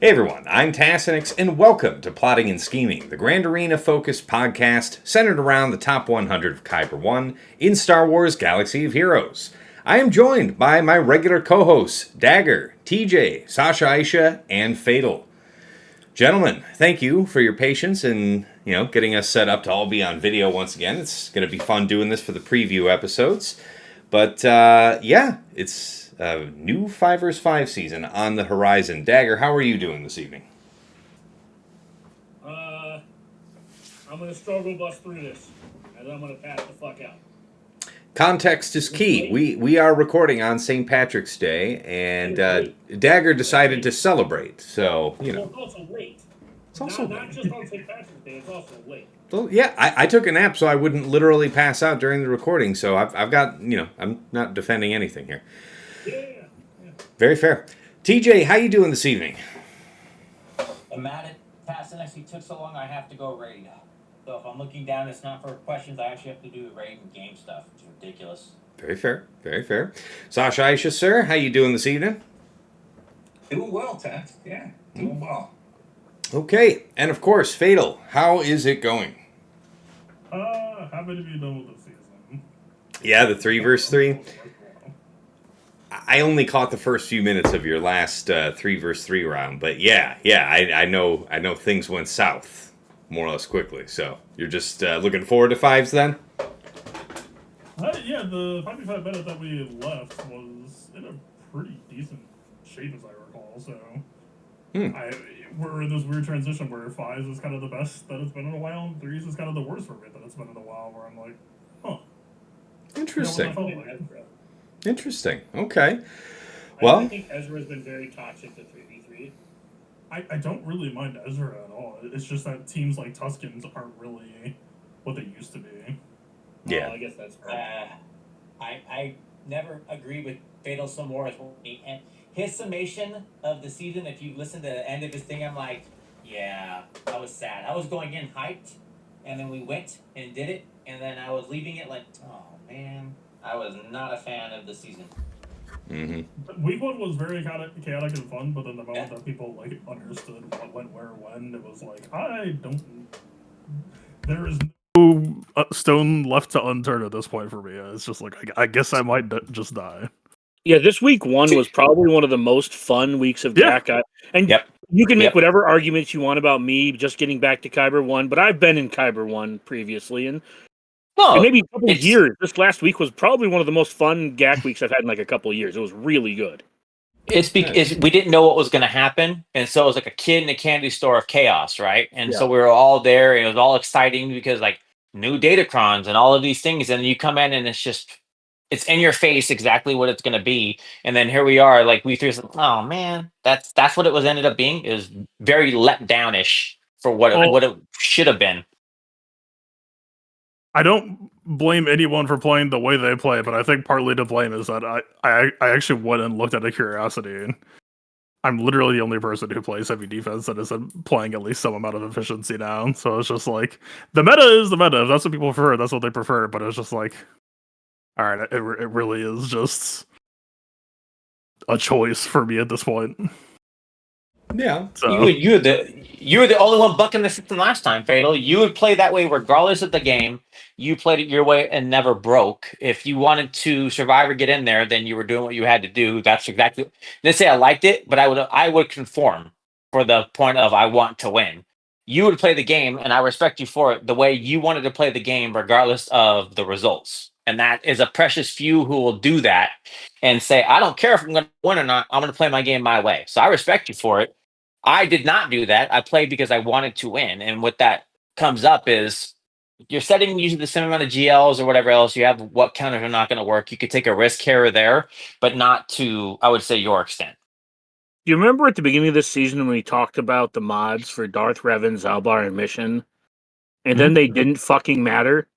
Hey everyone, I'm Tassinix, and welcome to Plotting and Scheming, the Grand Arena focused podcast centered around the top 100 of Kyber 1 in Star Wars Galaxy of Heroes. I am joined by my regular co-hosts, Dagger, TJ, Sasha Aisha, and Fatal. Gentlemen, thank you for your patience and, getting us set up to all be on video once again. It's going to be fun doing this for the preview episodes. But, it's a new 5 vs. 5 season on the horizon. Dagger, how are you doing this evening? I'm going to struggle bust through this, and I'm going to pass the fuck out. Context is key. We are recording on St. Patrick's Day, and Dagger decided to celebrate. So, Well, it's also late. It's also not just on St. Patrick's Day, it's also late. Well, yeah, I took a nap so I wouldn't literally pass out during the recording. So I've got, I'm not defending anything here. Yeah. Very fair. TJ, how you doing this evening? I'm mad at Tassin actually took so long, I have to go raid. So if I'm looking down, it's not for questions, I actually have to do raid and game stuff. It's ridiculous. Very fair. Very fair. Sasha Aisha, sir, how you doing this evening? Doing well, Tats. Yeah, doing well. Okay, and of course, Fatal, how is it going? How many of you know the season? Yeah, the 3 vs. 3. I only caught the first few minutes of your last 3 vs. 3 round, but I know things went south more or less quickly. So you're just looking forward to 5s then? The 5v5 meta that we left was in a pretty decent shape, as I recall. So we're in this weird transition where 5s is kind of the best that it's been in a while, and 3s is kind of the worst for me that it's been in a while. Where I'm like, Interesting. Like. Interesting. Okay. Well, I think Ezra's been very toxic to 3v3. I don't really mind Ezra at all. It's just that teams like Tuskens aren't really what they used to be. Yeah. I guess that's I never agree with Fatal some more as well. And his summation of the season, if you listen to the end of his thing, I'm like, yeah, I was sad. I was going in hyped, and then we went and did it, and then I was leaving it like, oh man, I was not a fan of the season. Mm-hmm. Week 1 was very chaotic and fun, but then the moment that people understood what went where when, it was like, there is no stone left to unturned at this point for me. It's just like, I guess I might just die. Yeah, this week 1 was probably one of the most fun weeks of GAC. You can make whatever arguments you want about me just getting back to Kyber 1, but I've been in Kyber 1 previously, and maybe a couple of years. This last week was probably one of the most fun GAC weeks I've had in like a couple of years. It was really good. It's because we didn't know what was going to happen, and so it was like a kid in a candy store of chaos, right? And so we were all there, and it was all exciting because like new datacrons and all of these things, and you come in and it's in your face exactly what it's going to be, and then here we are, like we threw some. Oh man, that's what it was ended up being. It was very let downish for what it should have been. I don't blame anyone for playing the way they play, but I think partly to blame is that I actually went and looked out of curiosity, and I'm literally the only person who plays heavy defense that isn't playing at least some amount of efficiency now. So it's just like, the meta is the meta. If that's what people prefer, that's what they prefer. But it's just like, all right, it really is just a choice for me at this point. Yeah. So. You were the only one bucking the system last time, Fatal. You would play that way regardless of the game. You played it your way and never broke. If you wanted to survive or get in there, then you were doing what you had to do. That's exactly. Let's say I liked it, but I would conform for the point of I want to win. You would play the game, and I respect you for it, the way you wanted to play the game, regardless of the results. And that is a precious few who will do that and say, I don't care if I'm going to win or not. I'm going to play my game my way. So I respect you for it. I did not do that. I played because I wanted to win. And what that comes up is you're setting usually the same amount of GLs or whatever else. You have what counters are not going to work. You could take a risk here or there, but not to, I would say, your extent. Do you remember at the beginning of this season when we talked about the mods for Darth Revan, Zalbar, and Mission? And then they didn't fucking matter?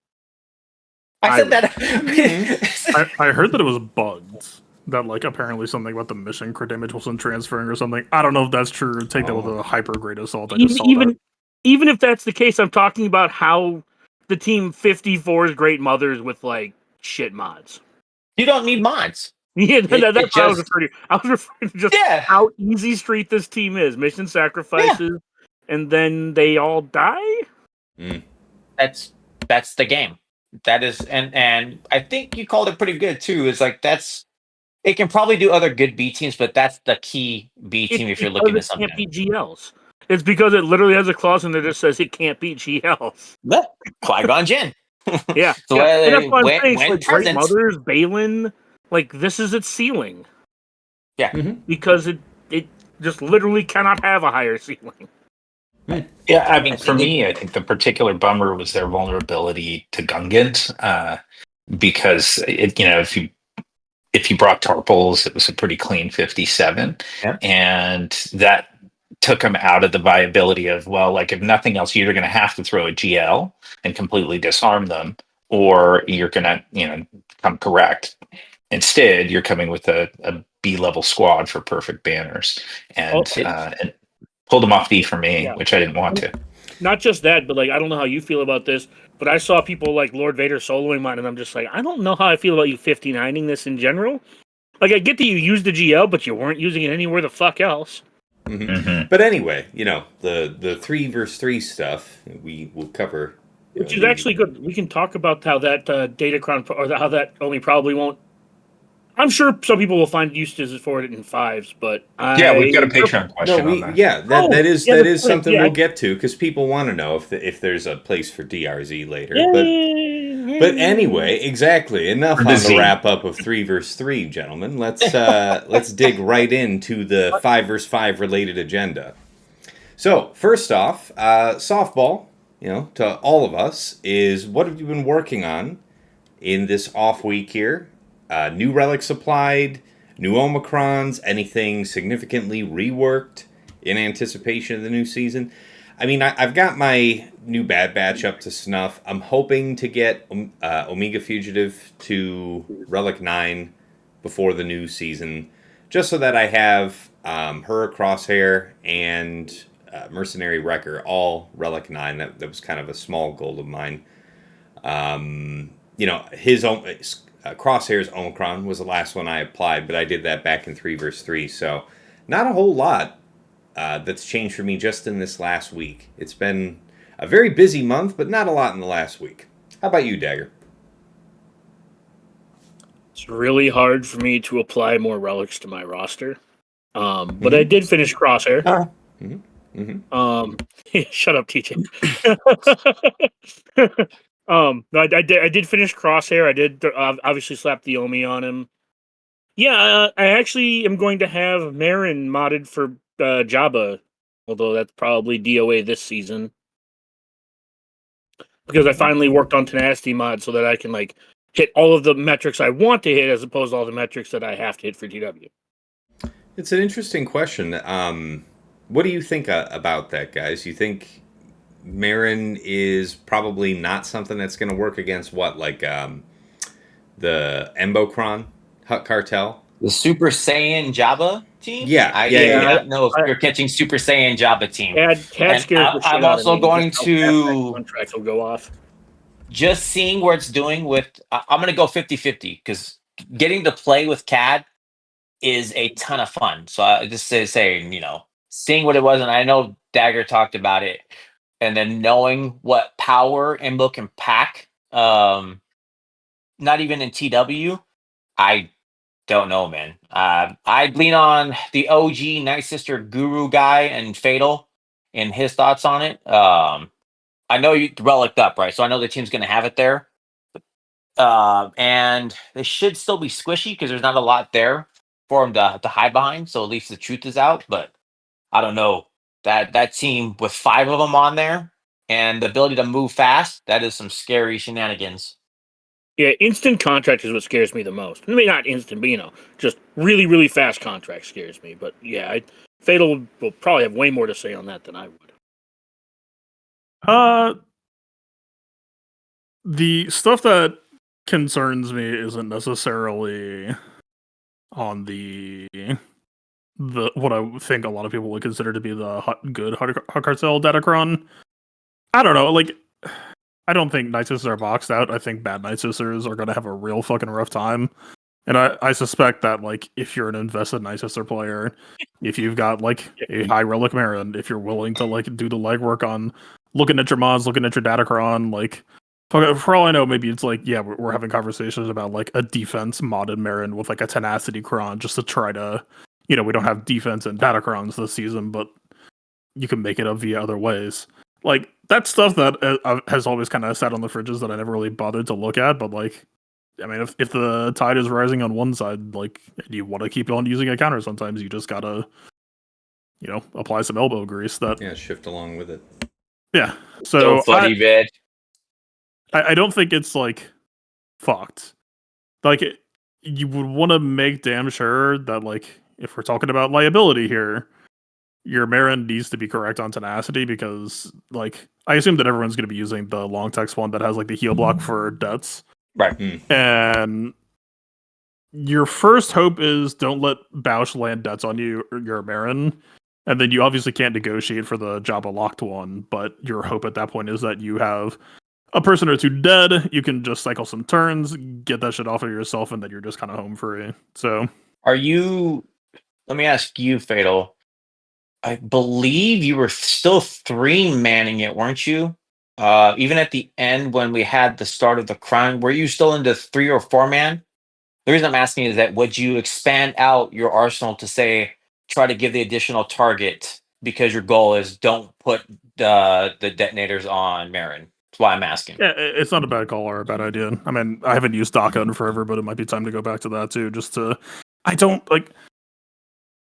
I said that. I heard that it was bugged. That, like, apparently something about the mission crit damage wasn't transferring or something. I don't know if that's true. Take that with a hyper great assault. Even if that's the case, I'm talking about how the Team 54's great mothers with, like, shit mods. You don't need mods. Yeah, that's what I was just referring to. I was referring to just yeah how easy street this team is. Mission sacrifices, and then they all die. Mm. that's the game. That is, and I think you called it pretty good too. Is like that's it can probably do other good B teams, but that's the key B It's team if you're because looking it at can't something. beat GLs. It's because it literally has a clause in there that says it can't beat GLs. Yeah, Qui-Gon Jinn. Yeah, So yeah, and that's why I'm saying, when like Great present, Mothers, Balin, like this is its ceiling yeah. Mm-hmm. because it just literally cannot have a higher ceiling. Yeah, I mean, I for think me, I think the particular bummer was their vulnerability to Gungans, because if you brought Tarpals, it was a pretty clean 57, Yeah. and that took them out of the viability of, well, like if nothing else, you're either going to have to throw a GL and completely disarm them, or you're going to come correct. Instead, you're coming with a B level squad for perfect banners, Oh, and pulled them off D for me, yeah. which I didn't want to. Not just that, but like I don't know how you feel about this, but I saw people like Lord Vader soloing mine, and I'm just like, I don't know how I feel about you 59ing this in general. Like I get that you used the GL, but you weren't using it anywhere the fuck else. Mm-hmm. Mm-hmm. But anyway, the 3 versus 3 stuff we will cover. Which is actually good. We can talk about how that Datacron, or how that only probably won't. I'm sure some people will find uses for it in 5s, but Yeah, we've got a Patreon No, question on that. that is yeah, that that's is right. something Yeah, we'll get to because people want to know if there's a place for DRZ later. yeah. But anyway, exactly. Enough Or the on the Z. wrap up of 3 versus 3, gentlemen. Let's dig right into the 5 versus 5 related agenda. So first off, softball, to all of us is what have you been working on in this off week here? New relics supplied, new Omicrons, anything significantly reworked in anticipation of the new season? I mean, I've got my new Bad Batch up to snuff. I'm hoping to get Omega Fugitive to Relic 9 before the new season, just so that I have her, Crosshair, and Mercenary Wrecker, all Relic 9. That was kind of a small goal of mine. His own Crosshair's Omicron was the last one I applied, but I did that back in 3 versus 3, so not a whole lot that's changed for me just in this last week. It's been a very busy month, but not a lot in the last week. How about you, Dagger? It's really hard for me to apply more relics to my roster. But I did finish Crosshair. Shut up, TJ. No, I did finish Crosshair. I did obviously slap the Omi on him. Yeah, I actually am going to have Marin modded for Jabba, although that's probably DOA this season. Because I finally worked on Tenacity mod so that I can like hit all of the metrics I want to hit as opposed to all the metrics that I have to hit for TW. It's an interesting question. What do you think about that, guys? You think Marin is probably not something that's going to work against what, like the Embocron Hut Cartel? The Super Saiyan Jabba team? Yeah. Do not know if you're catching Super Saiyan Jabba team. Cad scares the shit I'm out of also me. going Just how fast that to contract will go off. just seeing where it's doing with. I'm going to go 50-50 because getting to play with Cad is a ton of fun. So I just saying, seeing what it was, and I know Dagger talked about it, and then knowing what power Embo can pack, not even in TW, I don't know, man. I'd lean on the OG Night Sister Guru guy and Fatal and his thoughts on it. I know you relicked up, right? So I know the team's going to have it there. And they should still be squishy because there's not a lot there for them to hide behind. So at least the truth is out. But I don't know. That team with 5 of them on there and the ability to move fast, that is some scary shenanigans. Yeah, instant contract is what scares me the most. I mean, not instant, but just really, really fast contract scares me. But yeah, Fatal will probably have way more to say on that than I would. The stuff that concerns me isn't necessarily on the what I think a lot of people would consider to be the good Hut Cartel Datacron. I don't know, like I don't think Night Sisters are boxed out. I think bad Night Sisters are gonna have a real fucking rough time And I suspect that, like, if you're an invested Night Sister player, if you've got, like, a high relic Marin, if you're willing to, like, do the legwork on looking at your mods, looking at your datacron, like, for all I know, maybe it's like, yeah, we're having conversations about, like, a defense modded Marin with, like, a tenacity cron just to try to, we don't have defense and datacrons this season, but you can make it up via other ways. Like, that's stuff that has always kind of sat on the fridges that I never really bothered to look at, but, like, I mean, if the tide is rising on one side, like, and you want to keep on using a counter, sometimes you just gotta, apply some elbow grease. Shift along with it. Yeah. So funny, man. I don't think it's like fucked. Like, you would want to make damn sure that, like, if we're talking about liability here, your Marin needs to be correct on tenacity, because, like, I assume that everyone's going to be using the long text one that has, like, the heal block for debts. Right. And your first hope is don't let Bausch land debts on you or your Marin. And then you obviously can't negotiate for the Jabba locked one, but your hope at that point is that you have a person or two dead, you can just cycle some turns, get that shit off of yourself, and then you're just kind of home free. So let me ask you, Fatal. I believe you were still 3-manning it, weren't you? Even at the end when we had the start of the crime, were you still into 3 or 4-man? The reason I'm asking is that would you expand out your arsenal to say try to give the additional target because your goal is don't put the detonators on Marin? That's why I'm asking. Yeah, it's not a bad call or a bad idea. I mean, I haven't used DACA in forever, but it might be time to go back to that too. I don't like.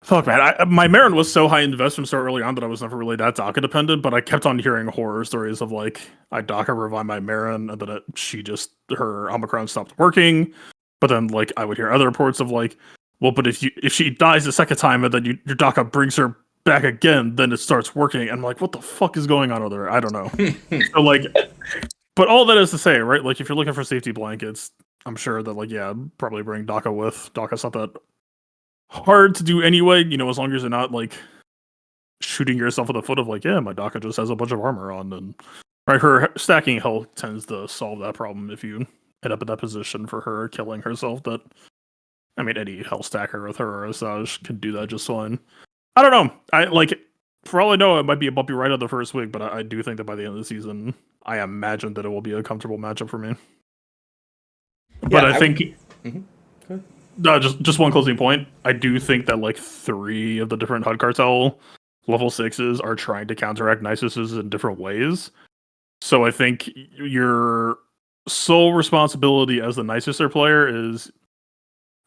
Fuck, man. My Marin was so high investment so early on that I was never really that DACA dependent, but I kept on hearing horror stories of, like, I DACA revive my Marin, and then her Omicron stopped working. But then, like, I would hear other reports of, like, well, but if she dies the second time and then your DACA brings her back again, then it starts working. And I'm like, what the fuck is going on over there? I don't know. So, like, but all that is to say, right? Like, if you're looking for safety blankets, I'm sure that, like, yeah, probably bring DACA with. DACA's not that hard to do anyway, as long as you're not, like, shooting yourself in the foot of, like, yeah, my DACA just has a bunch of armor on, and right, her stacking health tends to solve that problem if you end up in that position for her killing herself. That, I mean, any health stacker with her or Asajj can do that just fine. I don't know. For all I know, it might be a bumpy ride on the first week, but I do think that by the end of the season, I imagine that it will be a comfortable matchup for me. But I think... just one closing point. I do think that, like, 3 of the different HUD Cartel level 6s are trying to counteract Nisus in different ways. So I think your sole responsibility as the Nicer player is,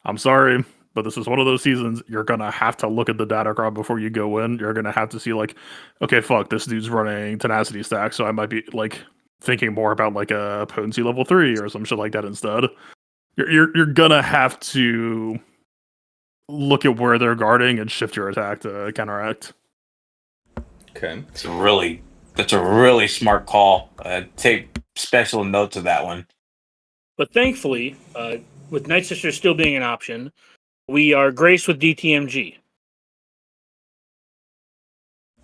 I'm sorry, but this is one of those seasons, you're going to have to look at the data crop before you go in. You're going to have to see, like, okay, fuck, this dude's running tenacity stack, so I might be, like, thinking more about, like, a potency level 3 or some shit like that instead. You're gonna have to look at where they're guarding and shift your attack to counteract. Okay, that's a really smart call. Take special notes of that one. But thankfully, with Night Sister still being an option, we are graced with DTMG.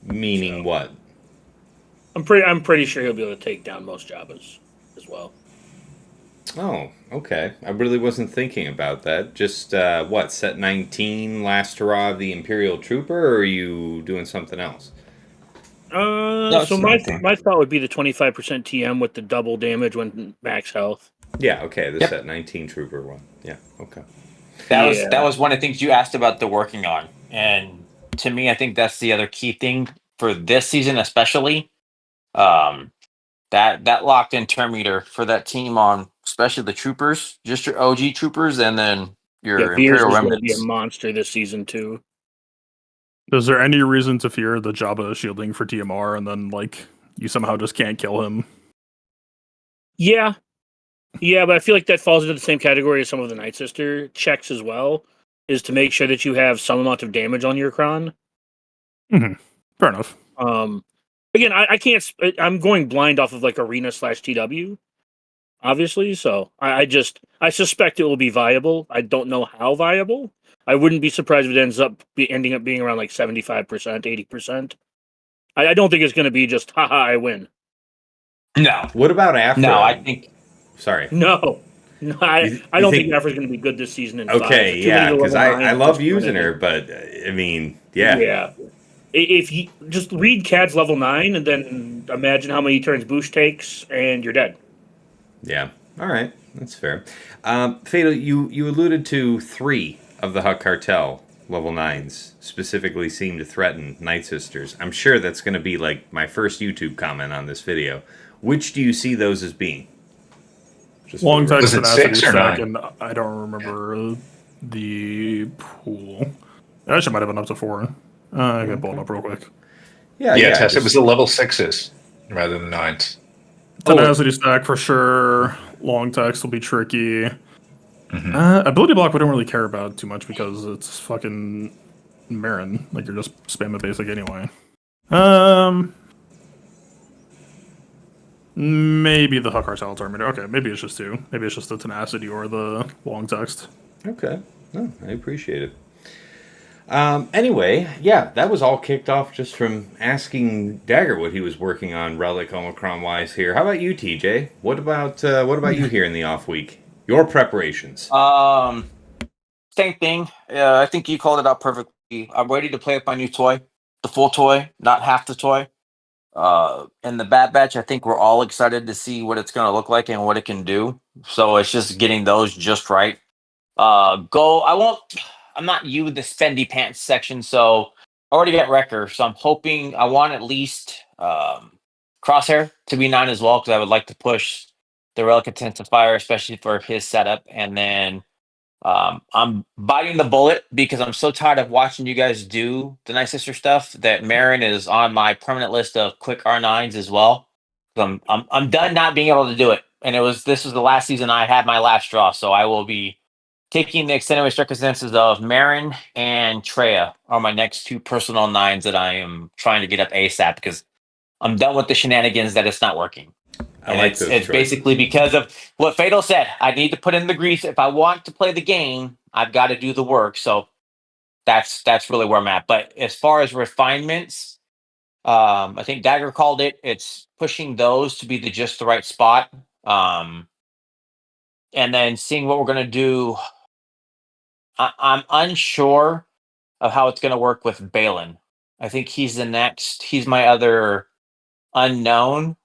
Meaning what? I'm pretty sure he'll be able to take down most Jabbas as well. Oh, okay. I really wasn't thinking about that. Just, set 19, last hurrah of the Imperial Trooper, or are you doing something else? So my thought would be the 25% TM with the double damage when max health. Yeah, okay, the set 19 Trooper one. Yeah, okay. That was one of the things you asked about the working on. And to me, I think that's the other key thing for this season, especially. That locked in turn meter for that team on, especially the troopers, just your OG troopers, and then your Imperial Veers remnants. Going to be a monster this season too. Is there any reason to fear the Jabba shielding for TMR, and then, like, you somehow just can't kill him? Yeah, but I feel like that falls into the same category as some of the Night Sister checks as well. Is to make sure that you have some amount of damage on your cron. Mm-hmm. Fair enough. Again, I can't. I'm going blind off of, like, Arena/TW, obviously. So I suspect it will be viable. I don't know how viable. I wouldn't be surprised if it ends up ending up being around, like, 75%, 80%. I don't think it's going to be just haha, I win. No. What about after? No, I think. Sorry. No. No, I don't think Afra's going to be good this season in 5. Okay, Too many because level I 9s love just using running her, it. but I mean, yeah. Yeah. If you just read Cad's level 9 and then imagine how many turns Boosh takes, and you're dead. Yeah. All right, that's fair. Fatal, you alluded to 3 of the Hutt Cartel level 9s specifically seem to threaten Night Sisters. I'm sure that's going to be like my first YouTube comment on this video. Which do you see those as being? Just for Long the record. text Was it tenacity 6 or stack, 9? and I don't remember the pool. It actually might have been up to 4. I can pull it up real quick. Yeah, Tess, it just- was the level 6s rather than 9s. Tenacity stack for sure. Long text will be tricky. Mhm. Ability block we don't really care about too much because it's fucking Marin. Like, you're just spamming basic anyway. Maybe the Huck Cartel Terminator. Okay, maybe it's just 2. Maybe it's just the tenacity or the long text. Okay. No, I appreciate it. Anyway, yeah, that was all kicked off just from asking Dagger what he was working on Relic Omicron wise here. How about you, TJ? What about you here in the off week? Your preparations. Same thing. I think you called it out perfectly. I'm ready to play with my new toy, the full toy, not half the toy. In the Bad Batch, I think we're all excited to see what it's going to look like and what it can do. So it's just getting those just right. I'm not you with the spendy pants section, so I already got Wrecker. So I'm hoping I want at least Crosshair to be 9 as well, because I would like to push the Relic Intensifier, especially for his setup. And then I'm biting the bullet because I'm so tired of watching you guys do the Night Sister stuff that Marin is on my permanent list of quick R9s as well. I'm done not being able to do it. And this was the last season I had my last draw, so I will be taking the extenuating circumstances of Marin and Treya are my next 2 personal 9s that I am trying to get up ASAP because I'm done with the shenanigans that it's not working. And like those it's choices. basically because of what Fatal said. I need to put in the grease. If I want to play the game, I've got to do the work. So that's really where I'm at. But as far as refinements, I think Dagger called it. It's pushing those to be just the right spot. And then seeing what we're gonna do. I'm unsure of how it's gonna work with Balin. I think he's the next. He's my other unknown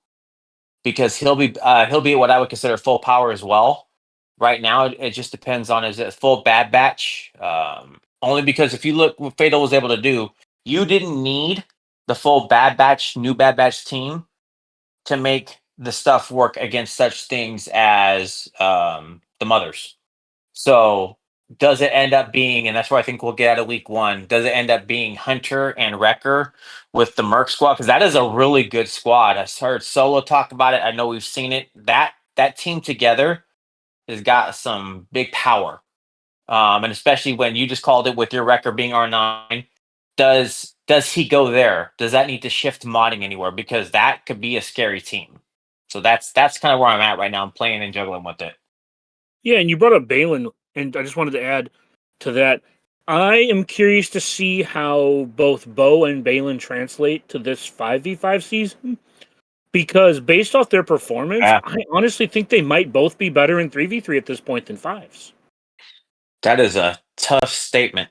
because he'll be what I would consider full power as well. Right now, it just depends on is it full Bad Batch. Only because if you look what Fatal was able to do, you didn't need the full Bad Batch, new Bad Batch team to make the stuff work against such things as the mothers. So does it end up being, and that's where I think we'll get out of week 1, does it end up being Hunter and Wrecker with the Merc squad? Because that is a really good squad. I heard Solo talk about it. I know we've seen it. That team together has got some big power. And especially when you just called it with your Wrecker being R9, does he go there? Does that need to shift modding anywhere? Because that could be a scary team. So that's kind of where I'm at right now. I'm playing and juggling with it. Yeah, and you brought up Balin, and I just wanted to add to that. I am curious to see how both Bo and Balin translate to this 5v5 season, because based off their performance, I honestly think they might both be better in 3v3 at this point than 5s. That is a tough statement.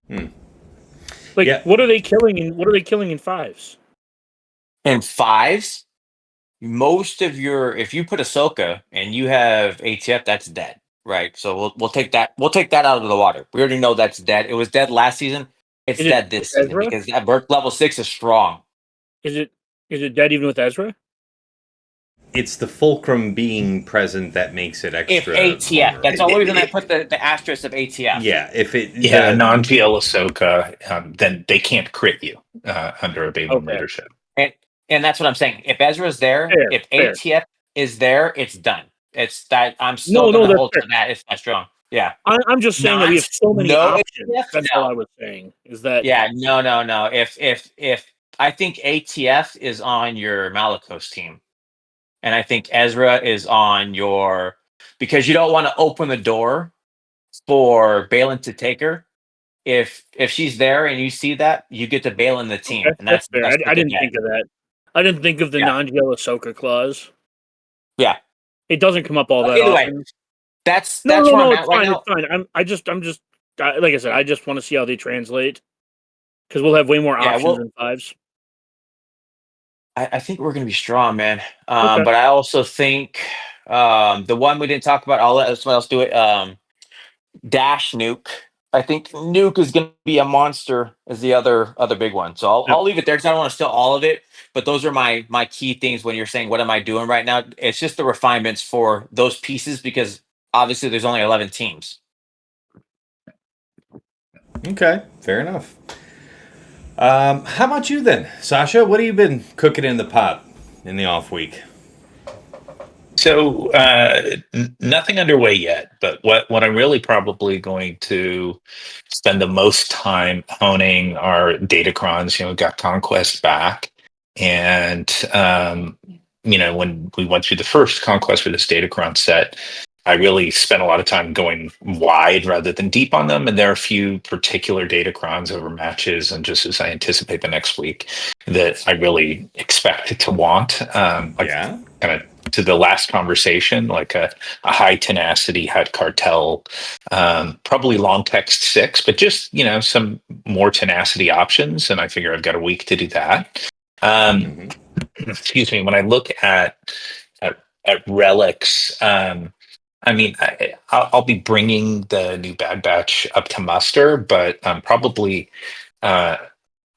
What are they killing in 5s? In 5s, most of if you put Ahsoka and you have ATF, that's dead, right? So we'll take that out of the water. We already know that's dead. It was dead last season. It's dead this season because that Burke level 6 is strong. Is it dead even with Ezra? It's the fulcrum being present that makes it extra. If ATF, that's the only reason I put the asterisk of ATF. Yeah, if it non-GL Ahsoka, then they can't crit you under a Balin leadership. And that's what I'm saying. If Ezra's there, if ATF is there, it's done. It's that I'm still going to hold to that. It's not strong. Yeah, I'm just saying that we have so many options. That's all I was saying. Is that no. If I think ATF is on your Malicos team, and I think Ezra is on your because you don't want to open the door for Balin to take her. If she's there and you see that, you get to Balin the team, and that's fair. I didn't think of that. I didn't think of the non-GL Ahsoka clause. Yeah, It doesn't come up all that Either way, often. that's No, where I'm it's at right fine. now. It's fine. I'm just like I said, I just want to see how they translate because we'll have way more Yeah, options well, than fives. I think we're going to be strong, man. Okay. But I also think the one we didn't talk about, I'll let someone else do it. Dash Nuke. I think Nuke is going to be a monster as the other big one. So Yep. I'll leave it there because I don't want to steal all of it. But those are my key things when you're saying what am I doing right now. It's just the refinements for those pieces because obviously there's only 11 teams. Okay, fair enough. How about you then, Sasha? What have you been cooking in the pot in the off week? So nothing underway yet, but what I'm really probably going to spend the most time honing are datacrons. Got Conquest back, and when we went through the first Conquest for this datacron set, I really spent a lot of time going wide rather than deep on them, and there are a few particular datacrons over matches, and just as I anticipate the next week, that I really expect to want. Yeah. Kind of to the last conversation, like a high tenacity hut cartel, probably long text 6, but just some more tenacity options, and I figure I've got a week to do that. Excuse me. When I look at relics, I mean, I'll be bringing the new Bad Batch up to muster, but probably uh,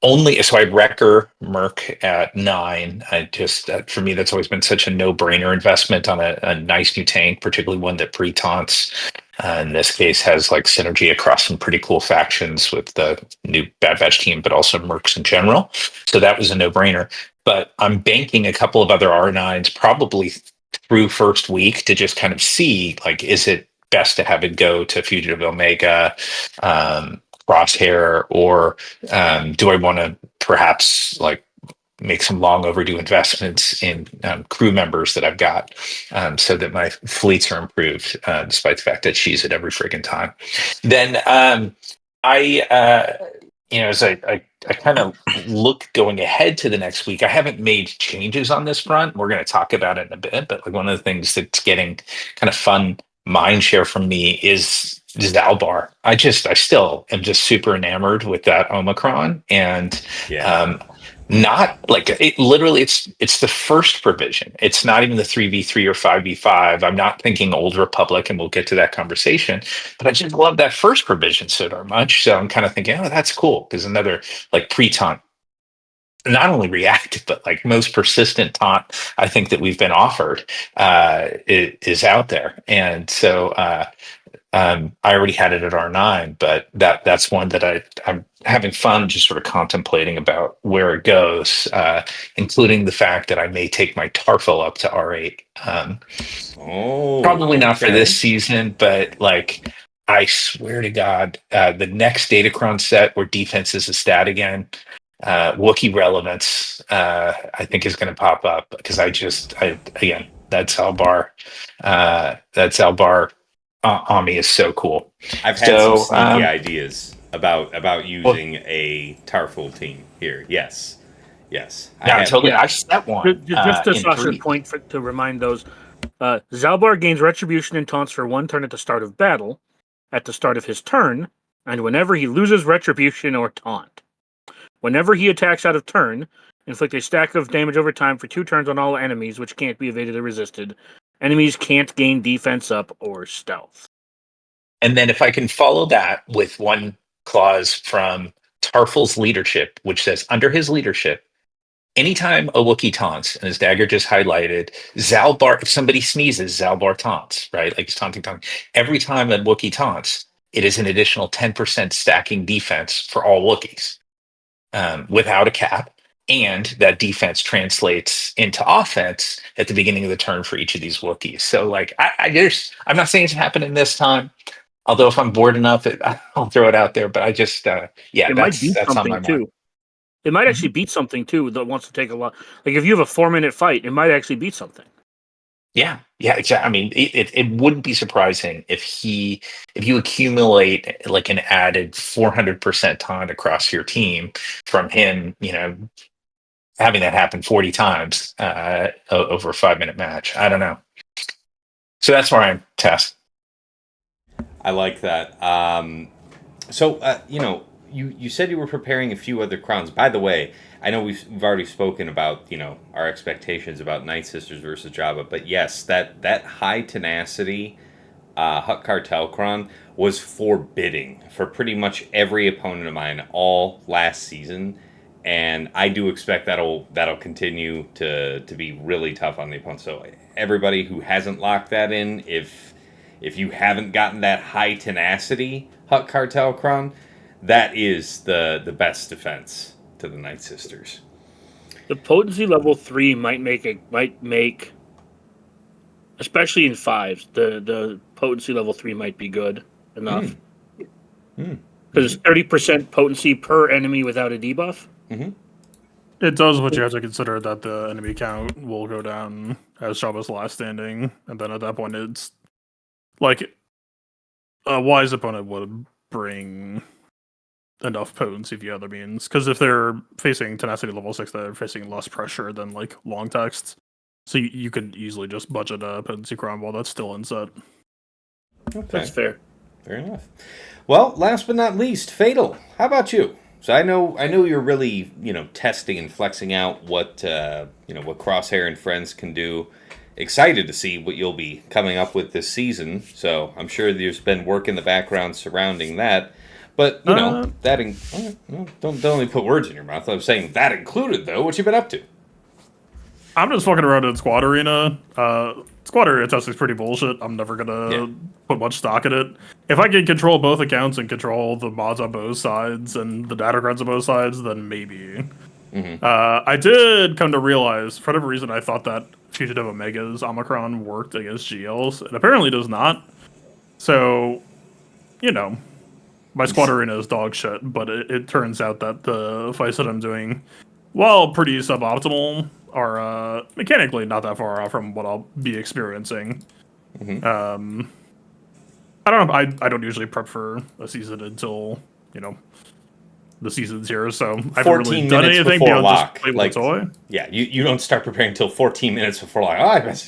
only so I'd Wrecker Merc at 9. I just for me that's always been such a no-brainer investment on a nice new tank, particularly one that pre-taunts. In this case, has like synergy across some pretty cool factions with the new Bad Batch team, but also Mercs in general. So that was a no-brainer. But I'm banking a couple of other R9s probably through first week to just kind of see like, is it best to have it go to Fugitive Omega, Crosshair, or do I want to perhaps like make some long overdue investments in crew members that I've got, so that my fleets are improved, despite the fact that she's at every friggin' time. Then I, as I kind of look going ahead to the next week, I haven't made changes on this front. We're going to talk about it in a bit, but like one of the things that's getting kind of fun mind share from me is Zalbar. I still am just super enamored with that Omicron, and Yeah. not like it literally it's the first provision. It's not even the 3v3 or 5v5. I'm not thinking Old Republic, and we'll get to that conversation, but I just love that first provision so darn much. So I'm kind of thinking, oh, that's cool, because another like pre-taunt, not only reactive but like most persistent taunt I think that we've been offered is out there. And so I already had it at R9, but that's one that I'm having fun just sort of contemplating about where it goes, including the fact that I may take my Tarfel up to R8. Oh, Probably not for this okay. season, but like I swear to God, the next Datacron set where defense is a stat again, Wookiee relevance, I think is going to pop up, because again, that's Albar. That's Albar. Ami is so cool. I've had some So, sneaky ideas about well, using a Tarful team here. Yes. Yes. I yeah, have. totally. Yeah. I set one Just to in Sasha's 3. point, to remind those, Zalbar gains retribution and taunts for 1 turn at the start of battle, at the start of his turn, and whenever he loses retribution or taunt. Whenever he attacks out of turn, inflict a stack of damage over time for 2 turns on all enemies, which can't be evaded or resisted. Enemies can't gain defense up or stealth. And then if I can follow that with one clause from Tarful's leadership, which says under his leadership, anytime a Wookiee taunts, and as Dagger just highlighted, Zalbar, if somebody sneezes, Zalbar taunts, right? Like he's taunting. Every time a Wookiee taunts, it is an additional 10% stacking defense for all Wookiees, without a cap. And that defense translates into offense at the beginning of the turn for each of these Wookiees. So, like, I'm not saying it's happening this time. Although, if I'm bored enough, I'll throw it out there. But I just, yeah, It might beat that's on my something mind. too. It might actually Mhm. beat something too that wants to take a lot. Like if you have a 4-minute fight, it might actually beat something. Yeah, exactly. I mean, it wouldn't be surprising if you accumulate like an added 400% taunt across your team from him, having that happen 40 times over a 5-minute match. I don't know. So that's where I'm test. I like that. You said you were preparing a few other crowns. By the way, I know we've already spoken about our expectations about Night Sisters versus Java, but yes, that high tenacity Hutt Cartel cron was forbidding for pretty much every opponent of mine all last season, and I do expect that'll continue to be really tough on the opponent. So everybody who hasn't locked that in, if you haven't gotten that high tenacity Hutt Cartel cron, that is the best defense to the Night Sisters. The potency level 3 might make, especially in 5s, the potency level 3 might be good enough. Because 30% potency per enemy without a debuff. Mm-hmm. It does, but you have to consider that the enemy count will go down as Java's last standing, and then at that point it's like a wise opponent would bring enough potency via other means. Because if they're facing tenacity level 6, they're facing less pressure than like long text. So you could easily just budget a potency cron while that's still in set. Okay. That's fair. Fair enough. Well, last but not least, Fatal. How about you? So I know you're really testing and flexing out what what Crosshair and friends can do. Excited to see what you'll be coming up with this season. So I'm sure there's been work in the background surrounding that. But don't only put words in your mouth. I was saying that included though. What you been up to? I'm just fucking around in Squad Arena. Squad Arena testing is pretty bullshit. I'm never gonna put much stock in it. If I can control both accounts and control the mods on both sides and the data cards on both sides, then maybe. Mm-hmm. I did come to realize, for whatever reason, I thought that Fugitive Omega's Omicron worked against GLs. It apparently does not. So, my Squad Arena is dog shit, but it turns out that the fights that I'm doing, while pretty suboptimal, are mechanically not that far off from what I'll be experiencing. Mm-hmm. I don't know. I don't usually prep for a season until the season's here, so I haven't really done anything beyond lock. Just play with the toy. Yeah, you don't start preparing until 14 minutes before lock. Oh, I bet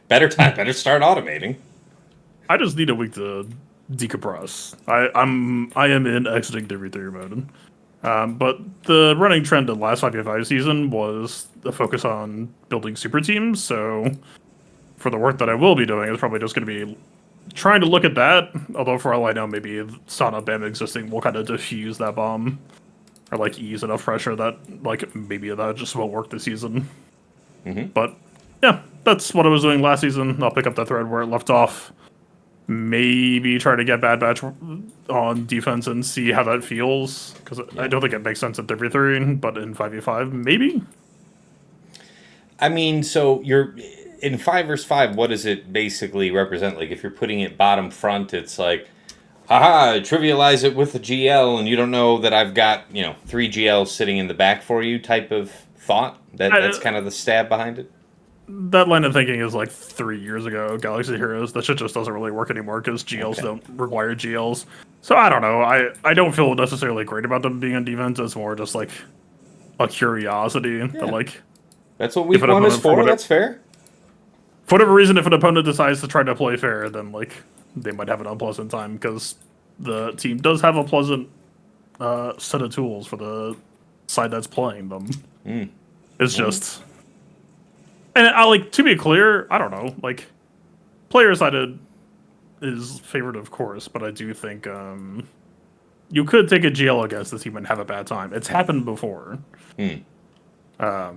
better time. Better start automating. I just need a week to decompress. I am in exiting the V3 mode. But the running trend in the last 5v5 season was the focus on building super teams, so for the work that I will be doing, it's probably just going to be trying to look at that, although for all I know, maybe Sana BAM existing will kind of diffuse that bomb, or like ease enough pressure that like maybe that just won't work this season. Mm-hmm. But yeah, that's what I was doing last season. I'll pick up the thread where it left off. Maybe try to get Bad Batch on defense and see how that feels, because I don't think it makes sense at W3, but in 5v5, maybe? I mean, so you're in 5 vs 5, what does it basically represent? Like, if you're putting it bottom front, it's like, haha, trivialize it with a GL, and you don't know that I've got, 3 GLs sitting in the back for you type of thought? That's kind of the stab behind it? That line of thinking is like 3 years ago, Galaxy Heroes. That shit just doesn't really work anymore because GLs don't require GLs. So I don't know. I don't feel necessarily great about them being on defense. It's more just like a curiosity. That, like, that's what week 1 is for. That's fair. For whatever reason, if an opponent decides to try to play fair, then like they might have an unpleasant time because the team does have a pleasant set of tools for the side that's playing them. It's just. And to be clear, I don't know, like, player-sided is favored, of course, but I do think you could take a GL against the team and have a bad time. It's happened before. That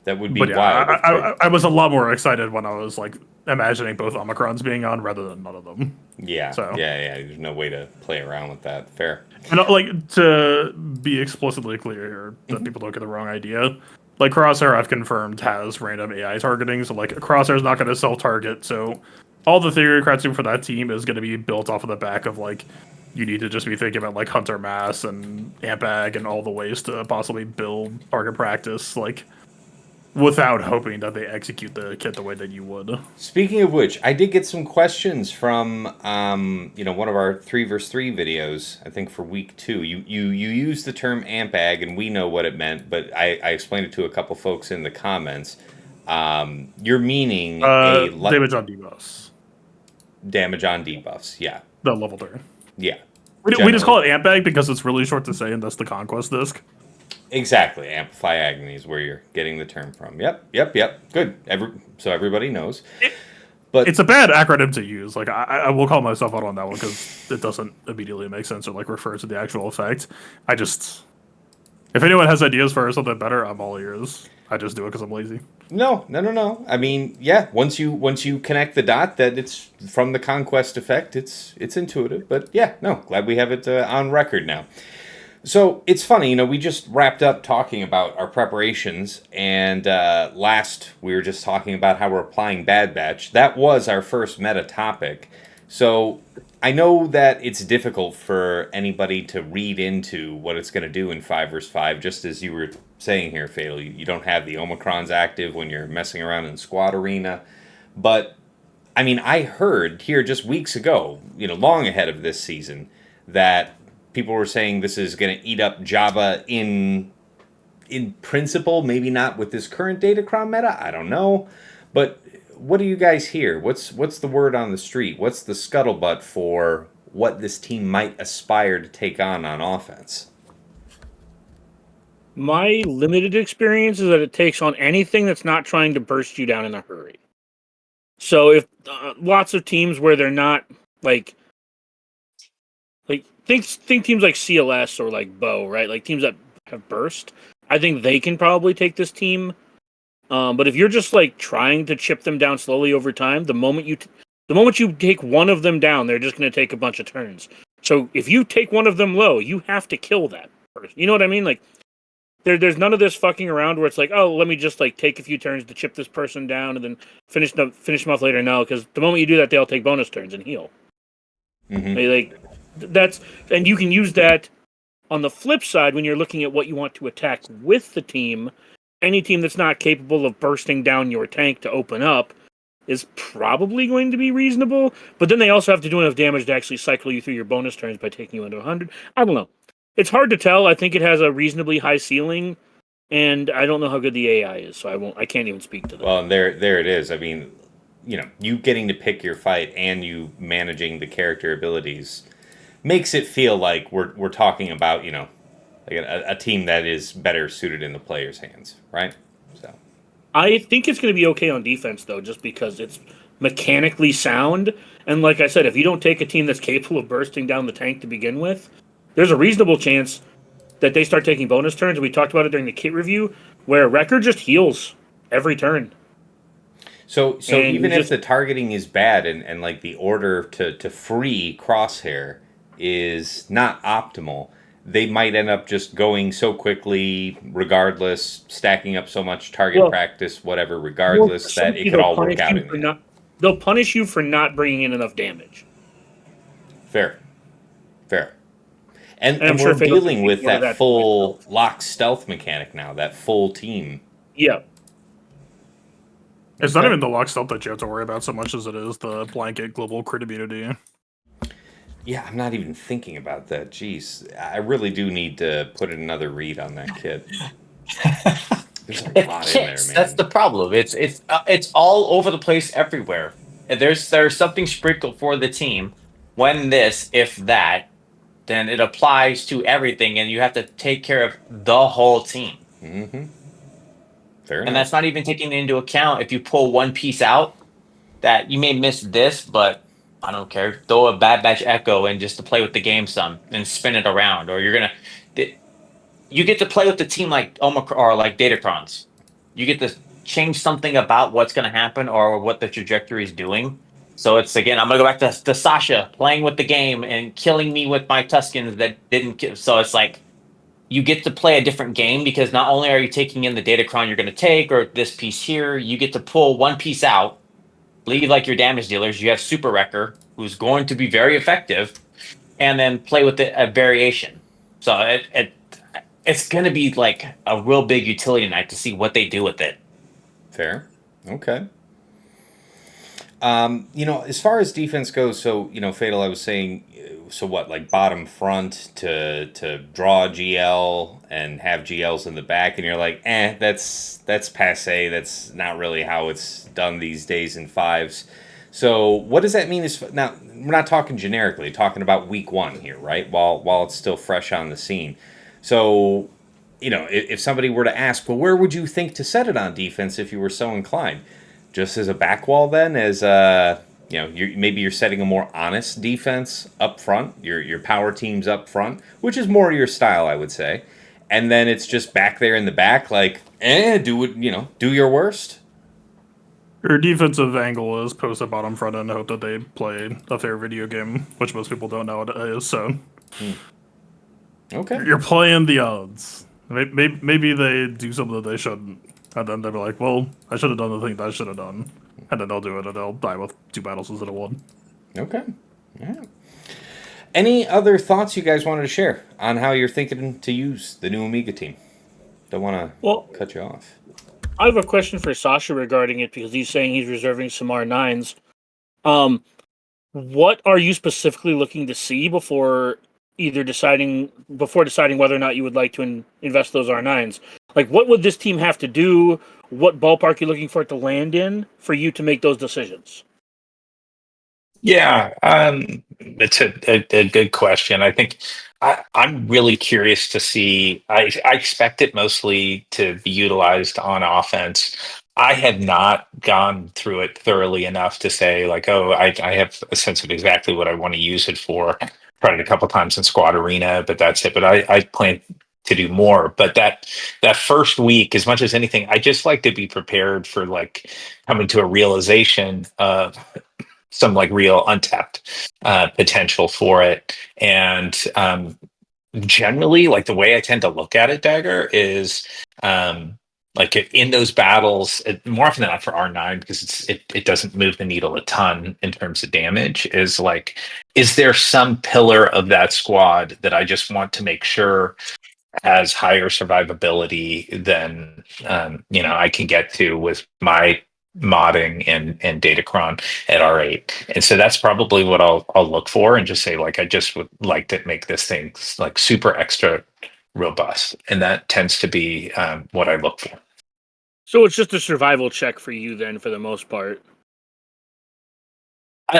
would be wild. I was a lot more excited when I was, like, imagining both Omicrons being on rather than none of them. Yeah, so. Yeah, there's no way to play around with that. Fair. And, like, to be explicitly clear here, that people don't get the wrong idea, like, Crosshair, I've confirmed, has random AI targeting, so, like, Crosshair's not going to self-target, so all the theory for that team is going to be built off of the back of, like, you need to just be thinking about, like, Hunter Mass and Ampag and all the ways to possibly build target practice, like, without hoping that they execute the kit the way that you would. Speaking of which, I did get some questions from, one of our 3 vs 3 videos, I think for week 2. You used the term Ampag, and we know what it meant, but I explained it to a couple folks in the comments. You're meaning damage on debuffs. Damage on debuffs, yeah. The level 3. Yeah. We just call it Amp Bag because it's really short to say, and that's the Conquest disc. Exactly. Amplify Agony is where you're getting the term from. Yep. Good. So everybody knows. But it's a bad acronym to use. Like I will call myself out on that one because it doesn't immediately make sense or like refer to the actual effect. If anyone has ideas for something better, I'm all ears. I just do it because I'm lazy. No. I mean, yeah. Once you connect the dot that it's from the Conquest effect, it's intuitive. But yeah, no. Glad we have it on record now. So it's funny, we just wrapped up talking about our preparations, and last we were just talking about how we're applying Bad Batch. That was our first meta topic. So I know that it's difficult for anybody to read into what it's going to do in 5 vs 5, just as you were saying here, Fatal. You don't have the Omicrons active when you're messing around in Squad Arena. But, I mean, I heard here just weeks ago, long ahead of this season, that people were saying this is going to eat up Java in principle, maybe not with this current Datacron meta. I don't know. But what do you guys hear? What's the word on the street? What's the scuttlebutt for what this team might aspire to take on offense? My limited experience is that it takes on anything that's not trying to burst you down in a hurry. So if lots of teams where they're not like think teams like CLS or like Bow, right? Like teams that have burst, I think they can probably take this team. But if you're just like trying to chip them down slowly over time, the moment you take one of them down, they're just going to take a bunch of turns. So if you take one of them low, you have to kill that person. You know what I mean? Like there's none of this fucking around where it's like, oh, let me just like take a few turns to chip this person down and then finish them off later. No, because the moment you do that, they'll take bonus turns and heal. Mm-hmm. And you can use that on the flip side when you're looking at what you want to attack with the team. Any team that's not capable of bursting down your tank to open up is probably going to be reasonable. But then they also have to do enough damage to actually cycle you through your bonus turns by taking you into 100. I don't know. It's hard to tell. I think it has a reasonably high ceiling, and I don't know how good the AI is, so I can't even speak to that. Well, and there it is. I mean, you getting to pick your fight and you managing the character abilities makes it feel like we're talking about, like a team that is better suited in the player's hands, right? So I think it's going to be okay on defense, though, just because it's mechanically sound. And like I said, if you don't take a team that's capable of bursting down the tank to begin with, there's a reasonable chance that they start taking bonus turns. We talked about it during the kit review, where Wrecker just heals every turn. So even if the targeting is bad and like the order to free Crosshair is not optimal, they might end up just going so quickly, regardless, stacking up so much target practice, whatever, regardless, that it could all work out in the end. They'll punish you for not bringing in enough damage. Fair. And we're dealing with that full lock stealth mechanic now, that full team. Yeah. It's not even the lock stealth that you have to worry about so much as it is the blanket global crit immunity. Yeah, I'm not even thinking about that. Jeez, I really do need to put in another read on that kit. There's a lot in there, man. That's the problem. It's all over the place everywhere. And there's something sprinkled for the team. When this, if that, then it applies to everything, and you have to take care of the whole team. Mm-hmm. Fair enough. And that's not even taking into account if you pull one piece out that you may miss this, but I don't care. Throw a Bad Batch Echo in just to play with the game some and spin it around, or you get to play with the team like Omicron or like Datacrons. You get to change something about what's going to happen or what the trajectory is doing. So it's, again, I'm going to go back to Sasha playing with the game and killing me with my Tuskens that didn't kill. So it's like you get to play a different game because not only are you taking in the Datacron you're going to take or this piece here, you get to pull one piece out, leave like your damage dealers. You have Super Wrecker, who's going to be very effective, and then play with a variation. So it's going to be like a real big utility night to see what they do with it. Fair. Okay. As far as defense goes, so, Fatal, I was saying, so what, like bottom front to draw a GL and have GLs in the back, and you're like, that's passe. That's not really how it's done these days in fives. So what does that mean? Now we're not talking generically, talking about week one here, right? While it's still fresh on the scene. So, if somebody were to ask, well, where would you think to set it on defense if you were so inclined? Just as a back wall, then, as maybe you're setting a more honest defense up front, your power teams up front, which is more your style, I would say. And then it's just back there in the back, like, do your worst. Your defensive angle is post at bottom front and hope that they play a fair video game, which most people don't know what it is. So, Okay, you're playing the odds. Maybe they do something that they shouldn't, and then they'll be like, "Well, I should have done the thing that I should have done," and then they'll do it, and they'll die with 2 battles instead of 1. Okay. Yeah. Any other thoughts you guys wanted to share on how you're thinking to use the new Amiga team? Don't want to cut you off. I have a question for Sasha regarding it because he's saying he's reserving some R9s. What are you specifically looking to see before deciding whether or not you would like to invest those R9s? Like, what would this team have to do? What ballpark are you looking for it to land in for you to make those decisions? Yeah, it's a good question. I think I'm really curious to see. I expect it mostly to be utilized on offense. I have not gone through it thoroughly enough to say, like, oh, I have a sense of exactly what I want to use it for. Tried it a couple times in Squad Arena, but that's it. But I plan to do more. But that first week, as much as anything, I just like to be prepared for like coming to a realization of some like real untapped potential for it. And generally, like the way I tend to look at it, Dagger, is like in those battles, more often than not for R9, because it doesn't move the needle a ton in terms of damage, is like, is there some pillar of that squad that I just want to make sure has higher survivability than I can get to with my modding and Datacron at R8. And so that's probably what I'll look for and just say, like, I just would like to make this thing like super extra robust. And that tends to be what I look for. So it's just a survival check for you then, for the most part.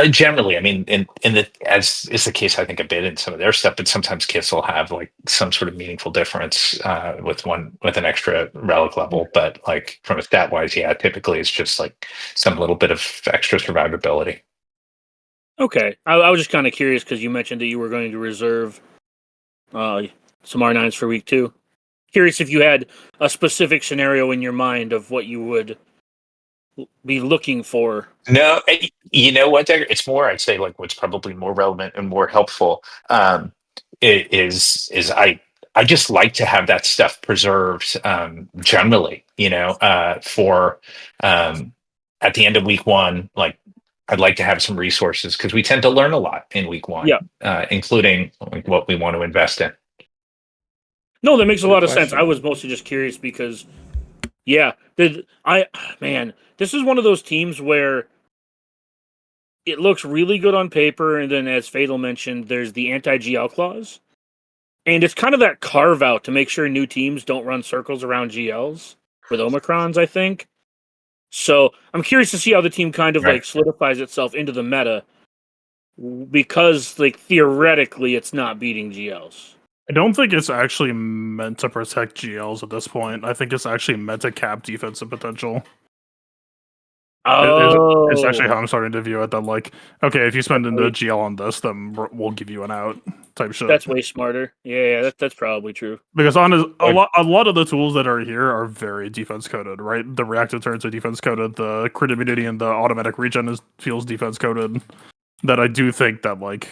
Generally, I mean, in the as is the case, I think a bit in some of their stuff, but sometimes kits will have like some sort of meaningful difference with an extra relic level. But like from a stat wise, yeah, typically it's just like some little bit of extra survivability. Okay, I was just kind of curious because you mentioned that you were going to reserve some R9s for week 2. Curious if you had a specific scenario in your mind of what you would be looking for. No, you know what, Dagger? It's more, I'd say, like what's probably more relevant and more helpful is I just like to have that stuff preserved generally, for at the end of week 1, like I'd like to have some resources because we tend to learn a lot in week 1, including like, what we want to invest in. No, that makes a lot of sense. I was mostly just curious because, this is one of those teams where it looks really good on paper, and then as Fatal mentioned, there's the anti-GL clause. And it's kind of that carve-out to make sure new teams don't run circles around GLs with Omicrons, I think. So I'm curious to see how the team kind of like solidifies itself into the meta, because like theoretically it's not beating GLs. I don't think it's actually meant to protect GLs at this point. I think it's actually meant to cap defensive potential. It's actually how I'm starting to view it. That like, okay, if you spend into GL on this, then we'll give you an out type shit. That's way smarter. Yeah, that's probably true. Because a lot of the tools that are here are very defense coded, right? The reactive turns are defense coded. The crit immunity and the automatic regen feels defense coded. That I do think that like,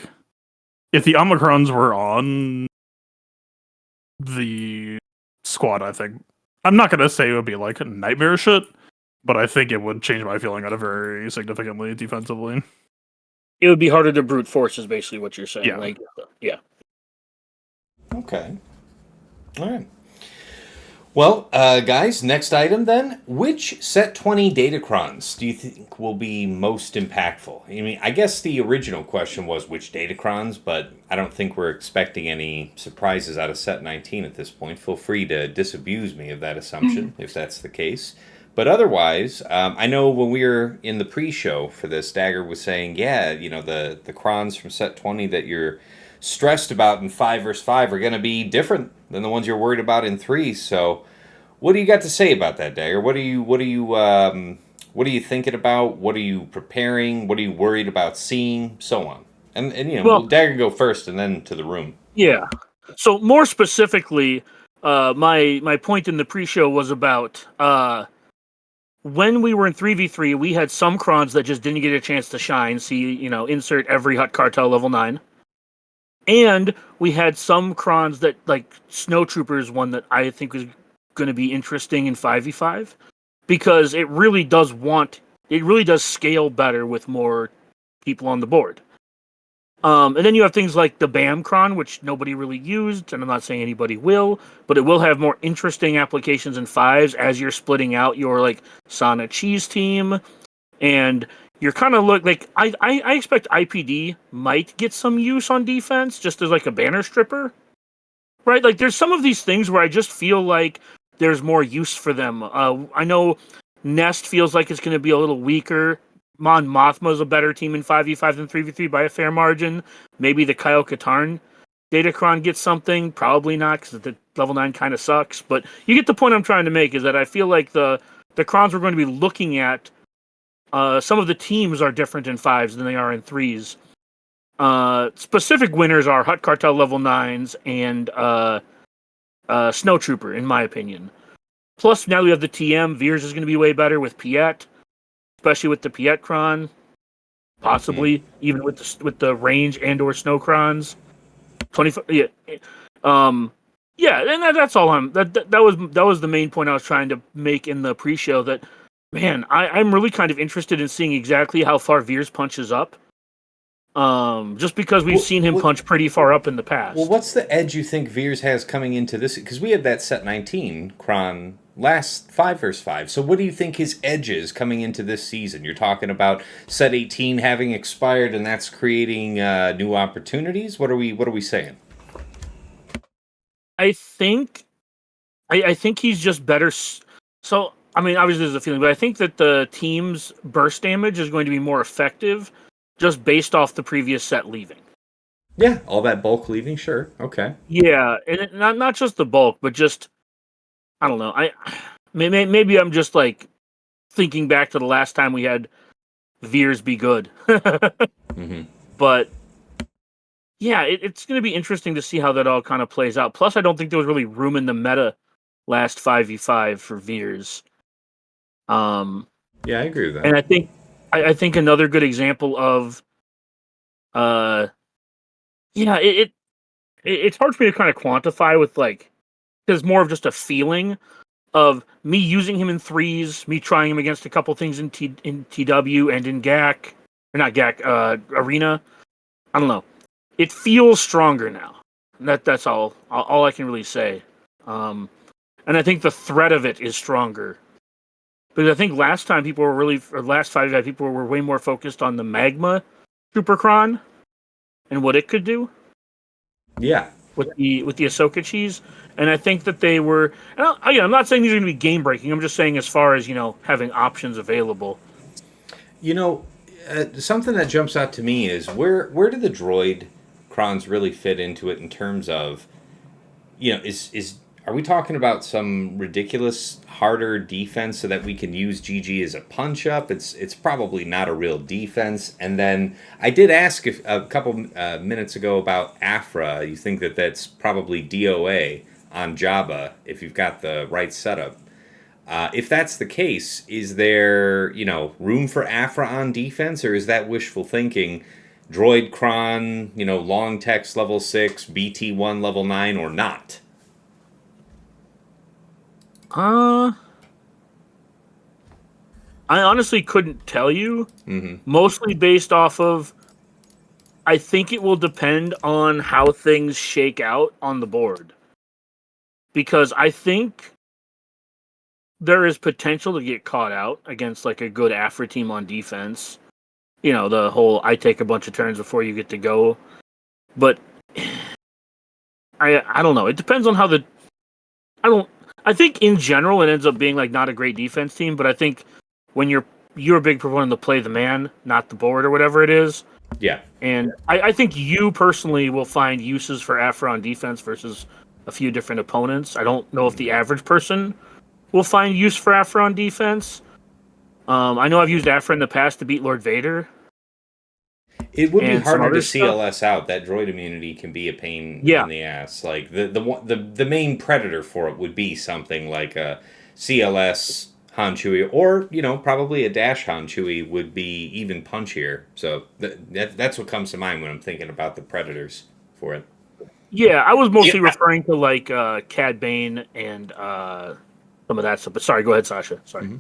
if the Omicrons were on the squad, I think I'm not gonna say it would be like nightmare shit, but I think it would change my feeling on it very significantly defensively. It would be harder to brute force, is basically what you're saying. Yeah. Okay. All right. Well, guys, next item then. Which set 20 datacrons do you think will be most impactful? I mean, I guess the original question was which datacrons, but I don't think we're expecting any surprises out of set 19 at this point. Feel free to disabuse me of that assumption if that's the case. But otherwise, I know when we were in the pre-show for this, Dagger was saying, yeah, the crons from set 20 that you're stressed about in 5 versus 5 are going to be different than the ones you're worried about in 3. So, what do you got to say about that, Dagger? What are you thinking about? What are you preparing? What are you worried about seeing? So on. And Well, Dagger go first and then to the room. yeah. So more specifically, my point in the pre-show was about when we were in 3v3, we had some crons that just didn't get a chance to shine. See, insert every Hut Cartel level 9. And we had some crons that, like Snow Troopers, one that I think was going to be interesting in 5v5 because it really does scale better with more people on the board. And then you have things like the BAM cron, which nobody really used, and I'm not saying anybody will, but it will have more interesting applications in 5s as you're splitting out your like Sana Cheese team, and you're kind of I expect IPD might get some use on defense just as like a banner stripper, right? Like there's some of these things where I just feel like there's more use for them. I know Nest feels like it's going to be a little weaker. Mon Mothma's a better team in 5v5 than 3v3 by a fair margin. Maybe the Kyle Katarn Datacron gets something. Probably not, because the level 9 kind of sucks. But you get the point I'm trying to make, is that I feel like the crons we're going to be looking at, some of the teams are different in 5s than they are in 3s. Specific winners are Hut Cartel level 9s and Snow Trooper, in my opinion. Plus, now we have the TM. Veers is going to be way better with Piet, especially with the Piet cron, possibly even with the range and or snow crons. 25, yeah, yeah, and that's all that was the main point I was trying to make in the pre-show. That man, I'm really kind of interested in seeing exactly how far Veers punches up. Just because we've seen him punch pretty far up in the past. Well, what's the edge you think Veers has coming into this? Because we had that set 19 cron last 5 versus 5. So what do you think his edge is coming into this season? You're talking about set 18 having expired, and that's creating new opportunities. What are we saying? I think he's just better. So I mean, obviously there's a feeling, but I think that the team's burst damage is going to be more effective just based off the previous set leaving. Yeah, all that bulk leaving, sure, okay. Yeah, and not just the bulk, but just I don't know. Maybe I'm just like thinking back to the last time we had Veers be good. But yeah, it's going to be interesting to see how that all kind of plays out. Plus, I don't think there was really room in the meta last 5v5 for Veers. Yeah, I agree with that. And I think another good example of, it's hard for me to kind of quantify with like, there's more of just a feeling of me using him in 3s, me trying him against a couple things in TW and in GAC, or not GAC, Arena. I don't know. It feels stronger now. That's all I can really say. And I think the threat of it is stronger. Because I think last 5 people were way more focused on the Magma Supercron and what it could do. Yeah. With the Ahsoka cheese. And I think that they were... I'm not saying these are going to be game-breaking. I'm just saying as far as, having options available. Something that jumps out to me is where do the droid crons really fit into it in terms of, are we talking about some ridiculous harder defense so that we can use GG as a punch up? It's probably not a real defense. And then I did ask a couple minutes ago about Afra. You think that that's probably DOA on Jabba if you've got the right setup. If that's the case, is there, room for Afra on defense, or is that wishful thinking? Droid cron, long text level 6, BT1 level 9, or not? I honestly couldn't tell you. Mostly based off of, I think it will depend on how things shake out on the board. Because I think there is potential to get caught out against like a good Afra team on defense. You know, the whole I take a bunch of turns before you get to go. But I don't know. It depends on how I think in general it ends up being like not a great defense team, but I think when you're a big proponent to play the man, not the board or whatever it is. Yeah. And I think you personally will find uses for Afra on defense versus a few different opponents. I don't know if the average person will find use for Afra on defense. I know I've used Afra in the past to beat Lord Vader. It would be And some harder to other stuff. CLS out. That droid immunity can be a pain Yeah. in the ass. Like the main predator for it would be something like a CLS Han Chewie, or probably a Dash Han Chewie would be even punchier. So that's what comes to mind when I'm thinking about the predators for it. Yeah, I was mostly Yeah. referring to like Cad Bane and some of that stuff. But sorry, go ahead, Sasha. Sorry. Mm-hmm.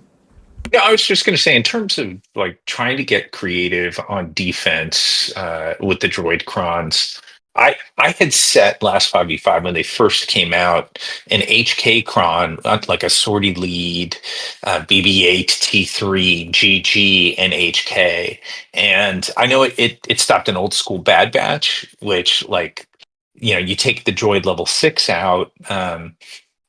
Yeah, I was just going to say, in terms of like trying to get creative on defense with the droid crons, I had set last 5v5 when they first came out an HK cron, like a sortie lead, BB-8, T3, GG, and HK. And I know it stopped an old school Bad Batch, which like you take the droid level 6 out.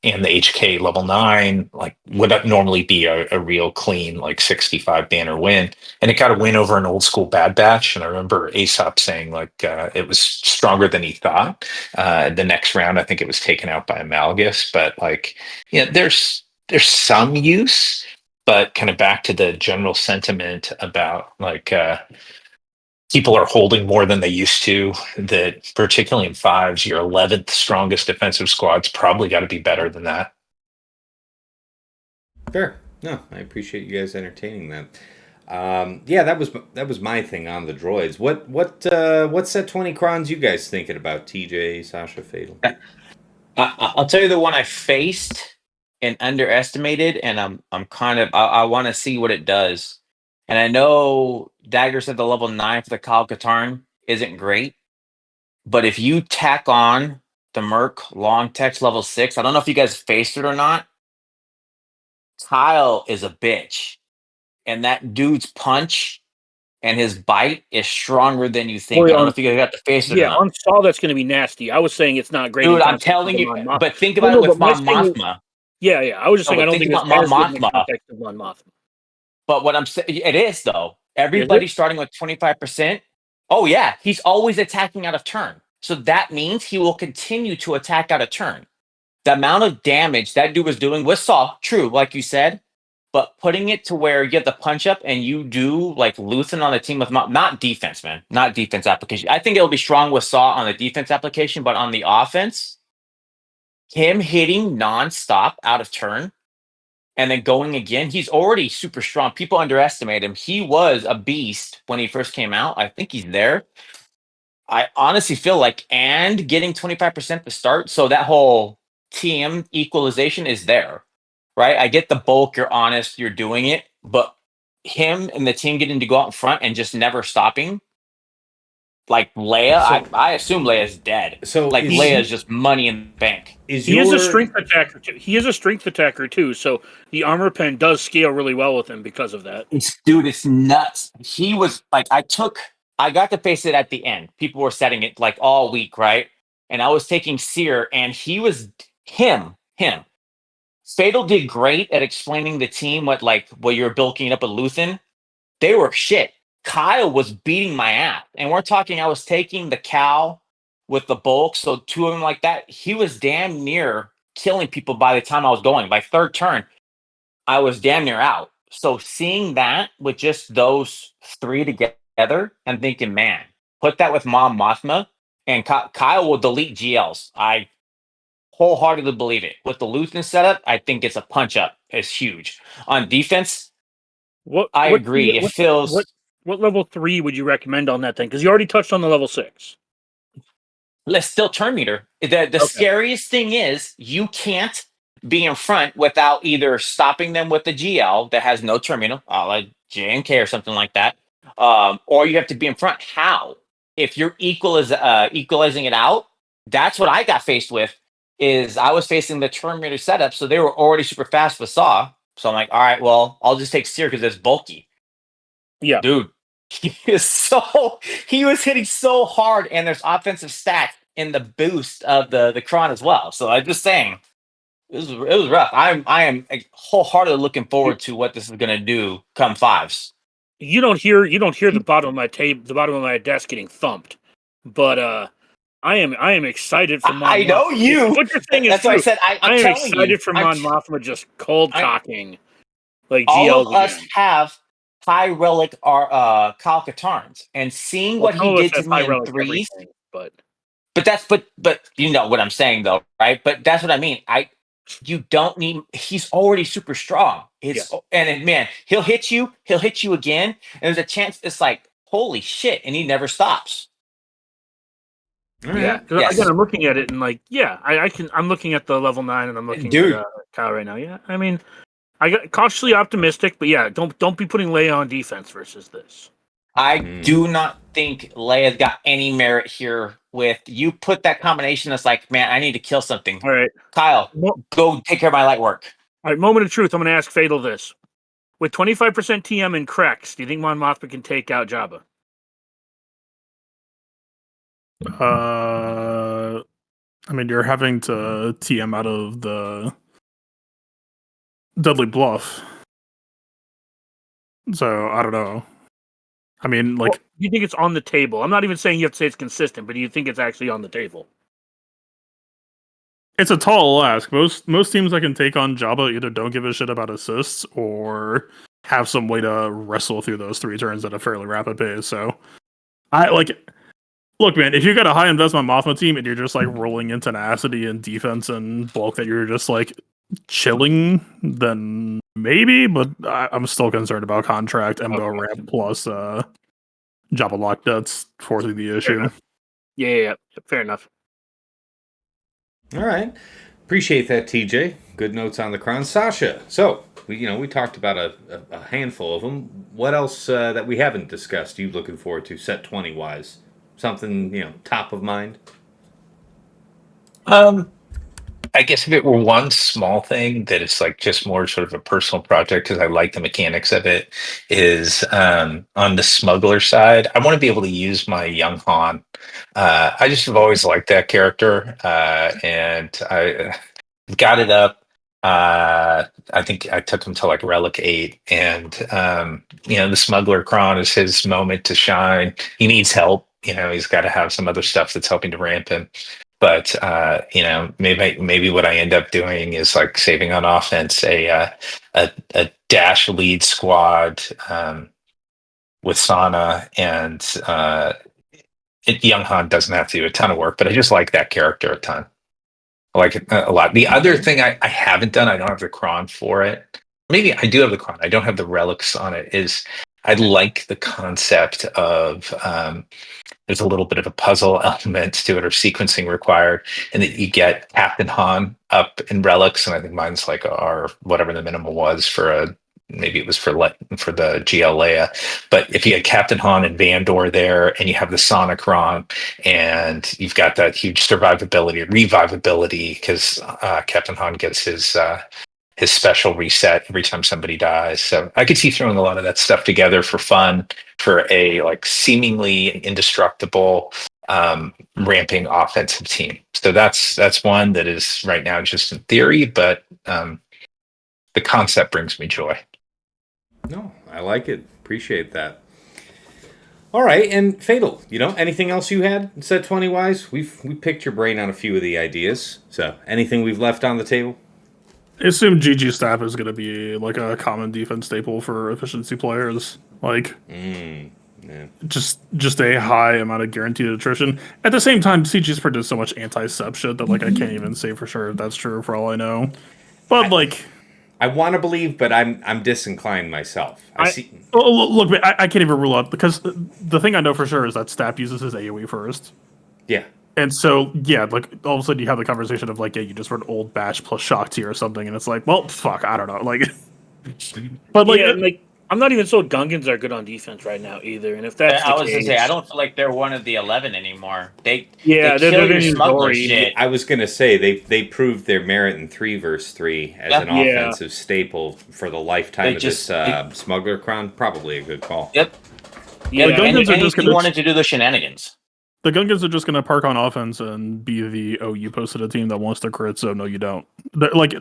And the HK level 9, like would normally be a real clean like 65 banner win, and it got a win over an old school Bad Batch. And I remember Aesop saying like it was stronger than he thought. The next round, I think it was taken out by Amalgus, but like there's some use, but kind of back to the general sentiment about like people are holding more than they used to. That particularly in fives, your 11th strongest defensive squad's probably got to be better than that. Fair. No, I appreciate you guys entertaining that. Yeah, that was my thing on the droids. What set 20 crons you guys thinking about? TJ, Sasha, Fatal. I'll tell you the one I faced and underestimated, and I'm kind of I want to see what it does. And I know Daggers at the level 9 for the Kyle Katarn isn't great, but if you tack on the Merc long text level 6, I don't know if you guys faced it or not. Kyle is a bitch, and that dude's punch and his bite is stronger than you think. I don't know if you guys got to face it or Yeah, not. on Saul that's going to be nasty. I was saying it's not great. Dude, in I'm context telling of you, Mon Mothma. but think Well, about no, it with but my Mon thing is- Mothma. Yeah. I was just No, saying I but don't think think it's about Mon as good in the Mothma. context of Mon Mothma. But what I'm saying, it is though. Is Everybody's it? starting with 25%. Oh yeah, he's always attacking out of turn. So that means he will continue to attack out of turn. The amount of damage that dude was doing with Saw, true, like you said, but putting it to where you have the punch up and you do like Luthen on the team with not defense, man, not defense application. I think it'll be strong with Saw on the defense application, but on the offense, him hitting nonstop out of turn and then going again, he's already super strong. People underestimate him. He was a beast when he first came out. I think he's there. I honestly feel like, and getting 25% to start, so that whole TM equalization is there, right? I get the bulk, you're honest, you're doing it, but him and the team getting to go out in front and just never stopping, like Leia, So- I assume Leia's dead. So Like Leia's just money in the bank. He is a strength attacker too. He is a strength attacker too. So the armor pen does scale really well with him because of that. Dude, it's nuts. He was like, I got to face it at the end. People were setting it like all week, right? And I was taking Seer, and he was him. Fatal did great at explaining the team what you're bulking up a Luthen. They were shit. Kyle was beating my ass. And we're talking, I was taking the Cal with the bulk, so two of them like that. He was damn near killing people by the time I was going. By third turn, I was damn near out. So seeing that with just those three together and thinking, man, put that with Mom Mothma, and Kyle will delete GLs. I wholeheartedly believe it. With the Luthen setup, I think it's a punch up. It's huge. On defense, I agree. It feels. What level 3 would you recommend on that thing? Because you already touched on the level 6. Let's still turn meter. The scariest thing is you can't be in front without either stopping them with the GL that has no terminal, like JNK or something like that, or you have to be in front. How? If you're equalizing it out, that's what I got faced with. Is I was facing the Terminator setup, so they were already super fast with Saw. So I'm like, all right, well, I'll just take Seer because it's bulky. Yeah. Dude, he was hitting so hard, and there's offensive stats in the boost of the Kron as well. So I'm just saying, it was rough. I am wholeheartedly looking forward to what this is gonna do come fives. You don't hear the bottom of my the bottom of my desk getting thumped, but I am excited for Mon I know Mothma. you. What you're saying is That's true. why I said I I'm am telling you. excited for Mon Mothma just cold cocking like All GLs of us again. have high relic Kyle Katarns, and seeing Well, what some he of us did to have high me in relic threes. everything, but But you know what I'm saying though, right? But that's what I mean. You don't need. He's already super strong. yes. Man, he'll hit you again, and there's a chance it's like holy shit, and he never stops. All Yeah, right. 'cause Yes. again, I'm looking at it and like, yeah, I can. I'm looking at the level 9, and I'm looking Dude. at Kyle right now. Yeah, I mean, I got cautiously optimistic, but yeah, don't be putting Leia on defense versus this. I do not think Leia's got any merit here. With you put that combination that's like, man, I need to kill something. All right, Kyle, go take care of my light work. all right. Moment of truth. I'm going to ask Fatal this: with 25% TM and Crex, do you think Mon Mothma can take out Jabba? I mean, you're having to TM out of the Deadly Bluff. So, I don't know. I mean, like... Well, do you think it's on the table? I'm not even saying you have to say it's consistent, but do you think it's actually on the table? It's a tall ask. Most teams that can take on Jabba either don't give a shit about assists or have some way to wrestle through those 3 turns at a fairly rapid pace. So, look, man, if you got a high investment Mothma team and you're just like rolling in tenacity and defense and bulk that you're just like chilling, then maybe. But I'm still concerned about contract, Embo ramp plus Jabba lock. That's forcing the issue. Yeah, fair enough. All right. Appreciate that, TJ. Good notes on the Kron. Sasha, so we talked about a handful of them. What else that we haven't discussed you looking forward to set 20 wise? Something, top of mind? I guess if it were one small thing that it's like just more sort of a personal project because I like the mechanics of it, is on the smuggler side, I want to be able to use my young Han. I just have always liked that character, and I got it up. I think I took him to like Relic 8, and the smuggler Kron is his moment to shine. He needs help. He's got to have some other stuff that's helping to ramp him. But maybe what I end up doing is like saving on offense a dash lead squad with Sana, and Young Han doesn't have to do a ton of work, but I just like that character a ton. I like it a lot. The other thing I haven't done, I don't have the cron for it. Maybe I do have the cron. I don't have the relics on it. Is I like the concept of there's a little bit of a puzzle element to it or sequencing required, and that you get Captain Han up in relics, and I think mine's like our whatever the minimum was for maybe it was for the GL Leia, but if you had Captain Han and Vandor there, and you have the Sonicron, and you've got that huge survivability, revivability, because Captain Han gets his special reset every time somebody dies. So I could see throwing a lot of that stuff together for fun for a like seemingly indestructible ramping offensive team. So that's one that is right now just in theory, but the concept brings me joy. No, I like it. Appreciate that. All right, and Fatal, anything else you had set 20 wise? We picked your brain on a few of the ideas. So anything we've left on the table? I assume GG staff is going to be like a common defense staple for efficiency players. Like, just a high amount of guaranteed attrition. At the same time, CG's produced so much anti-sep shit that like I can't even say for sure if that's true for all I know. But I want to believe, but I'm disinclined myself. Look, I can't even rule out because the thing I know for sure is that Stapp uses his AoE first. Yeah. And so, yeah, like, all of a sudden you have the conversation of, like, yeah, you just run old bash plus shock tier or something, and it's like, well, fuck, I don't know. Like, but, like, yeah, I'm not even sold Gungans are good on defense right now either. And if that's I the was case, gonna say I don't feel like they're one of the 11 anymore. They they're kill your getting smuggler gory. shit. I was gonna say they proved their merit in 3 vs 3 as an offensive staple for the lifetime of this smuggler cron. Probably a good call. Yep. Yeah, the Gungans are just gonna wanted to do the shenanigans. The Gungans are just gonna park on offense and be you posted a team that wants to crit, so no, you don't. Like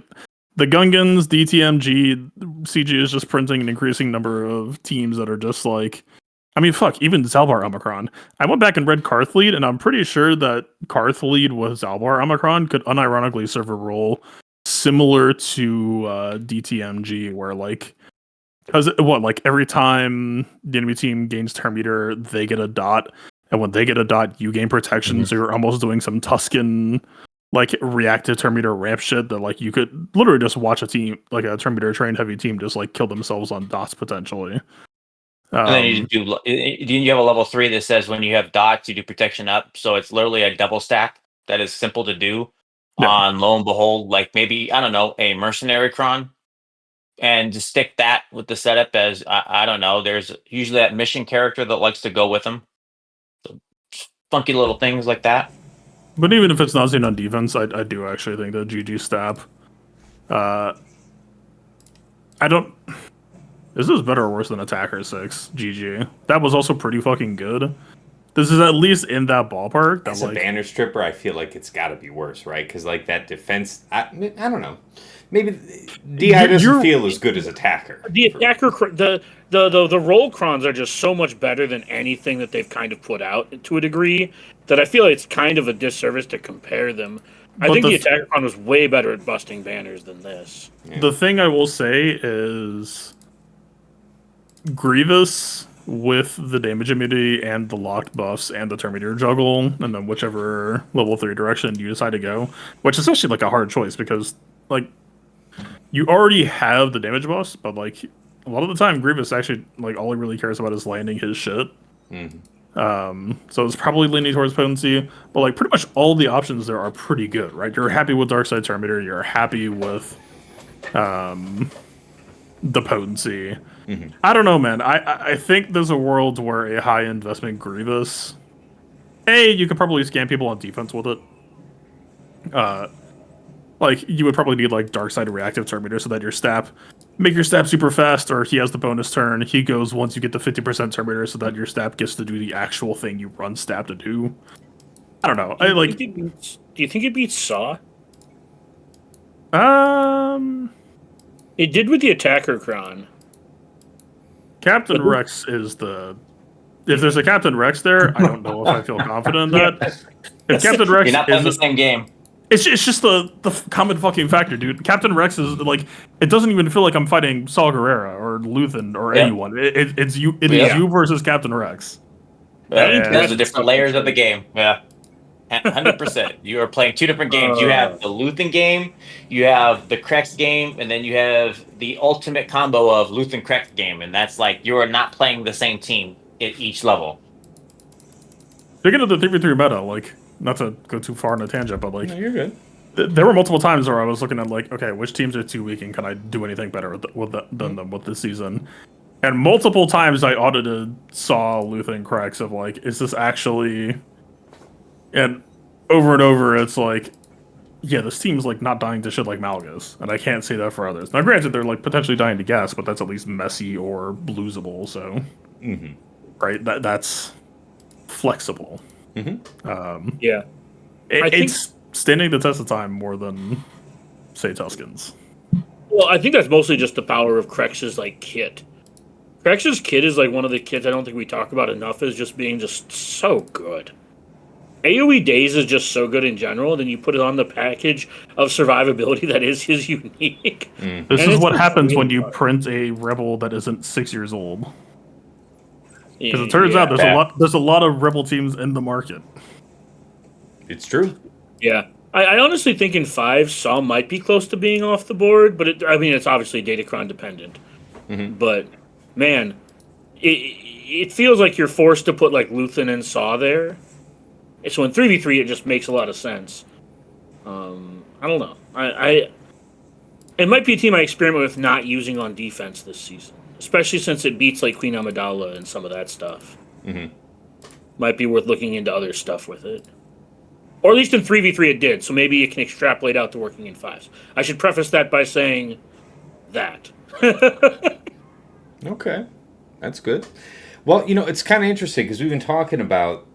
the Gungans, DTMG, CG is just printing an increasing number of teams that are just like, I mean, fuck, even Zalbar Omicron. I went back and read Karthlead, and I'm pretty sure that Karthlead with Zalbar Omicron could unironically serve a role similar to DTMG, where like, because every time the enemy team gains turn meter, they get a dot, and when they get a dot, you gain protection. So you're almost doing some Tuscan like reactive turn meter ramp shit that like you could literally just watch a team like a turn meter trained heavy team just like kill themselves on dots potentially. And then you have a level 3 that says when you have dots, you do protection up. So it's literally a double stack that is simple to do. On lo and behold, like maybe, I don't know, a mercenary cron, and just stick that with the setup as I don't know. There's usually that mission character that likes to go with them. So funky little things like that. But even if it's not seen on defense, I do actually think that GG stab. I don't. This is better or worse than Attacker 6. GG. That was also pretty fucking good. This is at least in that ballpark. As a banner stripper, I feel like it's got to be worse, right? Because like that defense, I don't know. Maybe DI doesn't feel as good as Attacker. The Attacker, the roll crons are just so much better than anything that they've kind of put out to a degree that I feel like it's kind of a disservice to compare them. I think the Attacker cron was way better at busting banners than this. Yeah. The thing I will say is Grievous with the damage immunity and the locked buffs and the turn meter juggle, and then whichever level 3 direction you decide to go, which is actually like a hard choice because like you already have the damage buffs, but like a lot of the time Grievous actually like all he really cares about is landing his shit. So it's probably leaning towards potency, but like pretty much all the options there are pretty good, right? You're happy with Darkside turn meter, you're happy with the potency. I don't know, man. I think there's a world where a high investment Grievous, you could probably scam people on defense with it. Like you would probably need like Darkside reactive turn meter so that your stab make your stab super fast, or he has the bonus turn. He goes once you get the 50% turn meter so that your stab gets to do the actual thing you run stab to do. I don't know. Do you think it beats Saw? It did with the Attacker cron. Captain Rex is the. If there's a Captain Rex there, I don't know if I feel confident in that. If Captain Rex, you're not playing the same game. It's just the common fucking factor, dude. Captain Rex is like, it doesn't even feel like I'm fighting Saul Guerrera or Luthen or anyone. It's you. It is you versus Captain Rex. Those are different layers of the game. Yeah. 100%. You are playing two different games. You have the Luthen game, you have the Krex game, and then you have the ultimate combo of Luthen Krex game. And that's like you are not playing the same team at each level. Speaking of the 3v3 meta, like, not to go too far on a tangent, but like, no, you're good. There were multiple times where I was looking at like, okay, which teams are too weak and can I do anything better than them with this season? And multiple times I audited Saw Luthen Krex of like, is this actually? And over, it's like, yeah, this team's like not dying to shit like Malgus, and I can't say that for others. Now, granted, they're like potentially dying to gas, but that's at least messy or losable. So, right, that's flexible. Yeah, it's standing the test of time more than say Tuskens. Well, I think that's mostly just the power of Krex's like kit. Krex's kit is like one of the kits I don't think we talk about enough as just being just so good. AoE Daze is just so good in general, then you put it on the package of survivability that is his unique. This is what happens when you print a Rebel that isn't 6 years old. Because it turns out there's a lot of Rebel teams in the market. It's true. Yeah. I honestly think in 5, Saw might be close to being off the board, but it's obviously Datacron dependent. But, man, it feels like you're forced to put like Luthen and Saw there. So in 3v3, it just makes a lot of sense. I don't know. It might be a team I experiment with not using on defense this season. especially since it beats like Queen Amidala and some of that stuff. Mm-hmm. Might be worth looking into other stuff with it. Or at least in 3v3 it did, so maybe it can extrapolate out to working in 5s. I should preface that by saying that. Okay, that's good. Well, it's kind of interesting because we've been talking about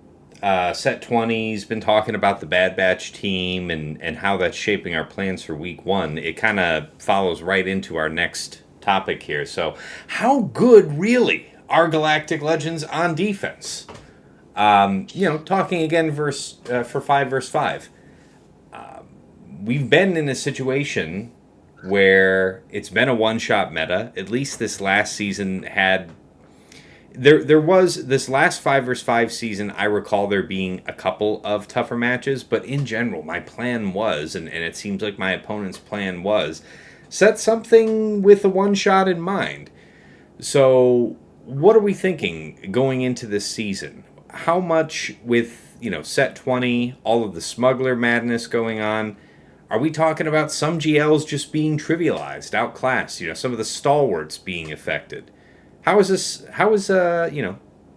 Set 20's, been talking about the Bad Batch team and how that's shaping our plans for week 1. It kind of follows right into our next topic here. So, how good really are Galactic Legends on defense? Talking again for 5 versus 5. We've been in a situation where it's been a one-shot meta. At least this last season had... There was this last 5 versus 5 season, I recall there being a couple of tougher matches, but in general, my plan was, and it seems like my opponent's plan was, set something with a one-shot in mind. So, what are we thinking going into this season? How much with, set 20, all of the smuggler madness going on, are we talking about some GLs just being trivialized, outclassed, some of the stalwarts being affected? How is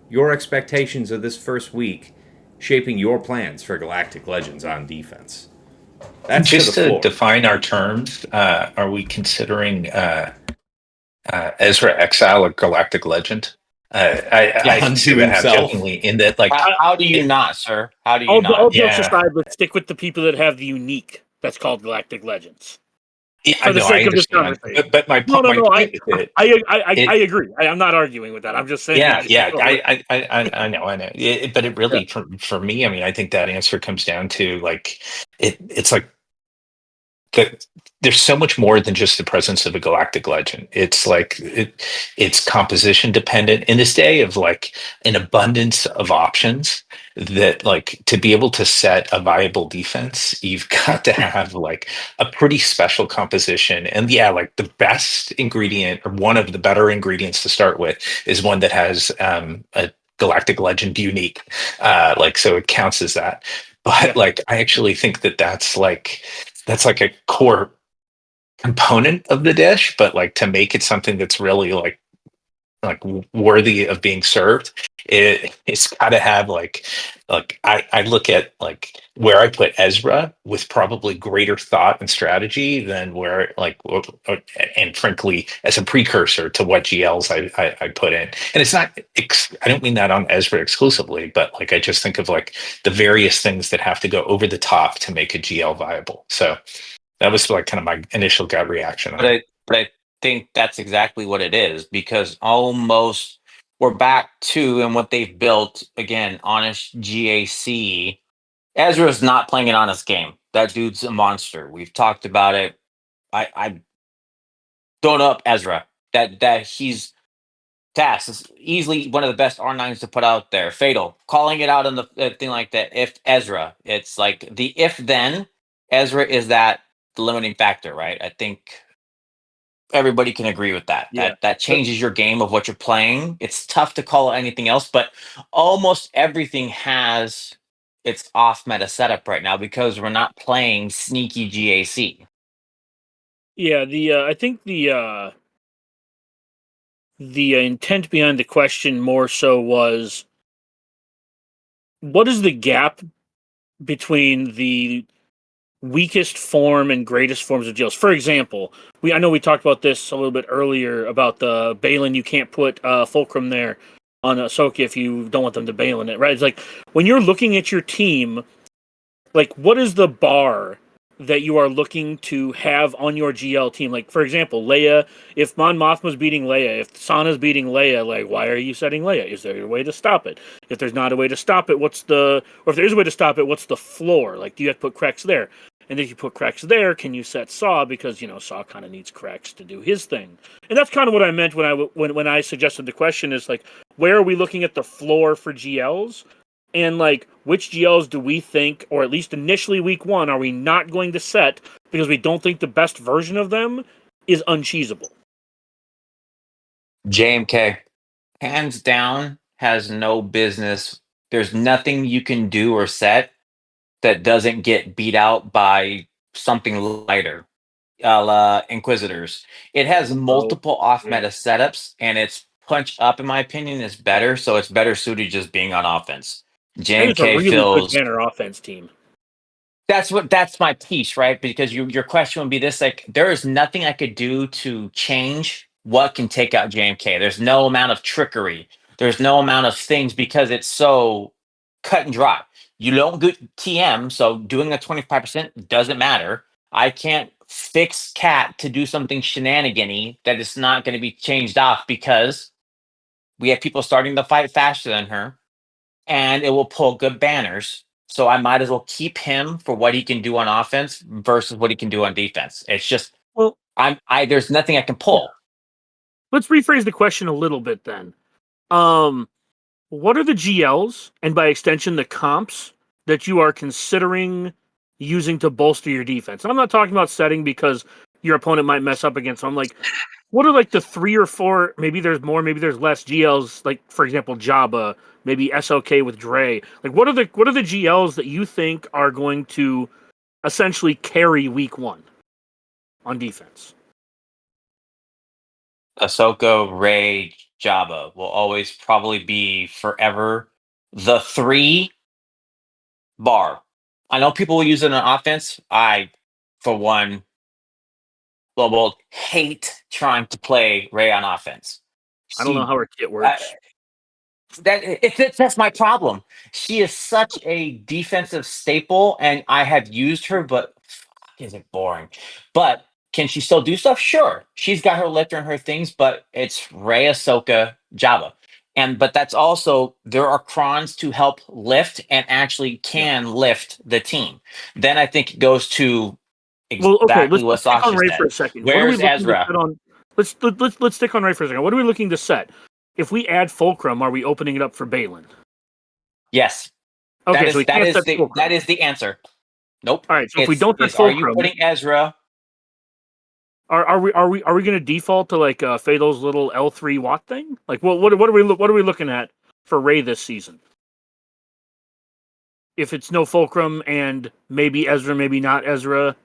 your expectations of this first week shaping your plans for Galactic Legends on defense? That's just to define our terms. Are we considering Ezra Exile a Galactic Legend? I unto himself. Jokingly in that, like, how do you not, sir? How do you not? All jokes aside, let's stick with the people that have the unique. That's called Galactic Legends. Yeah, for the sake of this conversation. But my point is that I agree. I'm not arguing with that. I'm just saying. I know. But it really, for me, I mean, I think that answer comes down to like it's like there's so much more than just the presence of a Galactic Legend. It's like it's composition dependent in this day of like an abundance of options, that like to be able to set a viable defense, you've got to have like a pretty special composition. And like the best ingredient, or one of the better ingredients to start with, is one that has a Galactic Legend unique, so it counts as that. But like I actually think that's like a core component of the dish, but like to make it something that's really like worthy of being served, it's got to have like I look at like where I put Ezra with probably greater thought and strategy than where and frankly as a precursor to what GLs I put in. And it's not I don't mean that on Ezra exclusively, but like I just think of like the various things that have to go over the top to make a GL viable. So that was like kind of my initial gut reaction. But I think that's exactly what it is, because almost we're back to, and what they've built again, honest GAC. Ezra's not playing an honest game. That dude's a monster. We've talked about it. I don't up Ezra. That he's Tass is easily one of the best R9s to put out there. Fatal calling it out on the thing like that. If Ezra, it's like the if then Ezra is that the limiting factor, right? I think everybody can agree with that. Yeah. That changes your game of what you're playing. It's tough to call anything else, but almost everything has its off meta setup right now because we're not playing sneaky GAC. Yeah, I think the intent behind the question more so was, what is the gap between the weakest form and greatest forms of GLs? For example, I know we talked about this a little bit earlier about the Balin. You can't put Fulcrum there on Ahsoka if you don't want them to Balin it, right? It's like when you're looking at your team, like what is the bar that you are looking to have on your GL team? Like, for example, Leia, if Mon Mothma's beating Leia, if Sana's beating Leia, like, why are you setting Leia? Is there a way to stop it? If there's not a way to stop it, or if there is a way to stop it, what's the floor? Like, do you have to put Krex there? And if you put Krex there, can you set Saw? Because, Saw kind of needs Krex to do his thing. And that's kind of what I meant when I suggested the question is, like, where are we looking at the floor for GLs? And, like, which GLs do we think, or at least initially week 1, are we not going to set because we don't think the best version of them is uncheesable? JMK, hands down, has no business. There's nothing you can do or set that doesn't get beat out by something lighter. Inquisitors. It has multiple off-meta setups, and its punch up, in my opinion, is better. So it's better suited just being on offense. And it's a JMK really good feels banner offense team. that's my piece, right? Because your question would be this: like, there is nothing I could do to change what can take out JMK. There's no amount of trickery. There's no amount of things because it's so cut and dry. You don't get TM, so doing a 25% doesn't matter. I can't fix Cat to do something shenanigan-y that is not going to be changed off because we have people starting to fight faster than her, and it will pull good banners. So I might as well keep him for what he can do on offense versus what he can do on defense. It's just Well, there's nothing I can yeah. pull. Let's rephrase the question a little bit then. What are the GLs and by extension the comps that you are considering using to bolster your defense? And I'm not talking about setting because your opponent might mess up against them. Like, what are like the 3 or 4? Maybe there's more, maybe there's less GLs. Like, for example, Jabba, maybe SOK with Dre. Like, what are the GLs that you think are going to essentially carry week 1 on defense? Ahsoka, Rey, Jabba will always probably be forever the 3 bar. I know people will use it on offense. I, for one, will hate trying to play Rey on offense. I don't know how her kit works. That's my problem. She is such a defensive staple, and I have used her, but fuck, is it boring? But can she still do stuff? Sure. She's got her lifter and her things, but it's Rey, Ahsoka, Jabba. But that's also there are crons to help lift and actually can lift the team. Then I think it goes to Well, okay, exactly what let's stick on Sasha Ray said. for a second. What are we Where's looking to Ezra? set on? Let's stick on Ray for a second. What are we looking to set? If we add Fulcrum, are we opening it up for Balin? Yes. Okay, so we can't set Fulcrum. That is the answer. Nope. All right, so if we don't set are you Fulcrum, putting Ezra? are we going to default to like Fatal's little L3 Watt thing? Like, what are we looking at for Ray this season? If it's no Fulcrum and maybe Ezra, maybe not Ezra.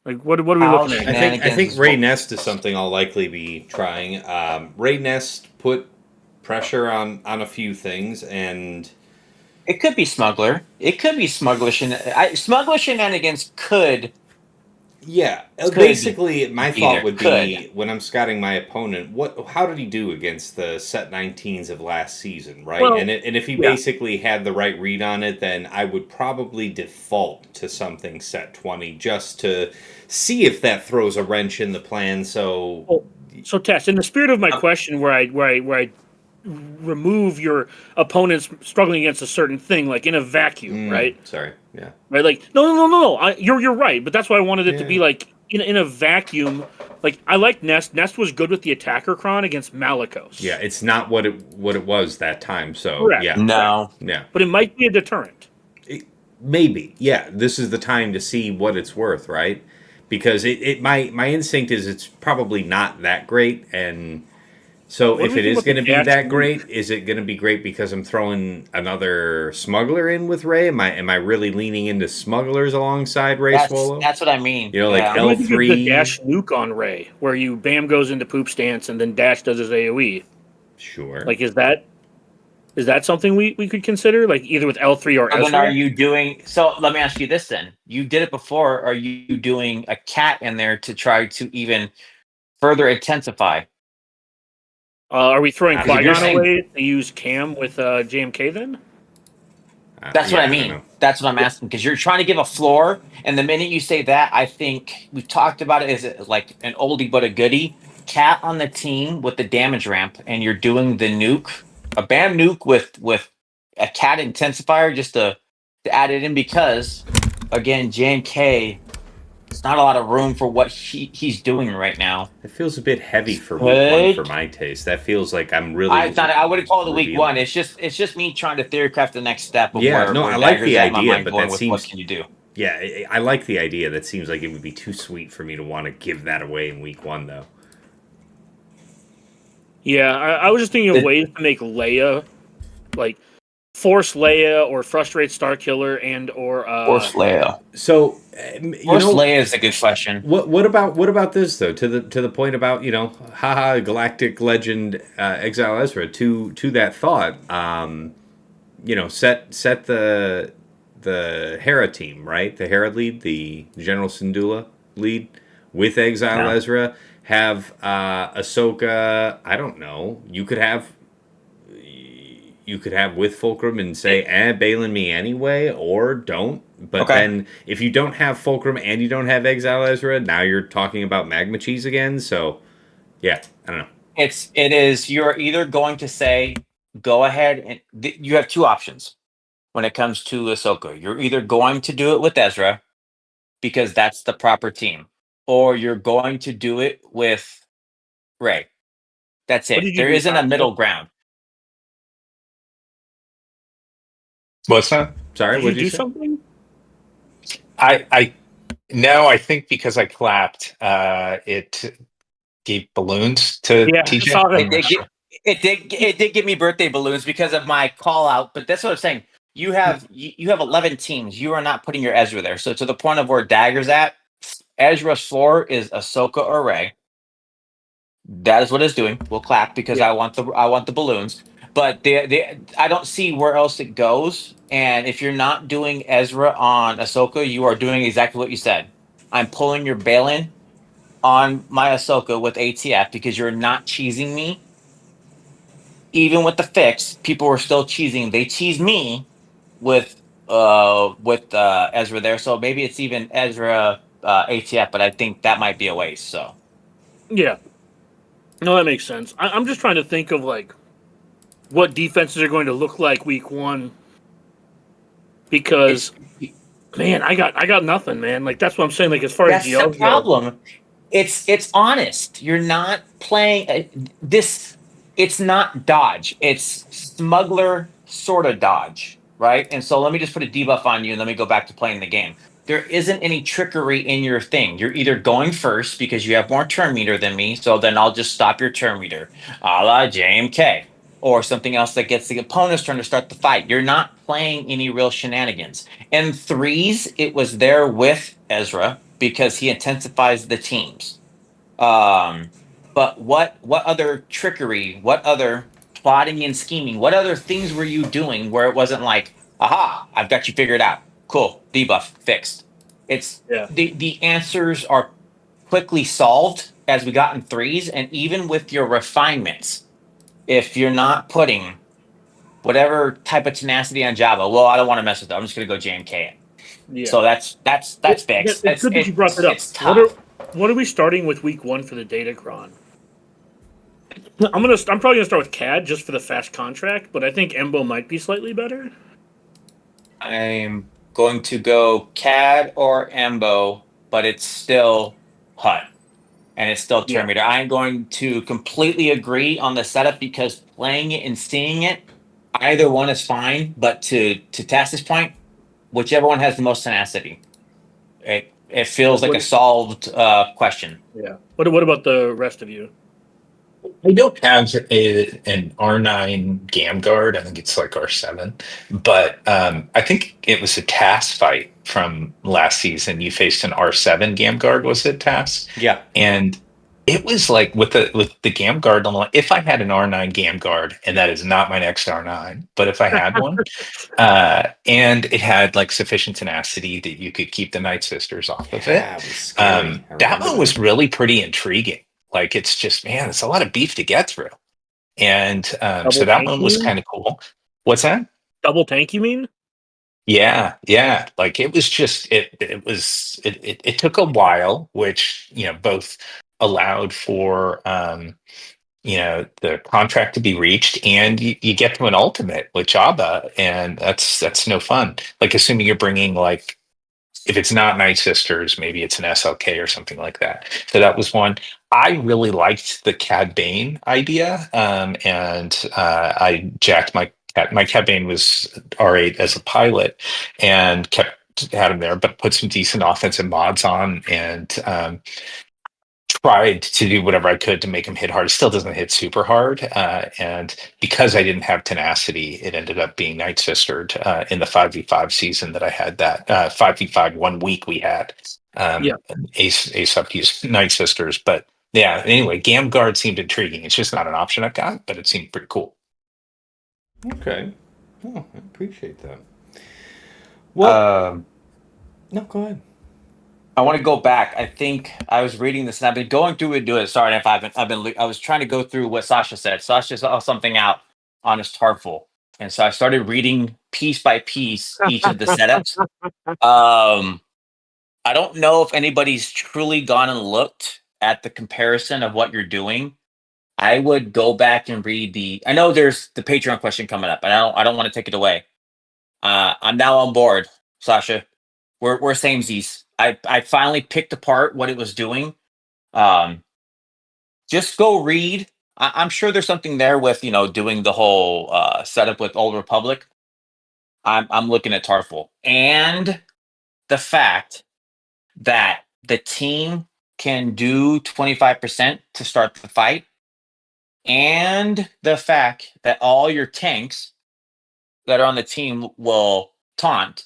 Like, what are we looking at? I think Ray Nest is something I'll likely be trying. Ray Nest put pressure on a few things, and it could be Smuggler. It could be Smuggler. Smuggler shenanigans could. Yeah, basically, my thought would be when I'm scouting my opponent, how did he do against the set 19s of last season, right? Well, and if he basically had the right read on it, then I would probably default to something set 20 just to see if that throws a wrench in the plan. So Tess, in the spirit of my question, where I remove your opponents struggling against a certain thing, like in a vacuum, right? Sorry, yeah, right. Like no. You're right, but that's why I wanted it to be like in a vacuum. Like I like Nest. Nest was good with the attacker cron against Malicos. Yeah, it's not what it was that time. So correct. Yeah, no, yeah, but it might be a deterrent. Maybe, yeah. This is the time to see what it's worth, right? Because my instinct is it's probably not that great, and so if it is going to be that great, is it going to be great because I'm throwing another smuggler in with Ray? Am I really leaning into smugglers alongside Ray Swallow? That's what I mean. You know, like L3 the dash nuke on Ray, where you bam goes into poop stance and then dash does his AOE. Sure. Like is that something we could consider? Like either with L3 or Ezra? Then are you doing? So let me ask you this: then you did it before. Are you doing a cat in there to try to even further intensify? Are we throwing Qui-Gon away to use Cam with JMK then? That's what I mean. That's what I'm asking because you're trying to give a floor, and the minute you say that, I think we've talked about it as like an oldie but a goodie. Cat on the team with the damage ramp, and you're doing the nuke, a bam nuke with a cat intensifier just to add it in because again, JMK. It's not a lot of room for what he's doing right now. It feels a bit heavy for week 1 for my taste. That feels like I'm really. I wouldn't call it a week 1. It's just me trying to theory craft the next step. Of where I like the idea, but that seems. What can you do? Yeah, I like the idea. That seems like it would be too sweet for me to want to give that away in week 1, though. Yeah, I was just thinking of ways to make Leia like Force Leia or Frustrate Starkiller and or Force Leia. So Force Leia is a good question. What about this though? To the point about haha, Galactic Legend, Exile Ezra. To that thought, set the Hera team, right? The Hera lead, the General Syndulla lead with Exile Ezra. Have Ahsoka. I don't know. You could have with Fulcrum and say, Balin me anyway, or don't. But then if you don't have Fulcrum and you don't have Exile Ezra, now you're talking about Magma Cheese again. So, yeah, I don't know. It is. You're either going to say, go ahead and you have two options when it comes to Ahsoka. You're either going to do it with Ezra because that's the proper team, or you're going to do it with Rey. That's it. There isn't a middle ground. What's that? Sorry, did you do something? I think because I clapped, it gave balloons to TJ. I saw that. It did give me birthday balloons because of my call out, but that's what I'm saying. You have 11 teams. You are not putting your Ezra there. So to the point of where Dagger's at, Ezra's floor is Ahsoka or Rey. That is what it's doing. We'll clap because I want the balloons. But I don't see where else it goes. And if you're not doing Ezra on Ahsoka, you are doing exactly what you said. I'm pulling your Balin on my Ahsoka with ATF because you're not cheesing me. Even with the fix, people were still cheesing. They cheesed me with Ezra there. So maybe it's even Ezra ATF, but I think that might be a waste. So yeah, no, that makes sense. I'm just trying to think of like what defenses are going to look like week one. Because, man, I got nothing, man. Like that's what I'm saying. Like as far as GLs that's the problem. It's honest. You're not playing this. It's not dodge. It's smuggler sort of dodge, right? And so let me just put a debuff on you, and let me go back to playing the game. There isn't any trickery in your thing. You're either going first because you have more turn meter than me, so then I'll just stop your turn meter, a la JMK, or something else that gets the opponent's turn to start the fight. You're not playing any real shenanigans. And threes, it was there with Ezra because he intensifies the teams. But what other trickery, what other plotting and scheming, what other things were you doing where it wasn't like, aha, I've got you figured out. Cool, debuff fixed. It's the answers are quickly solved as we got in threes, and even with your refinements, if you're not putting whatever type of tenacity on Java, well, I don't want to mess with it. I'm just gonna go JMK it. Yeah. So that's fixed. It's good that you brought that up. It's tough. What are we starting with week one for the Datacron? I'm probably gonna start with CAD just for the fast contract, but I think Embo might be slightly better. I'm going to go CAD or Embo, but it's still HUT and it's still turn meter. I'm going to completely agree on the setup because playing it and seeing it, either one is fine. But to test this point, whichever one has the most tenacity, it feels like a solved question. Yeah. What about the rest of you? I don't have an R9 Gam Guard. I think it's like R7. But I think it was a TAS fight from last season. You faced an R7 Gam Guard, was it TAS? Yeah. And it was like with the Gam Guard, if I had an R9 Gam Guard, and that is not my next R9, but if I had one, and it had like sufficient tenacity that you could keep the Night Sisters off of it, that one was really pretty intriguing. Like it's just, man, it's a lot of beef to get through. And so that one was kind of cool. What's that? Double tank, you mean? Yeah. Like it was just it took a while, which both allowed for the contract to be reached, and you get to an ultimate with Jabba, and that's no fun. Like assuming you're bringing like, if it's not Night Sisters, maybe it's an SLK or something like that. So that was one. I really liked the Cad Bane idea, and I jacked my Cad Bane was R8 as a pilot, and had him there, but put some decent offensive mods on, and tried to do whatever I could to make him hit hard. It still doesn't hit super hard. And because I didn't have tenacity, it ended up being Night Sistered in the 5v5 season that I had that 5v5 1 week we had. Ace up use Night Sisters. But yeah, anyway, Gam Guard seemed intriguing. It's just not an option I've got, but it seemed pretty cool. Okay. Oh, I appreciate that. Well, no, go ahead. I want to go back. I think I was reading this, and I've been going through it. Sorry if I was trying to go through what Sasha said. Sasha saw something out on his Tartful, and so I started reading piece by piece each of the setups. I don't know if anybody's truly gone and looked at the comparison of what you're doing. I would go back and read I know there's the Patreon question coming up, and I don't want to take it away. I'm now on board, Sasha. We're samesies. I finally picked apart what it was doing. Just go read. I'm sure there's something there with doing the whole setup with Old Republic. I'm looking at Tarful and the fact that the team can do 25% to start the fight, and the fact that all your tanks that are on the team will taunt,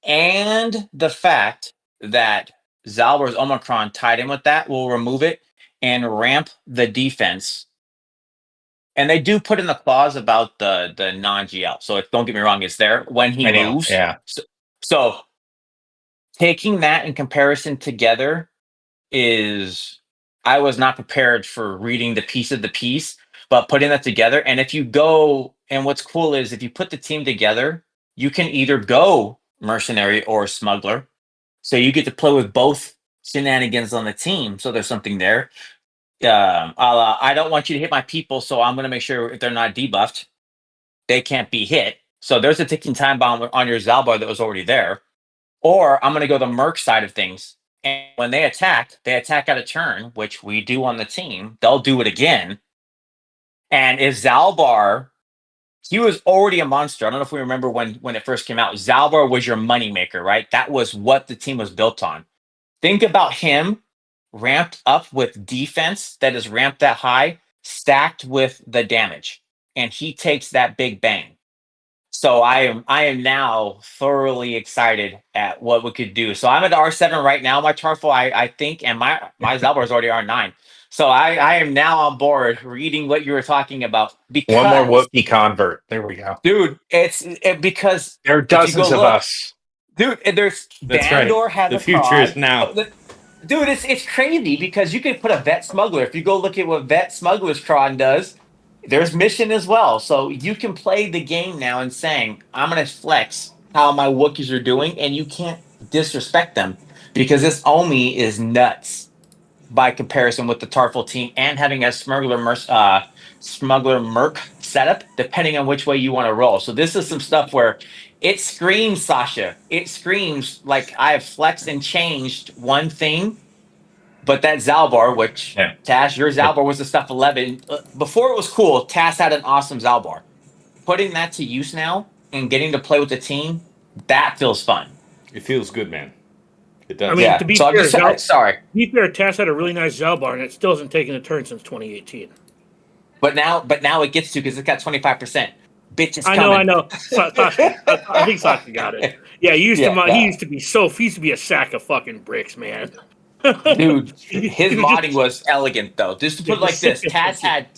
and the fact that Zalbor's Omicron tied in with that will remove it and ramp the defense. And they do put in the clause about the non-GL. So don't get me wrong, it's there when he moves. Yeah. So taking that in comparison together I was not prepared for reading the piece of the piece, but putting that together. And if you go, and what's cool is if you put the team together, you can either go mercenary or smuggler. So you get to play with both shenanigans on the team. So there's something there. I don't want you to hit my people, so I'm going to make sure if they're not debuffed, they can't be hit. So there's a ticking time bomb on your Zalbar that was already there. Or I'm going to go the Merc side of things. And when they attack out of turn, which we do on the team. They'll do it again. And if Zalbar, he was already a monster. I don't know if we remember when it first came out. Zalbar was your moneymaker, right? That was what the team was built on. Think about him ramped up with defense that is ramped that high, stacked with the damage. And he takes that big bang. So I am now thoroughly excited at what we could do. So I'm at R7 right now, my Tarful, I think, and my Zalbar is already R9. So I am now on board reading what you were talking about. Because, one more Wookiee convert. There we go. Dude, because there are dozens of us. Dude, there's Bandor right. has the a future prod. is now. Dude, it's crazy because you could put a Vet Smuggler. If you go look at what Vet Smuggler's Cron does, there's mission as well. So you can play the game now and saying, I'm going to flex how my Wookiees are doing, and you can't disrespect them because this Omi is nuts by comparison with the Tarful team and having a Smuggler Merc setup, depending on which way you want to roll. So this is some stuff where it screams, Sasha. It screams like I have flexed and changed one thing. But that Zalbar, which Tash, your Zalbar was the stuff 11. Before it was cool, Tash had an awesome Zalbar. Putting that to use now and getting to play with the team, that feels fun. It feels good, man. It does. I mean, to be fair, sorry. To be fair, Tash had a really nice Zalbar, and it still hasn't taken a turn since 2018. But now it gets to because it's got 25%. Bitches coming. I know. Sasha, I think Sasha got it. Yeah, he used to be a sack of fucking bricks, man. Dude, his modding was elegant though. Just to put it like this, Taz had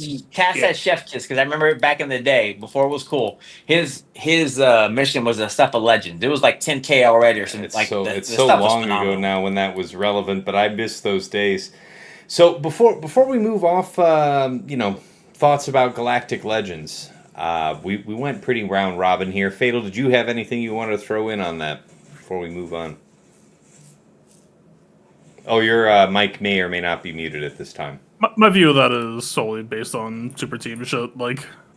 Chef Kiss because I remember back in the day before it was cool. His mission was a stuff of legend. It was like 10K already or something. It's so long ago now when that was relevant, but I miss those days. So before we move off, thoughts about Galactic Legends. We went pretty round robin here. Fatal, did you have anything you wanted to throw in on that before we move on? Oh, your mic may or may not be muted at this time. My view of that is solely based on super team shit.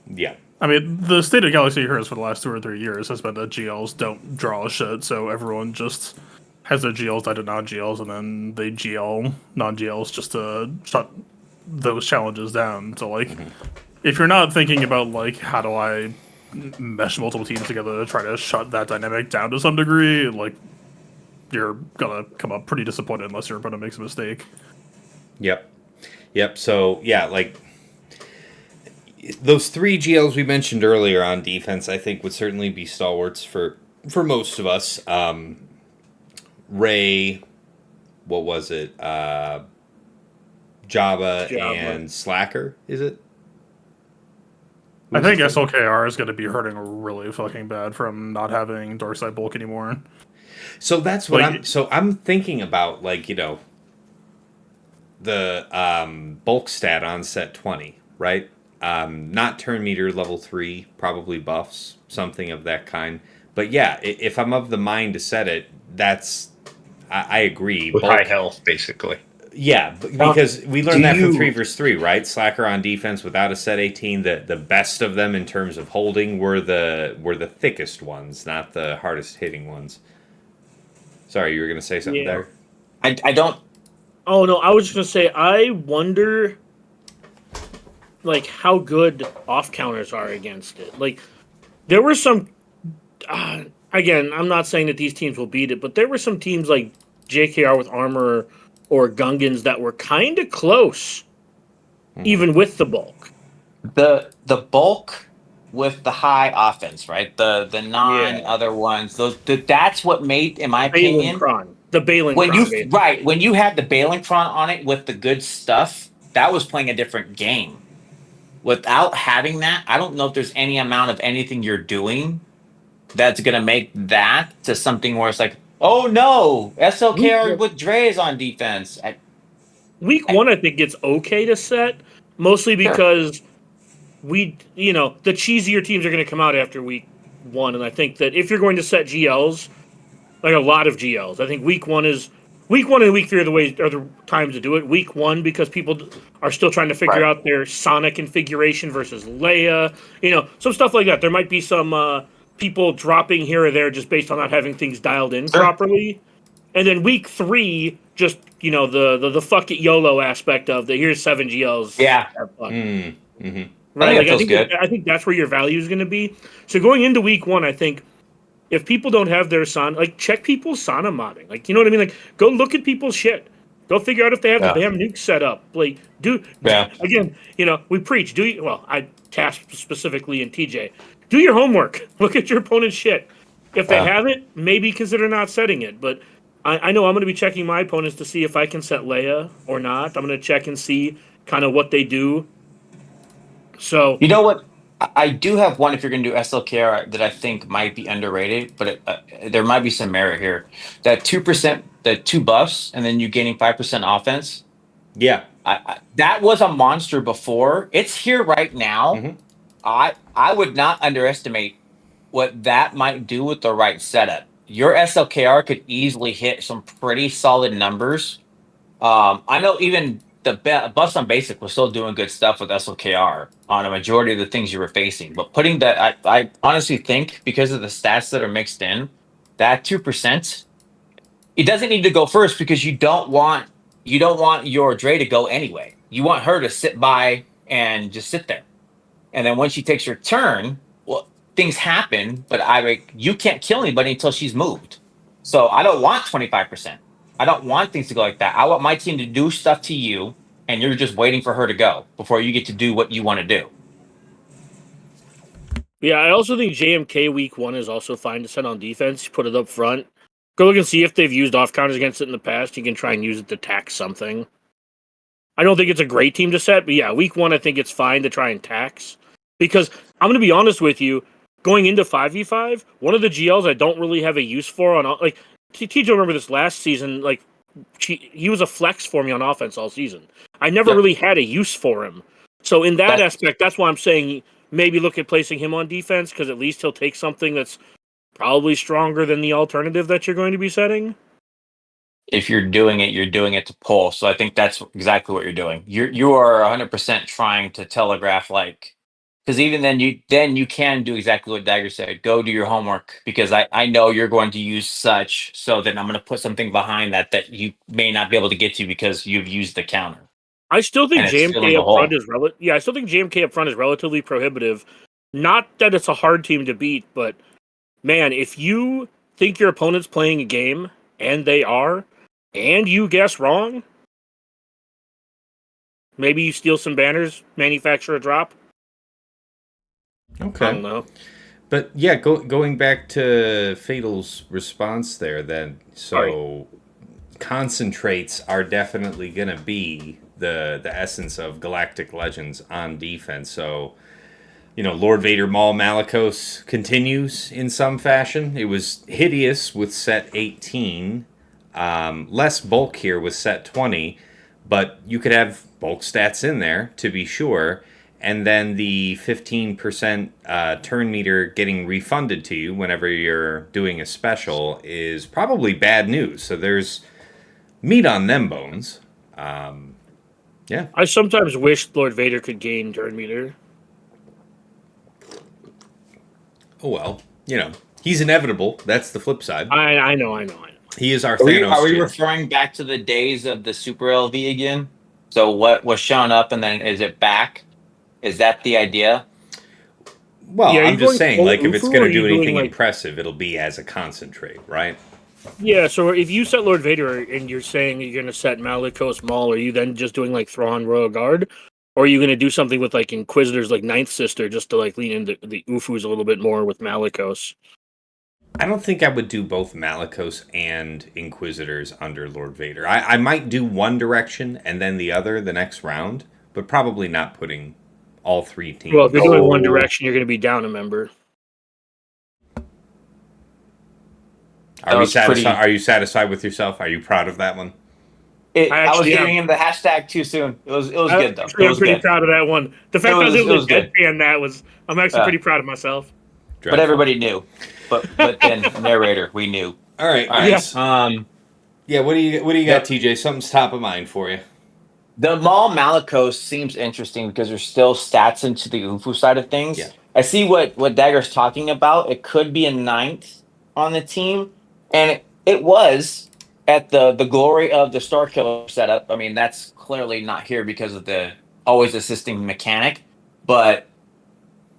Yeah. I mean, the state of Galaxy Heroes for the last 2 or 3 years has been that GLs don't draw shit, so everyone just has their GLs die to non-GLs, and then they GL non-GLs just to shut those challenges down. So, if you're not thinking about, how do I mesh multiple teams together to try to shut that dynamic down to some degree, you're gonna come up pretty disappointed unless your opponent makes a mistake. Yep. So yeah, like those three GLs we mentioned earlier on defense, I think would certainly be stalwarts for most of us. Ray, what was it? Java Java. and Slacker, is it? I Who's think the third? SLKR is going to be hurting really fucking bad from not having Darkside Bulk anymore. So that's what Like, I'm thinking about, like, the bulk stat on set 20, right? Not turn meter level 3, probably buffs, something of that kind. But yeah, if I'm of the mind to set it, that's I agree. With high Bulk, health, basically. yeah, Now, because we do learned that from you 3 versus 3, right? Slacker on defense without a set 18. The best of them in terms of holding were the thickest ones, not the hardest hitting ones. Sorry, you were gonna say something Yeah. there. I don't. Oh no, I was just gonna say I wonder like how good off counters are against it. Like there were some. Again, I'm not saying that these teams will beat it, but there were some teams like JKR with armor or Gungans that were kind of close, even with the bulk. The bulk with the high offense, right? The non Yeah. other ones, that's what made, in my Balin opinion, Kron. The Balin when you Kron, basically. right when you had the Bailing front on it with the good stuff, that was playing a different game. Without having that, I don't know if there's any amount of anything you're doing that's gonna make that to something where it's like, oh no, Week, SLKR with Dre's on defense. week one, I think it's okay to set, mostly Sure. because the cheesier teams are going to come out after week one. And I think that if you're going to set GLs, like a lot of GLs, I think week one and week three are the times to do it. Week one, because people are still trying to figure Right. out their Sonic configuration versus Leia, some stuff like that. There might be some people dropping here or there just based on not having things dialed in Sure. properly. And then week three, just the fuck it YOLO aspect of the here's 7 GLs, Yeah. have fun. Mm-hmm. I Right? think Like that feels good. I think that's where your value is going to be. So going into week one, I think if people don't have their Sana, like check people's Sana modding. Like you know what I mean? Like go look at people's shit. Go figure out if they have the Yeah. damn nuke set up. Like Yeah. again, we preach. I task specifically in TJ. Do your homework. Look at your opponent's shit. If they Yeah. haven't, maybe consider not setting it. But I know I'm going to be checking my opponents to see if I can set Leia or not. I'm going to check and see kind of what they do. So You know what? I do have one, if you're going to do SLKR, that I think might be underrated, but there might be some merit here. That 2%, the 2 buffs, and then you gaining 5% offense. Yeah. That was a monster before. It's here right now. Mm-hmm. I would not underestimate what that might do with the right setup. Your SLKR could easily hit some pretty solid numbers. I know even the Bust on Basic was still doing good stuff with SLKR on a majority of the things you were facing. But putting that, I honestly think because of the stats that are mixed in, that 2%, it doesn't need to go first because you don't want your Dre to go anyway. You want her to sit by and just sit there. And then once she takes her turn, well, things happen, but you can't kill anybody until she's moved. So I don't want 25%. I don't want things to go like that. I want my team to do stuff to you, and you're just waiting for her to go before you get to do what you want to do. yeah, I also think JMK week one is also fine to set on defense. Put it up front. Go look and see if they've used off counters against it in the past. You can try and use it to tax something. I don't think it's a great team to set, but yeah, week one I think it's fine to try and tax. Because I'm going to be honest with you, going into 5v5, one of the GLs I don't really have a use for on like TJ, remember this last season, like he was a flex for me on offense all season. I never Yep. really had a use for him. So in that That aspect, that's why I'm saying maybe look at placing him on defense because at least he'll take something that's probably stronger than the alternative that you're going to be setting. if you're doing it to pull. So I think that's exactly what you're doing. You are 100% trying to telegraph, like, because even then you can do exactly what Dagger said. Go do your homework because I know you're going to use such, so then I'm going to put something behind that you may not be able to get to because you've used the counter I still think and it's filling JMK a up front hole. is I still think JMK up front is relatively prohibitive. Not that it's a hard team to beat, but man, if you think your opponent's playing a game and they are, and you guess wrong, Maybe you steal some banners, manufacture a drop. Okay. I don't know. But yeah, going back to Fatal's response there, then so concentrates are definitely going to be the essence of Galactic Legends on defense. So Lord Vader Maul Malicos continues in some fashion. It was hideous with set 18. Less bulk here with set 20, but you could have bulk stats in there to be sure. And then the 15% turn meter getting refunded to you whenever you're doing a special is probably bad news. So there's meat on them bones. Yeah. I sometimes wish Lord Vader could gain turn meter. Oh, well, he's inevitable. That's the flip side. I know. He is our Are we, Thanos. are we Jin. referring back to the days of the Super LV again? So what was shown up and then is it back? Is that the idea? Well, Yeah, are I'm you just going saying, full like, if it's Ufu, going or to are do you doing, anything like- impressive, it'll be as a concentrate, right? Yeah, so if you set Lord Vader and you're saying you're going to set Malicos Maul, are you then just doing like Thrawn Royal Guard? Or are you going to do something with like Inquisitors like Ninth Sister just to like lean into the Ufus a little bit more with Malicos? I don't think I would do both Malicos and Inquisitors under Lord Vader. I might do one direction and then the other the next round, but probably not putting all three teams. Well, if you're doing one Oh. direction, you're going to be down a member. Are we was satisfied? pretty- Are you satisfied with yourself? Are you proud of that one? I was actually giving him the hashtag too soon. It was good though. Actually, It I'm was pretty good. proud of that one. The fact I was able was to good. deadpan that I'm actually Yeah. pretty proud of myself. But Dreadful. everybody knew. But then narrator, we knew. All right, All right. guys. Yeah, what do you got, Yep. TJ? Something's top of mind for you. The Maul Malicos seems interesting because there's still stats into the Ufu side of things. Yeah. I see what Dagger's talking about. It could be a ninth on the team, and it was at the glory of the Star Killer setup. I mean, that's clearly not here because of the always assisting mechanic, but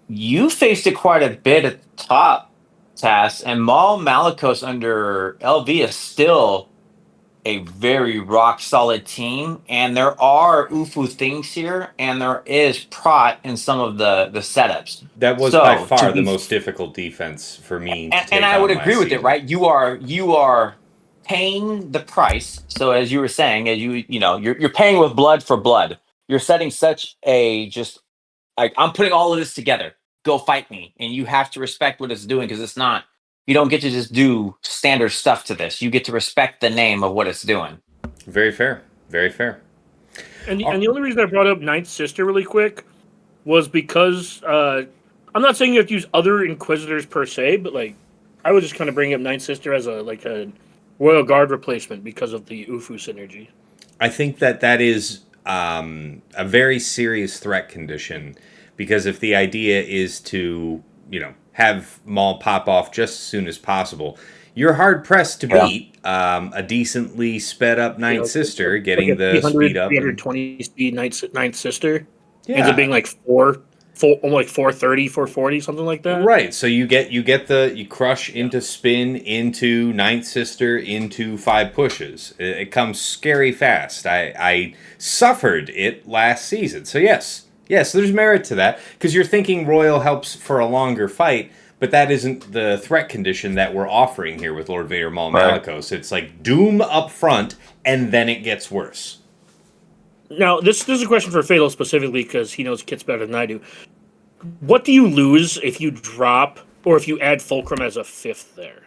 you faced it quite a bit at the top, Tass, and Maul Malicos under LV is still a very rock solid team, and there are Ufu things here, and there is prot in some of the setups. That was So, by to far the be- most difficult defense for me to take and I would on agree last with it, season. right? You are paying the price. So as you were saying, as you're paying with blood for blood. You're setting such a just like I'm putting all of this together. Go fight me, and you have to respect what it's doing because it's not. You don't get to just do standard stuff to this. You get to respect the name of what it's doing. Very fair. Very fair. And the only reason I brought up Ninth Sister really quick was because I'm not saying you have to use other Inquisitors per se, but like I was just kind of bringing up Ninth Sister as a Royal Guard replacement because of the Ufu synergy. I think that is a very serious threat condition because if the idea is to, have Maul pop off just as soon as possible, you're hard pressed to beat a decently sped up Ninth Sister getting like the speed up. 320 speed Ninth Sister. Yeah. Ends up being like almost like 430, 440, something like that. Right, so you crush into spin into Ninth Sister into 5 pushes. It comes scary fast. I suffered it last season. So yes, there's merit to that because you're thinking Royal helps for a longer fight, but that isn't the threat condition that we're offering here with Lord Vader Maul Malicos. It's like doom up front and then it gets worse. Now, this is a question for Fatal specifically because he knows kits better than I do. What do you lose if you drop or if you add Fulcrum as a 5th there?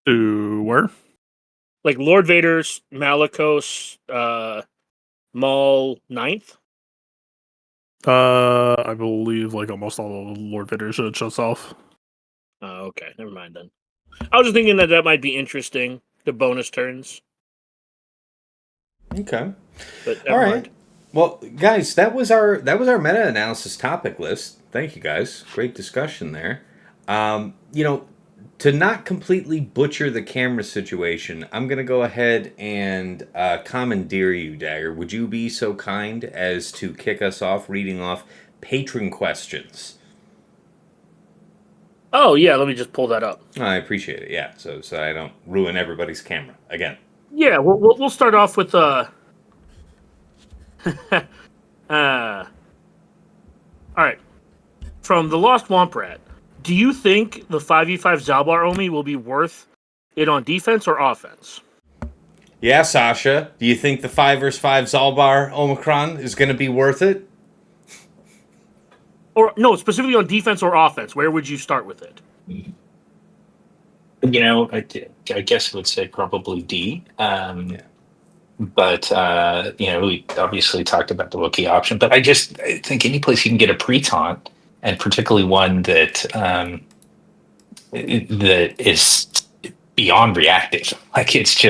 To where? Like Lord Vader's, Malicos, Maul 9th? I believe like almost all of Lord Vader should shuts off. Oh, okay. Never mind then. I was just thinking that might be interesting, the bonus turns. Okay. But All right. Well, guys, that was our meta-analysis topic list. Thank you, guys. Great discussion there. To not completely butcher the camera situation, I'm going to go ahead and commandeer you, Dagger. Would you be so kind as to kick us off reading off Patron Questions? Oh, yeah, let me just pull that up. I appreciate it, yeah, so I don't ruin everybody's camera again. Yeah, we'll start off with All right. From the Lost Womp Rat, do you think the 5v5 Zalbar Omi will be worth it on defense or offense? Yeah, Sasha, do you think the 5 vs 5 Zalbar Omicron is going to be worth it? Or no, specifically on defense or offense. Where would you start with it? I guess I would say probably D. But we obviously talked about the Wookiee option. But I think any place you can get a pre-taunt, and particularly one that that is beyond reactive. Like it's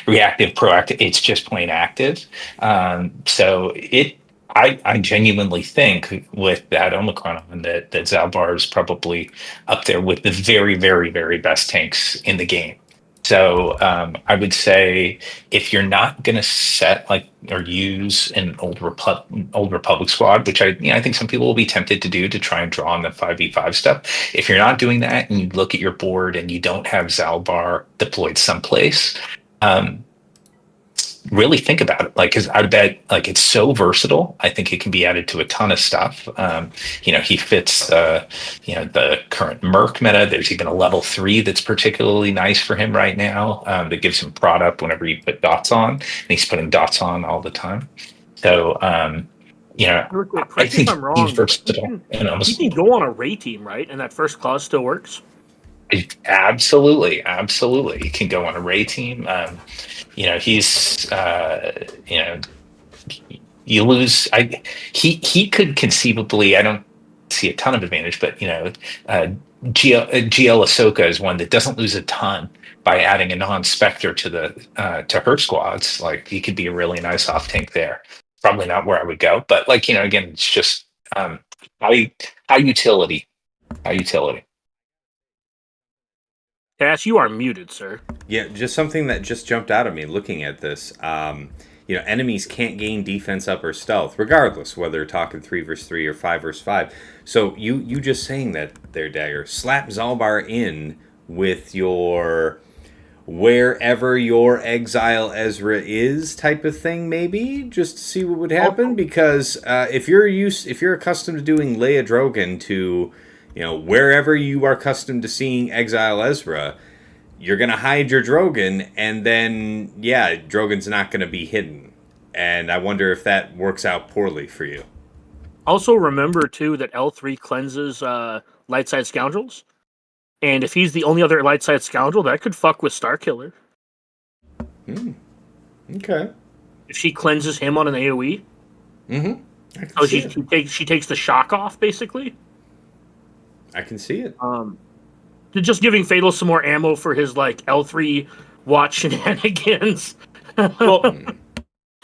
reactive, proactive. It's just plain active. I genuinely think with that Omicron that Zalbar is probably up there with the very, very, very best tanks in the game. So I would say if you're not going to set or use an old Republic squad, which I think some people will be tempted to do to try and draw on the 5v5 stuff. If you're not doing that and you look at your board and you don't have Zalbar deployed someplace, really think about it. Because I bet it's so versatile. I think it can be added to a ton of stuff. He fits the current Merc meta. There's even a level 3 that's particularly nice for him right now, that gives him prod up whenever you put dots on, and he's putting dots on all the time. So I think I'm wrong, he's versatile. He can go on a Ray team, right? And that first clause still works? Absolutely. He can go on a Ray team. He's you lose. He could conceivably. I don't see a ton of advantage, but GL Ahsoka is one that doesn't lose a ton by adding a non-Spectre to her squads. He could be a really nice off tank there. Probably not where I would go, but again, it's just high utility. Cash, you are muted, sir. Yeah, just something that just jumped out at me looking at this. Enemies can't gain defense up or stealth, regardless whether they're talking 3 vs 3 or 5 vs 5. So you just saying that there, Dagger, slap Zalbar in with your wherever your Exile Ezra is type of thing, maybe just to see what would happen. Because if you're accustomed to doing Leia Drogon to wherever you are accustomed to seeing Exile Ezra, you're going to hide your Drogon, and then, Drogon's not going to be hidden. And I wonder if that works out poorly for you. Also remember, too, that L3 cleanses light side scoundrels. And if he's the only other light side scoundrel, that could fuck with Starkiller. Okay. If she cleanses him on an AoE. So she takes the shock off, basically. I can see it. Just giving Fatal some more ammo for his L3 watch shenanigans. Well,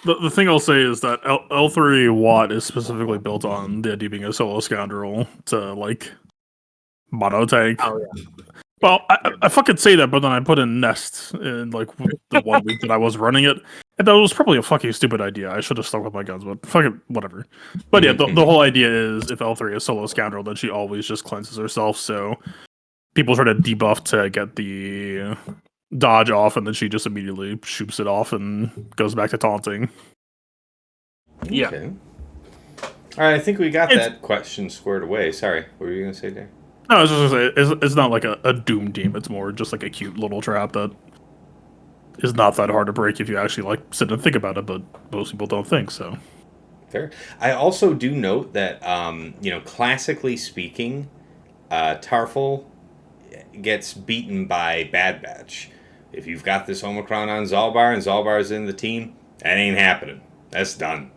the thing I'll say is that L3 Watt is specifically built on the idea being a solo scoundrel to mono tank. Oh yeah. Well, I fucking say that, but then I put in Nest in the 1 week that I was running it, and that was probably a fucking stupid idea. I should have stuck with my guns, but fucking whatever. But yeah, the whole idea is if L3 is solo scoundrel, then she always just cleanses herself. So people try to debuff to get the dodge off, and then she just immediately shoots it off and goes back to taunting. Yeah. Okay. All right, I think we got that question squared away. Sorry, what were you going to say there? No, I was just going to say, it's not like a doom team. It's more just like a cute little trap that is not that hard to break if you actually sit and think about it, but most people don't think so. Fair. I also do note that, classically speaking, Tarful gets beaten by Bad Batch. If you've got this Omicron on Zalbar and Zalbar's in the team, that ain't happening. That's done.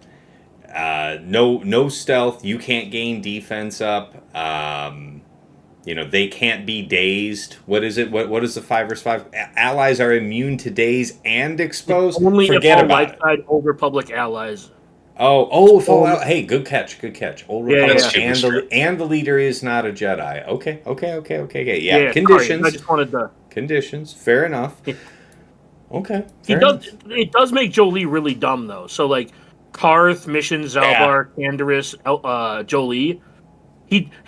No stealth. You can't gain defense up. They can't be dazed. What is it? What is the 5 vs 5? Allies are immune to daze and exposed. Only Forget if all about it. Light-side Old Republic allies. Hey, good catch. Old Republic and the leader is not a Jedi. Okay. Yeah, conditions. Sorry, I just wanted to. Conditions. Fair enough. Okay. It does make Jolie really dumb though. So Karth, Mission, Zalbar, Canderous, Jolie.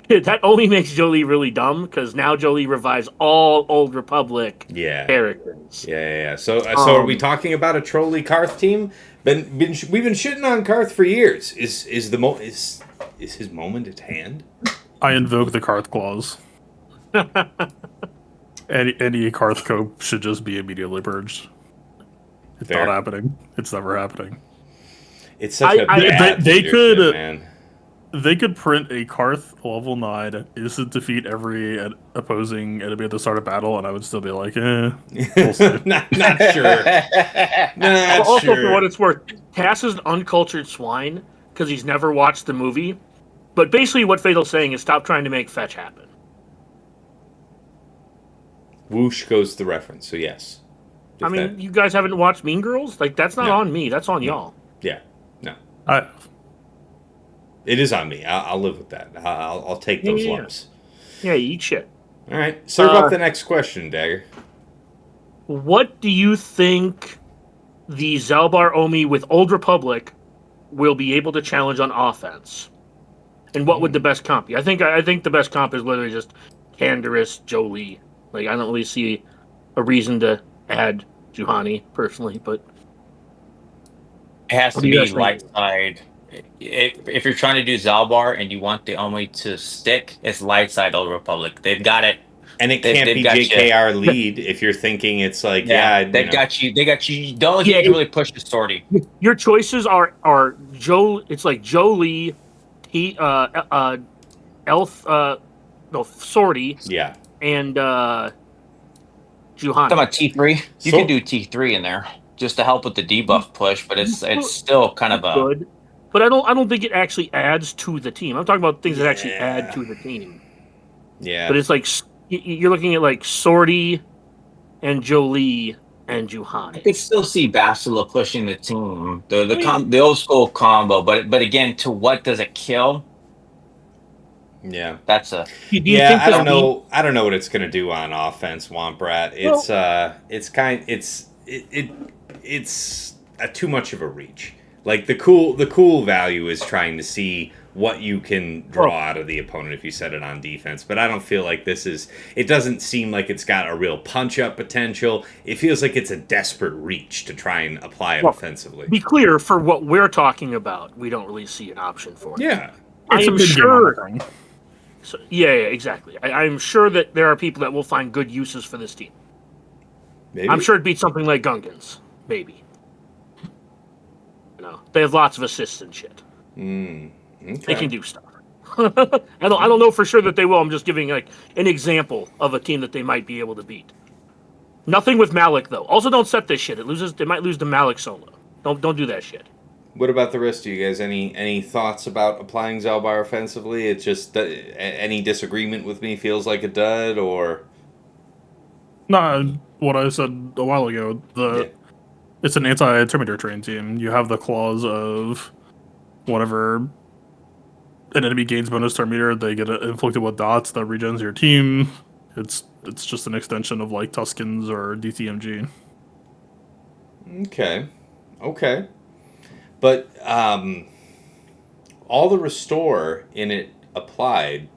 that only makes Jolie really dumb because now Jolie revives all Old Republic characters. Yeah. So are we talking about a Trolley Karth team? We've been shitting on Karth for years. Is his moment at hand? I invoke the Karth clause. Any Karth cope should just be immediately purged. It's not happening. It's never happening. It's such a bad leadership, man. They could print a Karth level 9 instant defeat every opposing enemy at the start of battle, and I would still be like, we'll see. not sure. Also, for what it's worth, Cass is an uncultured swine because he's never watched the movie. But basically, what Fatal's saying is stop trying to make fetch happen. Whoosh goes the reference, so yes. I mean, you guys haven't watched Mean Girls? Like, that's not on me. That's on y'all. Yeah, no. I It is on me. I'll live with that. I'll take those lumps. Yeah, eat shit. All right. Serve up the next question, Dagger. What do you think the Zalbar Omi with Old Republic will be able to challenge on offense? And what would the best comp be? I think the best comp is literally just Canderous, Jolie. Like, I don't really see a reason to add Juhani, personally, but... It has to be light side. If you're trying to do Zalbar and you want the Omi to stick, it's light side Old Republic. They've got it. And it can't be JKR lead if you're thinking it's like, they've got you. They got you. The only thing you can really push is Sortie. Your choices are Joe. It's like Jolie, Sortie. Yeah. And Juhani. Talking about T3, you can do T3 in there just to help with the debuff push, but it's still kind of good. But I don't think it actually adds to the team. I'm talking about things that actually add to the team. Yeah. But it's like you're looking at like Sortie and Jolie and Juhani. I could still see Bastila pushing the team, the old school combo. But again, to what does it kill? Yeah, that's a. I don't know. I don't know what it's going to do on offense, Womprat. It's too much of a reach. Like the cool value is trying to see what you can draw out of the opponent if you set it on defense. But I don't feel like it doesn't seem like it's got a real punch up potential. It feels like it's a desperate reach to try and apply it offensively. Be clear, for what we're talking about, we don't really see an option for it. Yeah. I'm sure. So, yeah, exactly. I'm sure that there are people that will find good uses for this team. Maybe. I'm sure it beats something like Gungans. Maybe. They have lots of assists and shit. Okay. They can do stuff. I don't know for sure that they will. I'm just giving like an example of a team that they might be able to beat. Nothing with Malik though. Also, don't set this shit. They might lose to Malik solo. Don't do that shit. What about the rest of you guys? Any thoughts about applying Zalbar offensively? It's just any disagreement with me feels like a dud, or nah. What I said a while ago. It's an anti-Terminator train team. You have the clause of whenever an enemy gains bonus Terminator, they get inflicted with dots that regens your team. It's just an extension of like Tuskens or DTMG. Okay. But all the restore in it applied.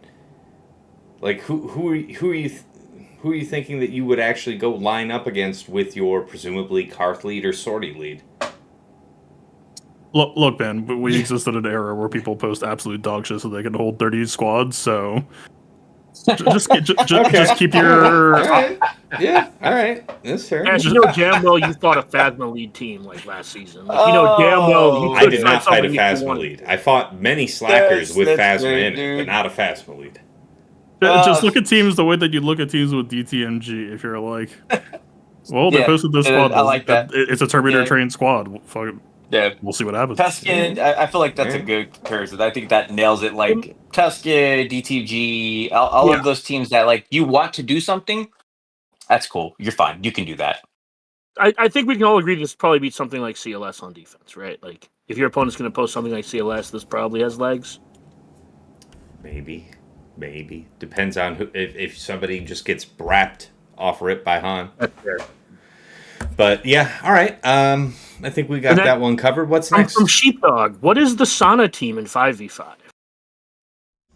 Like who are you thinking that you would actually go line up against with your presumably Karth lead or Sortie lead? Look, man, we exist in an era where people post absolute dog shit so they can hold 30 squads. So just keep your. All right. Yeah, all right. That's fair. And you know damn well you fought a Phasma lead team like last season. Like, you know damn well you I did not fight a Phasma lead. I fought many slackers with Phasma in it, but not a Phasma lead. Just look at teams the way that you look at teams with DTMG. If you're like, well, they posted this squad. I like that. It's a Terminator trained squad. Fuck it. Yeah, we'll see what happens. Tusken, I feel like that's a good comparison. I think that nails it. Like Tusken, DTG, all of those teams that like you want to do something. That's cool. You're fine. You can do that. I think we can all agree this probably beats something like CLS on defense, right? Like if your opponent's going to post something like CLS, this probably has legs. Maybe. Depends on who. If somebody just gets brapped off rip by Han. That's fair. But yeah, all right. I think we got that one covered. What's next? From Sheepdog, what is the Sana team in 5v5?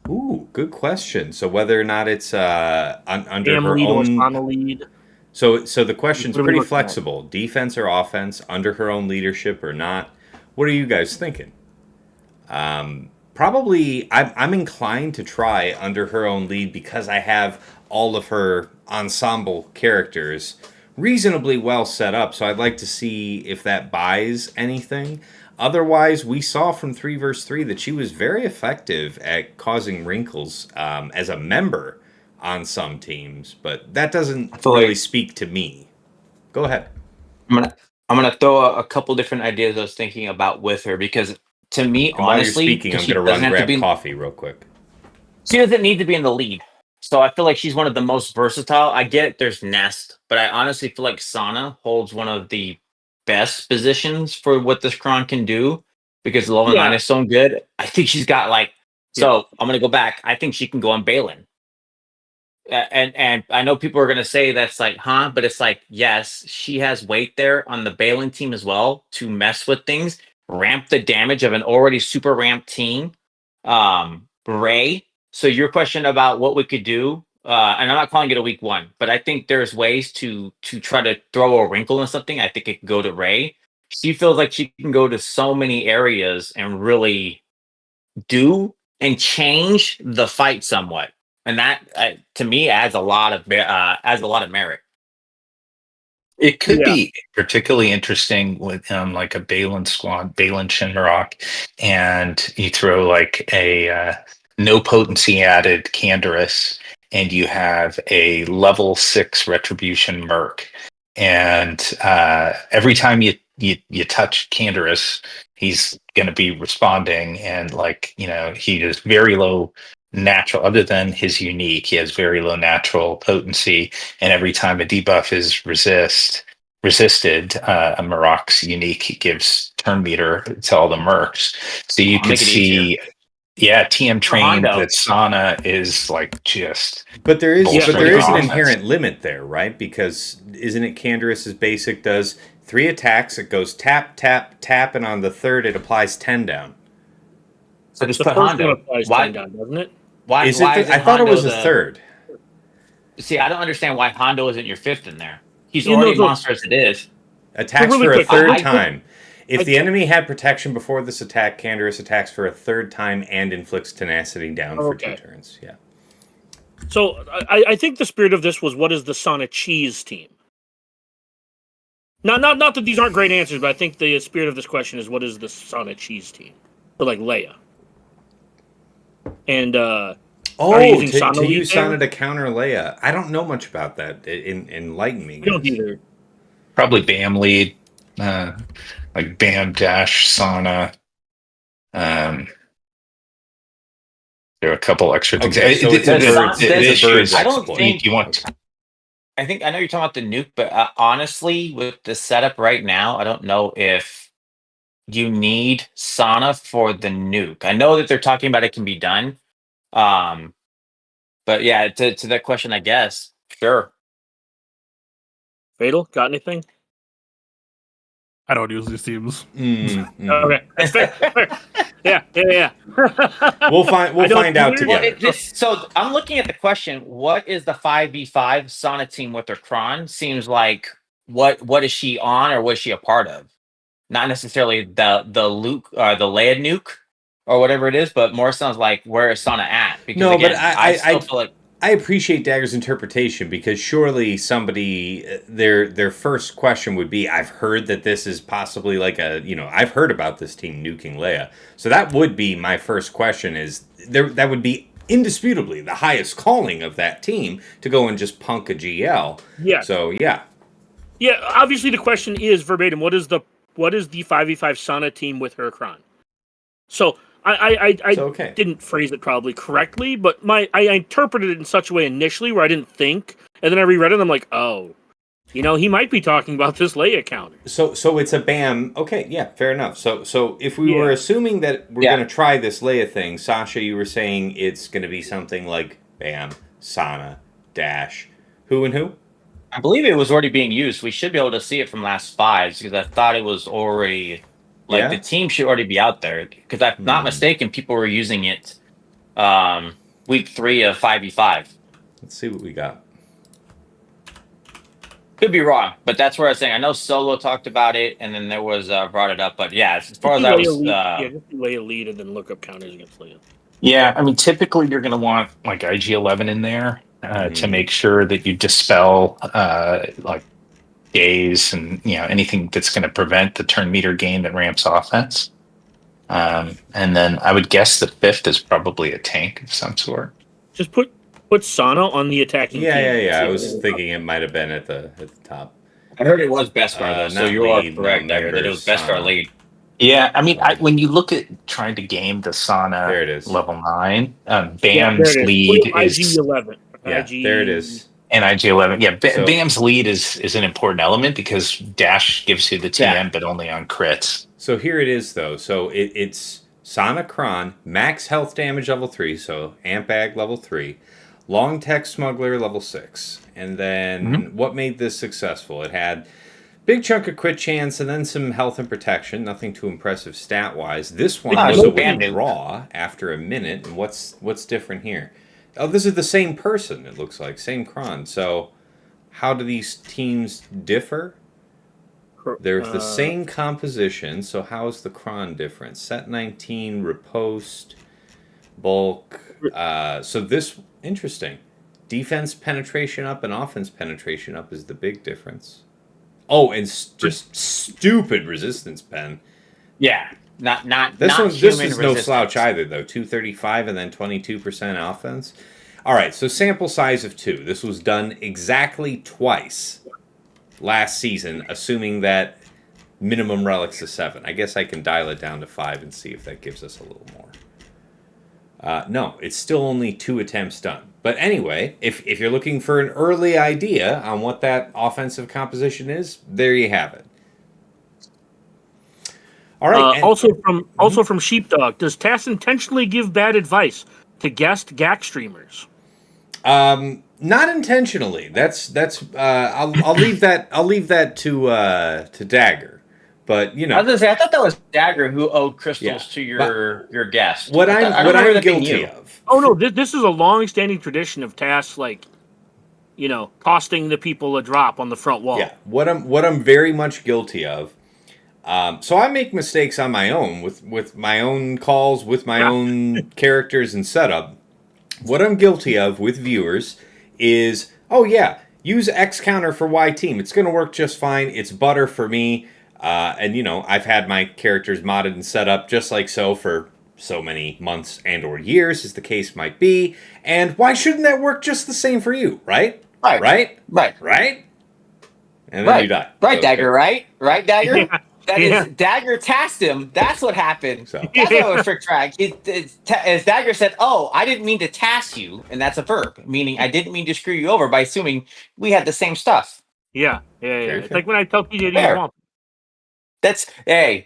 Ooh. good question. So whether or not it's under Bam her lead or own. Sana lead. So the question's What are we pretty looking at? flexible. Defense or offense, under her own leadership or not. What are you guys thinking? Probably, I'm inclined to try under her own lead because I have all of her ensemble characters reasonably well set up. So I'd like to see if that buys anything. Otherwise, we saw from 3 vs 3 that she was very effective at causing wrinkles as a member on some teams, but that doesn't feel really like- speak to me. Go ahead. I'm gonna throw a couple different ideas I was thinking about with her because to me, And while you're honestly, speaking, I'm she going to doesn't run have to grab be. coffee real quick. She doesn't need to be in the lead. So I feel like she's one of the most versatile. I get there's Nest, but I honestly feel like Sana holds one of the best positions for what this Kron can do because the level 9 is so good. I think she's got so I'm gonna go back. I think she can go on Balin. And I know people are gonna say that's like, huh? But it's like, yes, she has weight there on the Balin team as well to mess with things, ramp the damage of an already super ramped team. Ray. So your question about what we could do, and I'm not calling it a week 1, but I think there's ways to try to throw a wrinkle in something. I think it could go to Ray. She feels like she can go to so many areas and really do and change the fight somewhat, and that to me adds a lot of merit. It could be particularly interesting with like a Balin squad, Balin Shinmarok, and you throw like a no potency added Canderous, and you have a level 6 Retribution Merc, and every time you touch Canderous, he's going to be responding, and he is very low natural. Other than his unique, he has very low natural potency, and every time a debuff is resisted, a Marok's unique gives turn meter to all the mercs. So you could see, TM trained that Sana is like just. But there is an offense. inherent limit there, right? Because isn't it Canderous' basic does 3 attacks, it goes tap, tap, tap, and on the third it applies 10 down. So just The put first Hondo. one applies 10 down, doesn't it? Why Is it? I thought it was a third. See, I don't understand why Hondo isn't your 5th in there. He's already a monster as it is. Attacks for a third time. If I the enemy had protection before this attack, Canderous attacks for a third time and inflicts tenacity down for 2 turns. Yeah. So I think the spirit of this was, what is the Sana Cheese team? Not that these aren't great answers, but I think the spirit of this question is, what is the Sana Cheese team? For like Leia. And to use Sana to counter Leia. I don't know much about that. Enlighten me. I don't either. Probably Bam lead, like Bam dash Sana. There are a couple extra things. Okay, so it's a bird's exploit. I think I know you're talking about the nuke, but honestly, with the setup right now, I don't know if you need Sana for the nuke. I know that they're talking about it can be done. But yeah, to that question, I guess, sure. Fatal, got anything? I don't use these teams. Okay, that's fair. Yeah. We'll find out together. So I'm looking at the question: what is the 5v5 Sana team with her Kron? Seems like what is she on, or was she a part of? Not necessarily the Luke or the Leia nuke or whatever it is, but more sounds like where is Sana at? Because but I still feel like I appreciate Dagger's interpretation, because surely somebody their first question would be, I've heard that this is possibly like I've heard about this team nuking Leia. So that would be my first question, is that would be indisputably the highest calling of that team to go and just punk a GL. Yeah. So yeah. Yeah, obviously the question is verbatim, what is the 5v5 Sana team with her Kron? So I didn't phrase it probably correctly, but I interpreted it in such a way initially where I didn't think, and then I reread it and I'm like, oh, he might be talking about this Leia counter. So it's a BAM. Okay, yeah, fair enough. So if we were assuming that we're going to try this Leia thing, Sasha, you were saying it's going to be something like BAM, Sana, Dash, who and who? I believe it was already being used. We should be able to see it from last fives, because I thought it was already the team should already be out there, because if I'm not mistaken, people were using it. week 3 of 5v5. Let's see what we got. Could be wrong, but that's where I was saying. I know Solo talked about it, and then there was brought it up. But yeah, as far as I was, just lay a lead and then look up counters against Leia. Yeah, I mean, typically you're going to want like IG-11 in there to make sure that you dispel like days and anything that's going to prevent the turn meter gain that ramps offense. And then I would guess the 5th is probably a tank of some sort. Just put Sana on the attacking team. Yeah. I was thinking it might have been at the top. I heard it was Beskar though, so you are correct. No, I heard that it was Beskar lead. Yeah, I mean, when you look at trying to game the Sana there it is. level 9, Bam's lead is IG-11. Yeah, there it is. And IG-11. Yeah, Bam's lead is an important element because Dash gives you the TM, but only on crits. So here it is, though. So it's Sana Kron, max health damage level 3, so Amp Bag level 3, Long Tech Smuggler level 6. And then what made this successful? It had big chunk of crit chance and then some health and protection. Nothing too impressive stat-wise. This one was a withdraw after a minute. And what's different here? Oh, this is the same person, it looks like. Same Kron. So how do these teams differ? They're the same composition, so how is the Kron different? Set 19, riposte, bulk. So this, interesting. Defense penetration up and offense penetration up is the big difference. Oh, and just stupid resistance pen. Yeah, not this not one. This is no slouch either, though. 235 and then 22% offense. All right, so sample size of 2. This was done exactly twice last season, assuming that minimum relics is 7. I guess I can dial it down to 5 and see if that gives us a little more. No, it's still only 2 attempts done. But anyway, if you're looking for an early idea on what that offensive composition is, there you have it. All right. Also from Sheepdog, does TAS intentionally give bad advice to guest GAC streamers? Not intentionally. That's. I'll leave that to Dagger. But I was gonna say, I thought that was Dagger who owed crystals to your guest. What I'm guilty of. Oh no, this is a long-standing tradition of TAS, costing the people a drop on the front wall. Yeah, what I'm very much guilty of. So I make mistakes on my own with my own calls, with my own characters and setup. What I'm guilty of with viewers is, use X counter for Y team. It's going to work just fine. It's butter for me. And I've had my characters modded and set up just like so for so many months and or years, as the case might be. And why shouldn't that work just the same for you, right? Right. And then you die. Right, Dagger, right? Right, Dagger? That is, Dagger tasked him. That's what happened. So. That's what was Trick Track. As Dagger said, I didn't mean to task you, and that's a verb, meaning I didn't mean to screw you over by assuming we had the same stuff. Yeah. It's like when I tell PJ to eat Wampa.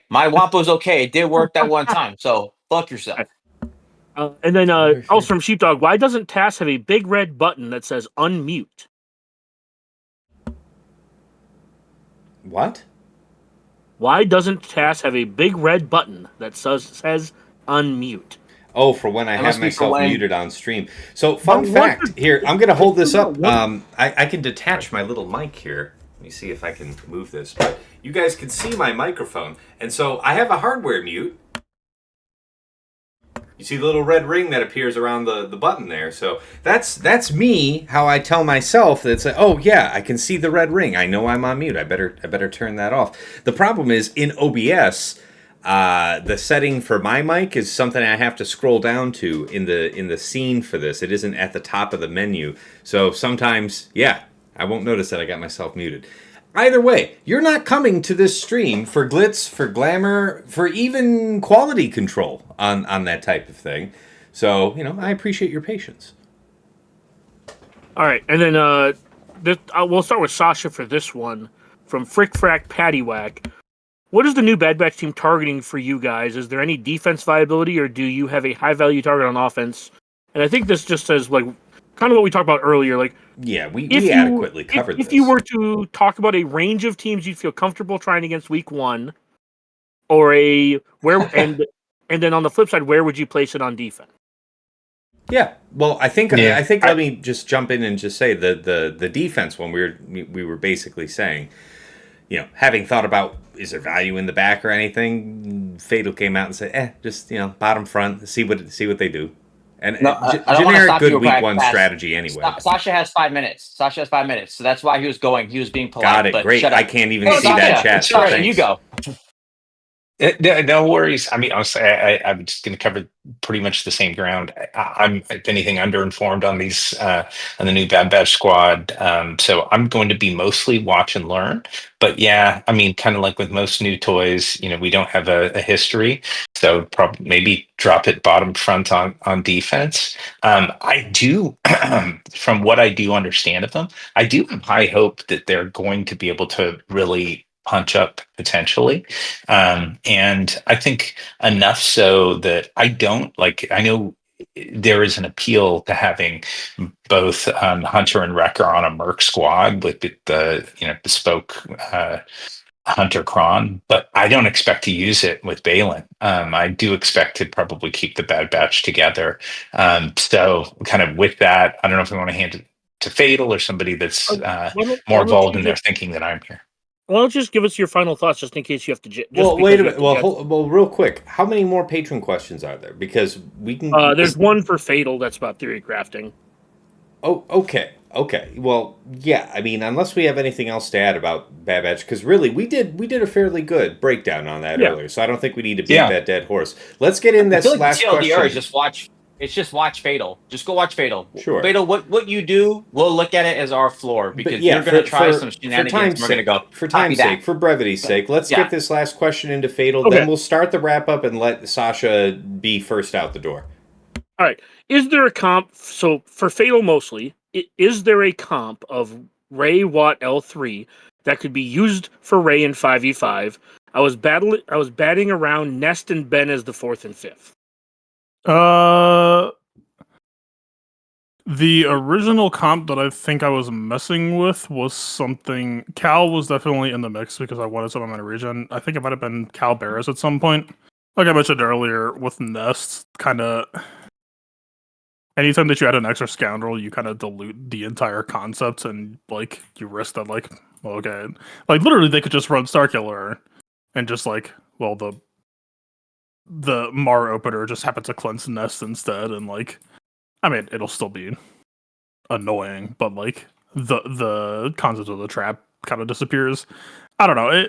My Wampa's okay. It did work that one time, so fuck yourself. And then also from Sheepdog, why doesn't TAS have a big red button that says unmute? What? Why doesn't TAS have a big red button that says unmute? Oh, for when I have myself muted on stream. So, fun fact here, I'm going to hold this up. I can detach my little mic here. Let me see if I can move this. But you guys can see my microphone. And so I have a hardware mute. You see the little red ring that appears around the button there. So that's me, how I tell myself that it's like, I can see the red ring. I know I'm on mute. I better turn that off. The problem is in OBS, the setting for my mic is something I have to scroll down to in the scene for this. It isn't at the top of the menu. So sometimes, I won't notice that I got myself muted. Either way, you're not coming to this stream for glitz, for glamour, for even quality control on that type of thing. So, I appreciate your patience. All right, and then we'll start with Sasha for this one. From Frick Frack Paddywhack. What is the new Bad Batch team targeting for you guys? Is there any defense viability, or do you have a high-value target on offense? And I think this just says, kind of what we talked about earlier, we adequately covered this. If you were to talk about a range of teams you'd feel comfortable trying against week 1, or and then on the flip side, where would you place it on defense? Yeah. Well, I think let me just jump in and just say the defense when we were basically saying, having thought about is there value in the back or anything, Fatal came out and said, just bottom front, see what they do. And No, I don't want to generic stop good you week right one fast. strategy anyway. Sasha has 5 minutes. Sasha has 5 minutes, so that's why he was going. He was being polite. Got it. But Great. shut up. I can't even see Sasha, that chat. So Sasha, thanks. you go. No worries. I mean, honestly, I'm just going to cover pretty much the same ground. I'm, if anything, underinformed on these on the new Bad Batch squad. So I'm going to be mostly watch and learn. But yeah, I mean, kind of like with most new toys, we don't have a history, so probably maybe drop it bottom front on defense. I do, from what I do understand of them, I do have high hope that they're going to be able to really punch up potentially. And I think enough so that I know there is an appeal to having both Hunter and Wrecker on a Merc squad with the bespoke Hunter Cron, but I don't expect to use it with Balin. I do expect to probably keep the Bad Batch together. So kind of with that, I don't know if we want to hand it to Fatal or somebody that's more involved in their thinking than I'm here. Why don't you just give us your final thoughts, just in case you have to. Wait a minute. Well, real quick, how many more patron questions are there? Because we can. There's one for Fatal that's about theory crafting. Oh, okay. Well, yeah. I mean, unless we have anything else to add about Bad Batch, because really, we did a fairly good breakdown on that earlier. So I don't think we need to beat that dead horse. Let's get in this last question. It's just watch Fatal. Just go watch Fatal. Sure. Fatal, what you do, we'll look at it as our floor because you're going to try some shenanigans. We're going to go for time's sake, for brevity's sake. Let's get this last question into Fatal. Okay. Then we'll start the wrap up and let Sasha be first out the door. All right. Is there a comp? So for Fatal mostly, is there a comp of Ray Watt L3 that could be used for Ray in 5v5? I was batting around Nest and Ben as the 4th and 5th. The original comp that I think I was messing with was something. Cal was definitely in the mix because I wanted some of my region. I think it might have been Cal Barris at some point. Like I mentioned earlier, with Nest, kind of anytime that you add an extra scoundrel, you kind of dilute the entire concept, and like you risk that. Like, well, okay, like literally they could just run Starkiller, and just like, well, the Mar opener just happened to cleanse Nest instead, and like, I mean, it'll still be annoying, but like the concept of the trap kind of disappears. I don't know.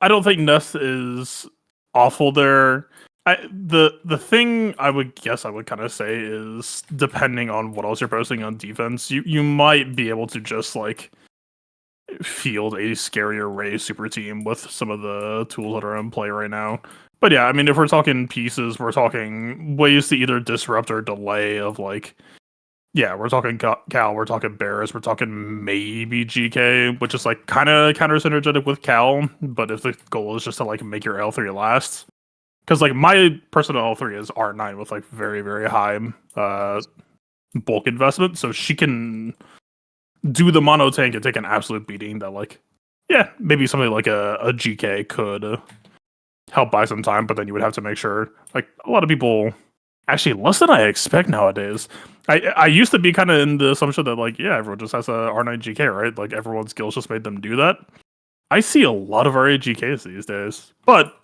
I don't think Nest is awful there. The thing I would kind of say is, depending on what else you're posting on defense, you might be able to just like field a scarier Ray super team with some of the tools that are in play right now. But yeah, I mean, if we're talking pieces, we're talking ways to either disrupt or delay of like, yeah, we're talking Cal, we're talking Barris, we're talking maybe GK, which is like kind of counter synergetic with Cal, but if the goal is just to like make your L3 last, because like my personal L3 is R9 with like very, very high bulk investment, so she can do the mono tank and take an absolute beating that like, yeah, maybe something like a GK could help buy some time, but then you would have to make sure, like a lot of people, actually less than I expect nowadays. I used to be kind of in the assumption that like, yeah, everyone just has a R9 GK, right? Like everyone's skills just made them do that. I see a lot of RA GKs these days, but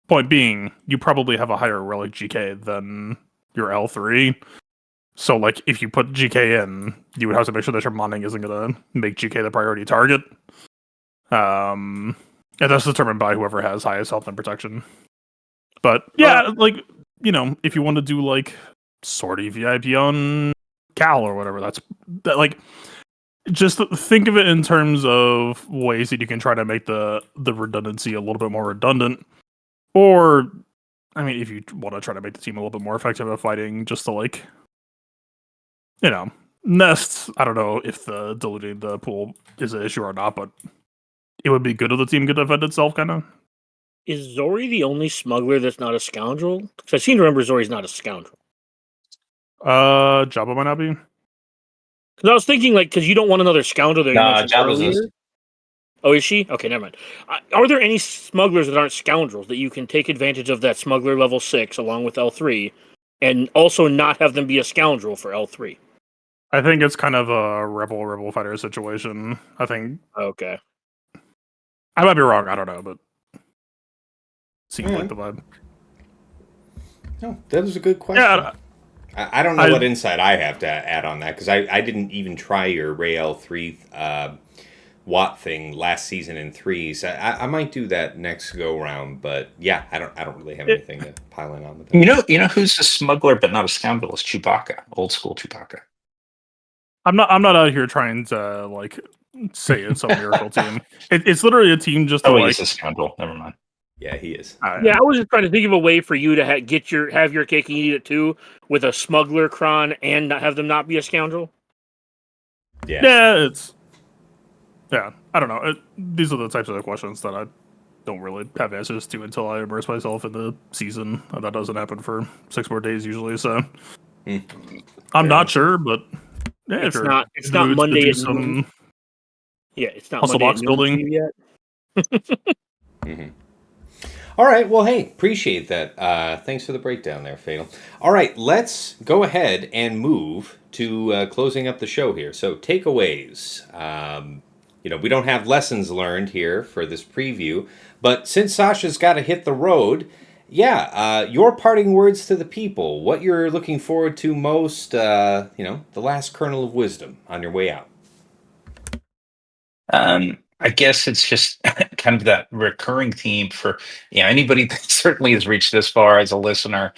point being, you probably have a higher relic GK than your L3. So, like, if you put GK in, you would have to make sure that your modding isn't going to make GK the priority target. And that's determined by whoever has highest health and protection. But, yeah, like, if you want to do, like, sortie VIP on Cal or whatever, that, like, just think of it in terms of ways that you can try to make the redundancy a little bit more redundant. Or, I mean, if you want to try to make the team a little bit more effective at fighting, just to, like, Nests, I don't know if the diluting the pool is an issue or not, but it would be good if the team could defend itself, kind of. Is Zori the only smuggler that's not a scoundrel? Because I seem to remember Zori's not a scoundrel. Jabba might not be. Because I was thinking, like, because you don't want another scoundrel there. Nah, Jabba's earlier. Oh, is she? Okay, never mind. Are there any smugglers that aren't scoundrels that you can take advantage of that smuggler level 6 along with L3 and also not have them be a scoundrel for L3. I think it's kind of a rebel fighter situation. I think. Okay. I might be wrong. I don't know, but seems Yeah. like the vibe. No, that was a good question. Yeah, I don't know what insight I have to add on that because I didn't even try your Ray L3 Watt thing last season in threes. I might do that next go round, but yeah, I don't really have anything to pile in on with that. You know who's a smuggler but not a scoundrel is Chewbacca, old school Chewbacca. I'm not out here trying to like say it's some miracle team. It's literally a team just to Oh, like. he's a scoundrel. Never mind. Yeah, he is. Yeah, I was just trying to think of a way for you to have your cake and eat it too, with a smuggler cron and not have them not be a scoundrel. Yeah. Yeah, I don't know. These are the types of questions that I don't really have answers to until I immerse myself in the season. And that doesn't happen for 6 more days usually. So I'm not sure, but yeah, it's not Monday at noon. Yeah, it's not Muscle Monday box at noon building yet. All right. Well, hey, appreciate that. Thanks for the breakdown there, Fatal. All right, let's go ahead and move to closing up the show here. So takeaways. We don't have lessons learned here for this preview, but since Sasha's got to hit the road, your parting words to the people, what you're looking forward to most, the last kernel of wisdom on your way out. I guess it's just kind of that recurring theme for anybody that certainly has reached this far as a listener,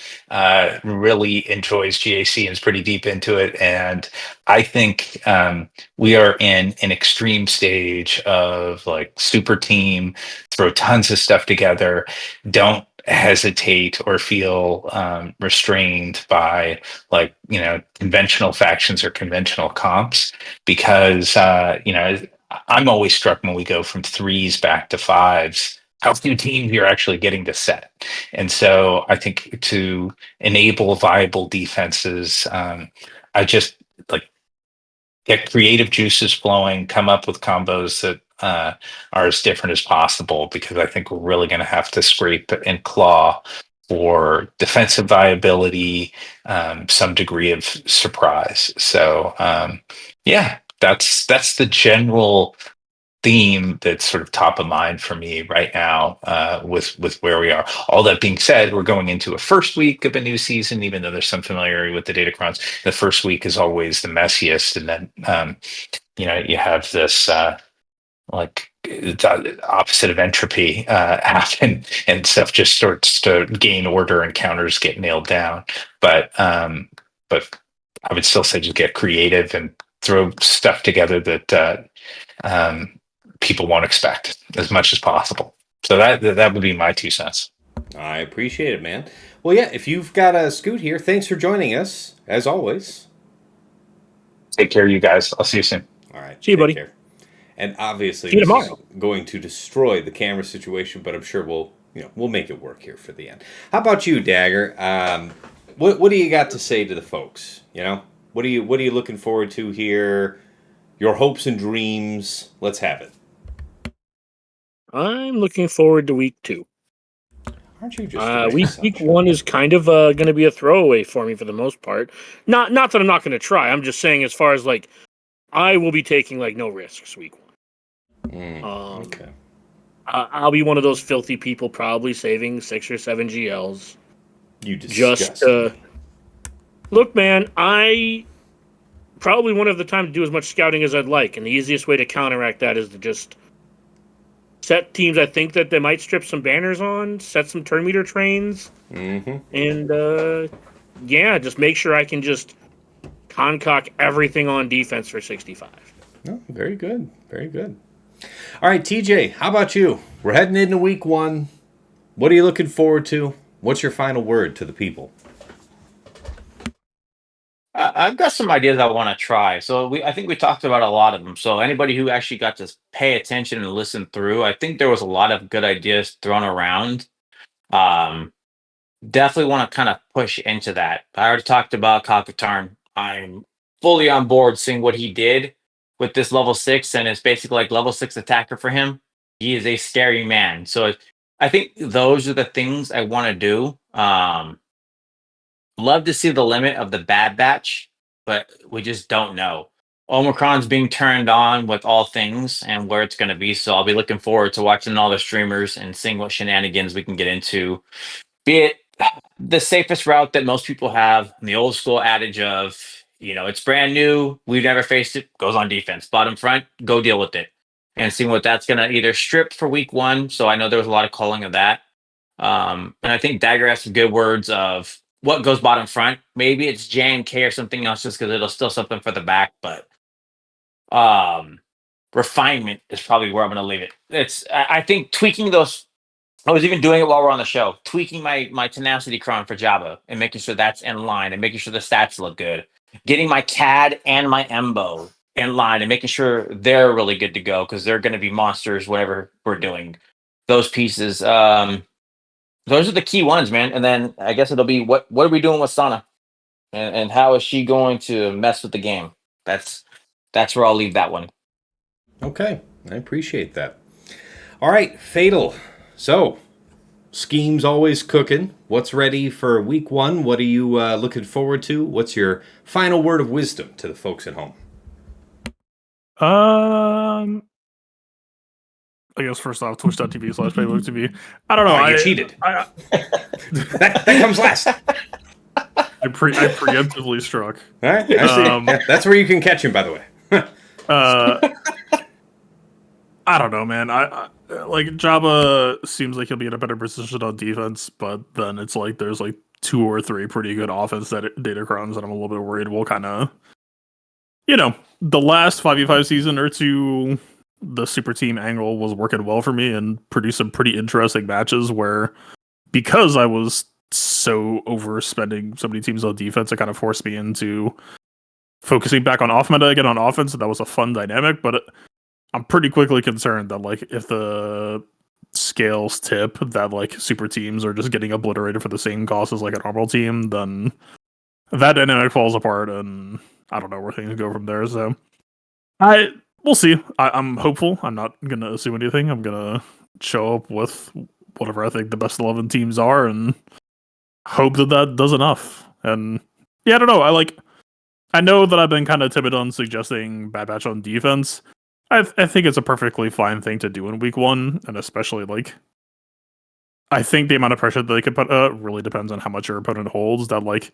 really enjoys GAC and is pretty deep into it. And I think we are in an extreme stage of like super team, throw tons of stuff together, don't hesitate or feel restrained by conventional factions or conventional comps because I'm always struck when we go from threes back to fives, how few teams you're actually getting to set. And so I think to enable viable defenses, I just like get creative juices flowing, come up with combos that are as different as possible, because I think we're really going to have to scrape and claw for defensive viability, some degree of surprise. So that's the general theme that's sort of top of mind for me right now, with where we are. All that being said, we're going into a first week of a new season, even though there's some familiarity with the Datacrons. The first week is always the messiest, and then you have this the opposite of entropy happen, and stuff just starts to gain order and counters get nailed down. But I would still say just get creative and throw stuff together that people won't expect as much as possible. So that would be my 2 cents. I appreciate it, man. Well, yeah, if you've got a Scoot here, thanks for joining us, as always. Take care, you guys. I'll see you soon. All right. See you, buddy. Care. And obviously, see you this tomorrow. is going to destroy the camera situation, but I'm sure we'll make it work here for the end. How about you, Dagger? What do you got to say to the folks? What are you looking forward to here? Your hopes and dreams. Let's have it. I'm looking forward to week 2. Aren't you just week 1 is kind of going to be a throwaway for me for the most part. Not that I'm not going to try. I'm just saying, as far as like, I will be taking like no risks week 1. Okay. I'll be one of those filthy people, probably saving 6 or 7 GLs. You disgust me. Look, man, I probably won't have the time to do as much scouting as I'd like, and the easiest way to counteract that is to just set teams I think that they might strip some banners on, set some turn meter trains, and just make sure I can just concoct everything on defense for 65. Oh, very good. Very good. All right, TJ, how about you? We're heading into week 1. What are you looking forward to? What's your final word to the people? I've got some ideas I want to try. So I think we talked about a lot of them. So anybody who actually got to pay attention and listen through, I think there was a lot of good ideas thrown around. Definitely want to kind of push into that. I already talked about Katarn. I'm fully on board seeing what he did with this level 6, and it's basically like level 6 attacker for him. He is a scary man. So I think those are the things I want to do. Love to see the limit of the Bad Batch, but we just don't know. Omicron's being turned on with all things and where it's going to be. So I'll be looking forward to watching all the streamers and seeing what shenanigans we can get into. Be it the safest route that most people have, the old school adage of, it's brand new, we've never faced it, goes on defense. Bottom front, go deal with it. And seeing what that's going to either strip for week one. So I know there was a lot of calling of that. And I think Dagger has some good words of what goes bottom front. Maybe it's J&K or something else just because it'll still something for the back. But refinement is probably where I'm going to leave it. I think tweaking those. I was even doing it while we're on the show, tweaking my tenacity cron for Jabba and making sure that's in line and making sure the stats look good. Getting my CAD and my Embo in line and making sure they're really good to go because they're going to be monsters, whatever we're doing. Those pieces. Those are the key ones, man. And then I guess it'll be what are we doing with Sana? And how is she going to mess with the game? That's where I'll leave that one. Okay, I appreciate that. All right, Fatal. So, scheme's always cooking. What's ready for week one? What are you looking forward to? What's your final word of wisdom to the folks at home? I guess first off, twitch.tv/playbook.tv. I don't know. You cheated. That comes last. I preemptively struck. All right, I see. That's where you can catch him, by the way. I don't know, man. I like Jabba seems like he'll be in a better position on defense, but then it's like there's like 2 or 3 pretty good offense datacrons that I'm a little bit worried will kind of, the last 5v5 season or two, the super team angle was working well for me and produced some pretty interesting matches where, because I was so overspending so many teams on defense, it kind of forced me into focusing back on off meta again on offense. And that was a fun dynamic, but I'm pretty quickly concerned that like if the scales tip that like super teams are just getting obliterated for the same cost as like a normal team, then that dynamic falls apart and I don't know where things go from there. So we'll see. I'm hopeful. I'm not gonna assume anything. I'm gonna show up with whatever I think the best 11 teams are and hope that does enough. And yeah, I don't know. I know that I've been kind of timid on suggesting Bad Batch on defense. I think it's a perfectly fine thing to do in week one, and especially like I think the amount of pressure that they could put really depends on how much your opponent holds. That like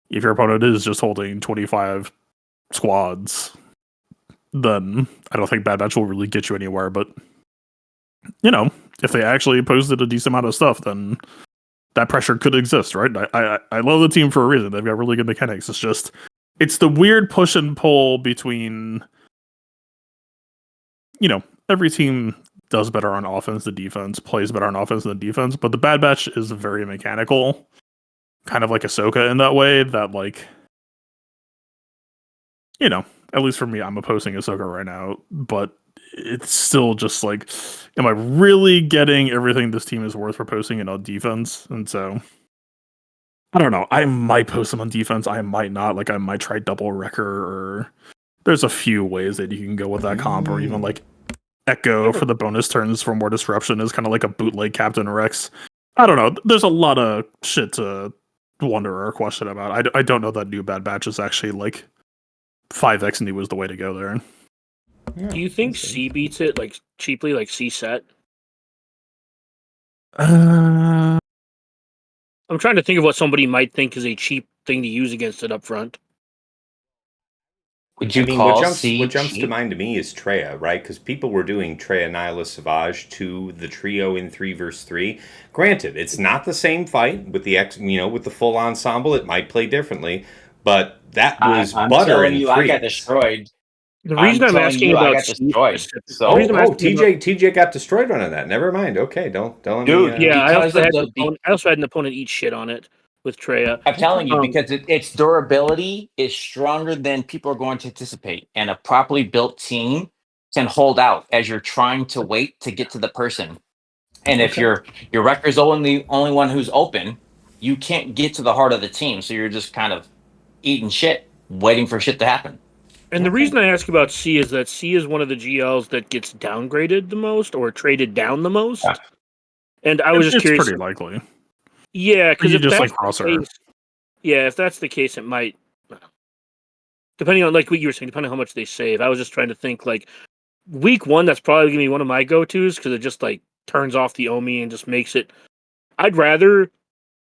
if your opponent is just holding 25 squads, then I don't think Bad Batch will really get you anywhere. But if they actually posted a decent amount of stuff, then that pressure could exist, right? I love the team for a reason. They've got really good mechanics. It's the weird push and pull between. Every team does better on offense than defense, plays better on offense than defense, but the Bad Batch is very mechanical, kind of like Ahsoka in that way, that like, at least for me, I'm opposing Ahsoka right now, but it's still just like, am I really getting everything this team is worth for posting it on defense? And so, I don't know, I might post them on defense, I might not, like I might try double wrecker, or there's a few ways that you can go with that comp, or even like Echo for the bonus turns for more disruption is kind of like a bootleg Captain Rex. I don't know. There's a lot of shit to wonder or question about. I don't know that new Bad Batch is actually like 5x new was the way to go there. Yeah, do you think C beats it like cheaply, like C set? I'm trying to think of what somebody might think is a cheap thing to use against it up front. Would you call what jumps to mind to me is Treya, right? Because people were doing Treya Nihilus Savage to the trio in 3 vs 3. Granted, it's not the same fight with the with the full ensemble. It might play differently, but that was I'm butter telling in you, 3. I got destroyed. The reason I'm asking about I got destroyed. So TJ got destroyed on that. Never mind. Okay, don't dude. me, yeah, I also had an opponent eat shit on it with Treya. I'm telling you, because its durability is stronger than people are going to anticipate, and a properly built team can hold out as you're trying to wait to get to the person. And if your wrecker is only the only one who's open, you can't get to the heart of the team, so you're just kind of eating shit, waiting for shit to happen. And the reason I ask about C is that C is one of the GLs that gets downgraded the most or traded down the most. And I was just curious. It's pretty likely. Yeah, because you just like crosshair. Yeah, if that's the case, it might. Depending on, like what you were saying, depending on how much they save. I was just trying to think, like, week 1, that's probably going to be one of my go-tos, because it just, like, turns off the Omi and just makes it... I'd rather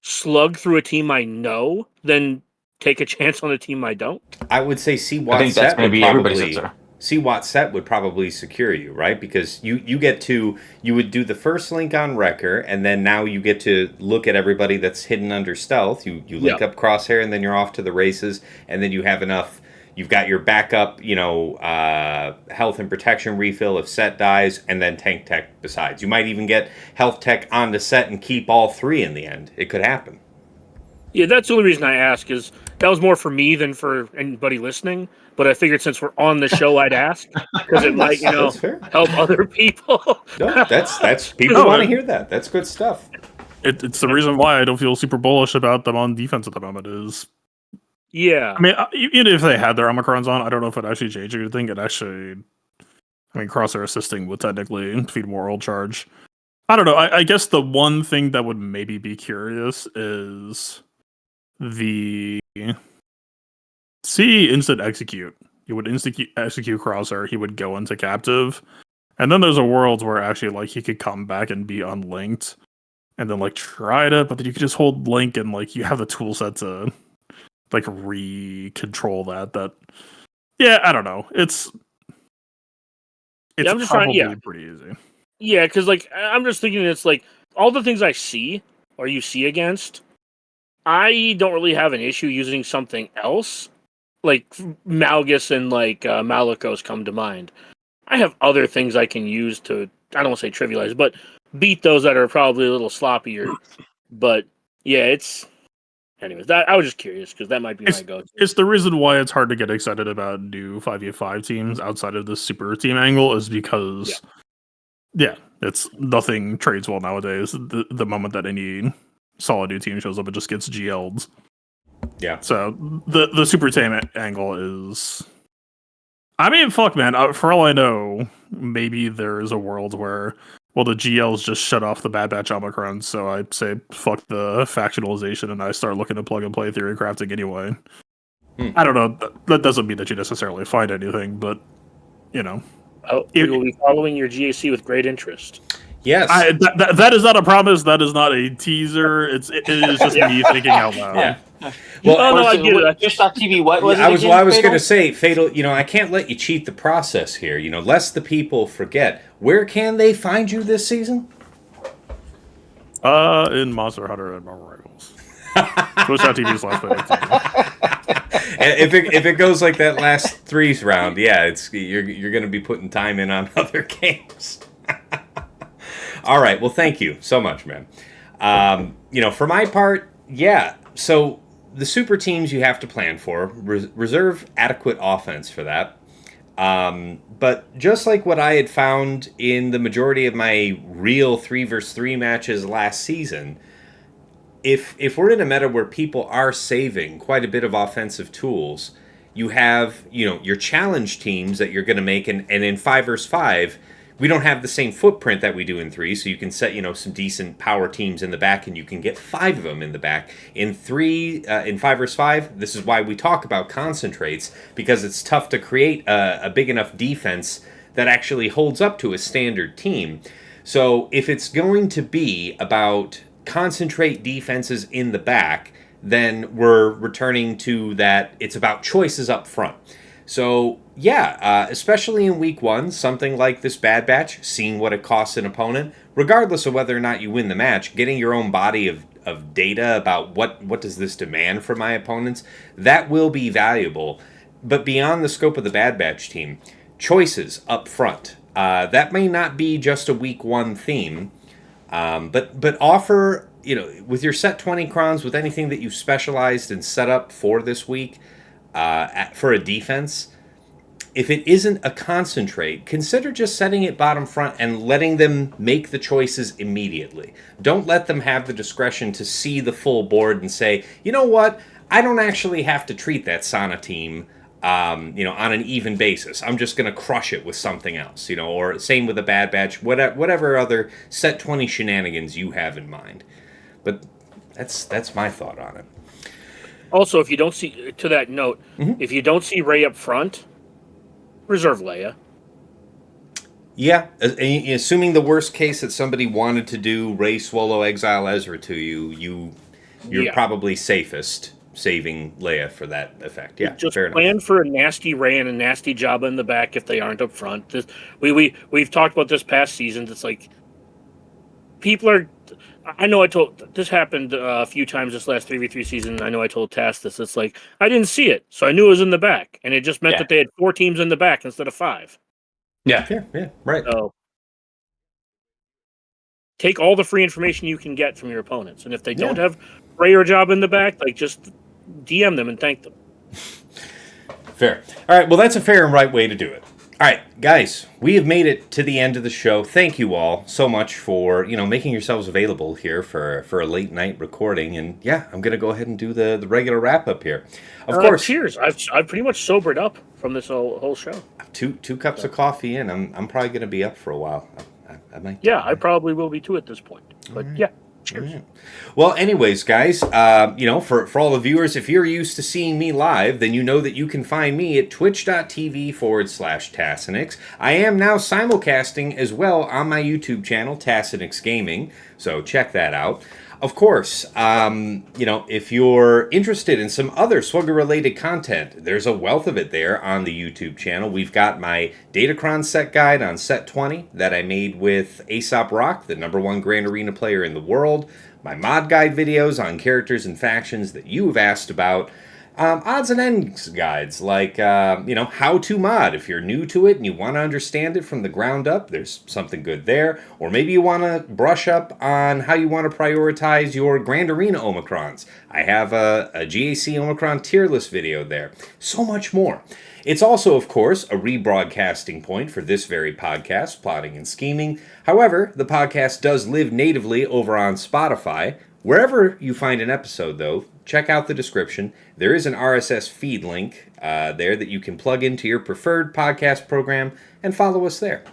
slug through a team I know than take a chance on a team I don't. I would say I think that's going to be everybody's answer. See what set would probably secure you, right? Because you would do the first link on Wrecker, and then now you get to look at everybody that's hidden under stealth. You link up Crosshair, and then you're off to the races, and then you have enough. You've got your backup, health and protection refill if set dies, and then tank tech besides. You might even get health tech onto set and keep all 3 in the end. It could happen. Yeah, that's the only reason I ask, is that was more for me than for anybody listening. But I figured since we're on the show, I'd ask, because it might, help other people. No, that's people want to hear that. That's good stuff. It's the reason why I don't feel super bullish about them on defense at the moment. Is I mean, even if they had their Omicrons on, I don't know if it actually changed anything. It actually, I mean, Crosshair assisting would technically feed more old charge. I don't know. I guess the one thing that would maybe be curious is the instant execute. You would execute Crosshair, he would go into captive, and then there's a world where actually like he could come back and be unlinked, and then like try it, but then you could just hold link and like you have the tool set to like re-control that. Yeah, I don't know. It's I'm just probably pretty easy. Yeah, because like I'm just thinking, it's like all the things I see or you see against, I don't really have an issue using something else. Like Malgus and like Malikos come to mind. I have other things I can use to, I don't want to say trivialize, but beat those that are probably a little sloppier. But yeah, it's... Anyways, I was just curious, because that might be my go-to. It's the reason why it's hard to get excited about new 5v5 teams outside of the super team angle, is because, it's nothing trades well nowadays. The moment that any solid new team shows up, it just gets GL'd. Yeah. So the super team angle is... I mean, fuck, man. For all I know, maybe there is a world where, well, the GLs just shut off the Bad Batch Omicron, so I say fuck the factionalization and I start looking to plug and play theory crafting anyway. I don't know. That doesn't mean that you necessarily find anything, but, you know. You will be following your GAC with great interest. Yes. That is not a promise. That is not a teaser. It is just me thinking out loud. Yeah. Well, I get it. Just.tv, what was it? I was going to say, Fatal, I can't let you cheat the process here. Lest the people forget. Where can they find you this season? In Monster Hunter and Marvel Rivals. Twitch.tv's last If it goes like that last 3 round, you're going to be putting time in on other games. All right. Well, thank you so much, man. For my part, so the super teams you have to plan for. Reserve adequate offense for that. But just like what I had found in the majority of my real 3v3 matches last season, if we're in a meta where people are saving quite a bit of offensive tools, you have, your challenge teams that you're going to make, and in 5v5, we don't have the same footprint that we do in 3, so you can set, some decent power teams in the back, and you can get 5 of them in the back. In 5v5, this is why we talk about concentrates, because it's tough to create a big enough defense that actually holds up to a standard team. So if it's going to be about concentrate defenses in the back, then we're returning to that it's about choices up front. So, especially in week 1, something like this Bad Batch, seeing what it costs an opponent, regardless of whether or not you win the match, getting your own body of data about what does this demand from my opponents, that will be valuable. But beyond the scope of the Bad Batch team, choices up front. That may not be just a week 1 theme, but offer, with your set 20 crons, with anything that you've specialized and set up for this week, for a defense, if it isn't a concentrate, consider just setting it bottom front and letting them make the choices immediately. Don't let them have the discretion to see the full board and say, you know what, I don't actually have to treat that Sana team on an even basis. I'm just going to crush it with something else, or same with a Bad Batch, whatever other set 20 shenanigans you have in mind. But that's my thought on it. Also, if you don't see, to that note, if you don't see Rey up front, reserve Leia. Yeah, assuming the worst case that somebody wanted to do Rey Swallow Exile Ezra to you're probably safest saving Leia for that effect. Yeah, just fair plan enough. for a nasty Rey and a nasty Jabba in the back if they aren't up front. We've talked about this past seasons. It's like people are. I know I told this happened a few times this last 3v3 season. I know I told Tass this. It's like I didn't see it, so I knew it was in the back, and it just meant that they had 4 teams in the back instead of 5. Yeah, right. So take all the free information you can get from your opponents, and if they don't have Rey or Jabba in the back, like just DM them and thank them. Fair. All right, well, that's a fair and right way to do it. All right, guys, we have made it to the end of the show. Thank you all so much for, making yourselves available here for a late night recording. And yeah, I'm going to go ahead and do the regular wrap up here. Of course. Cheers. I've pretty much sobered up from this whole show. Two cups of coffee in. I'm probably going to be up for a while. I might. Yeah, I probably will be too at this point. But yeah. Cheers. Right. Well, anyways, guys, for all the viewers, if you're used to seeing me live, then you know that you can find me at twitch.tv/Tassinix. I am now simulcasting as well on my YouTube channel, Tassinix Gaming, so check that out. Of course, if you're interested in some other Swugger-related content, there's a wealth of it there on the YouTube channel. We've got my Datacron set guide on set 20 that I made with Aesop Rock, the #1 Grand Arena player in the world. My mod guide videos on characters and factions that you have asked about. Odds and ends guides, like, how to mod. If you're new to it and you want to understand it from the ground up, there's something good there. Or maybe you want to brush up on how you want to prioritize your Grand Arena Omicrons. I have a GAC Omicron tier list video there. So much more. It's also, of course, a rebroadcasting point for this very podcast, Plotting and Scheming. However, the podcast does live natively over on Spotify. Wherever you find an episode, though, check out the description. There is an RSS feed link there that you can plug into your preferred podcast program and follow us there.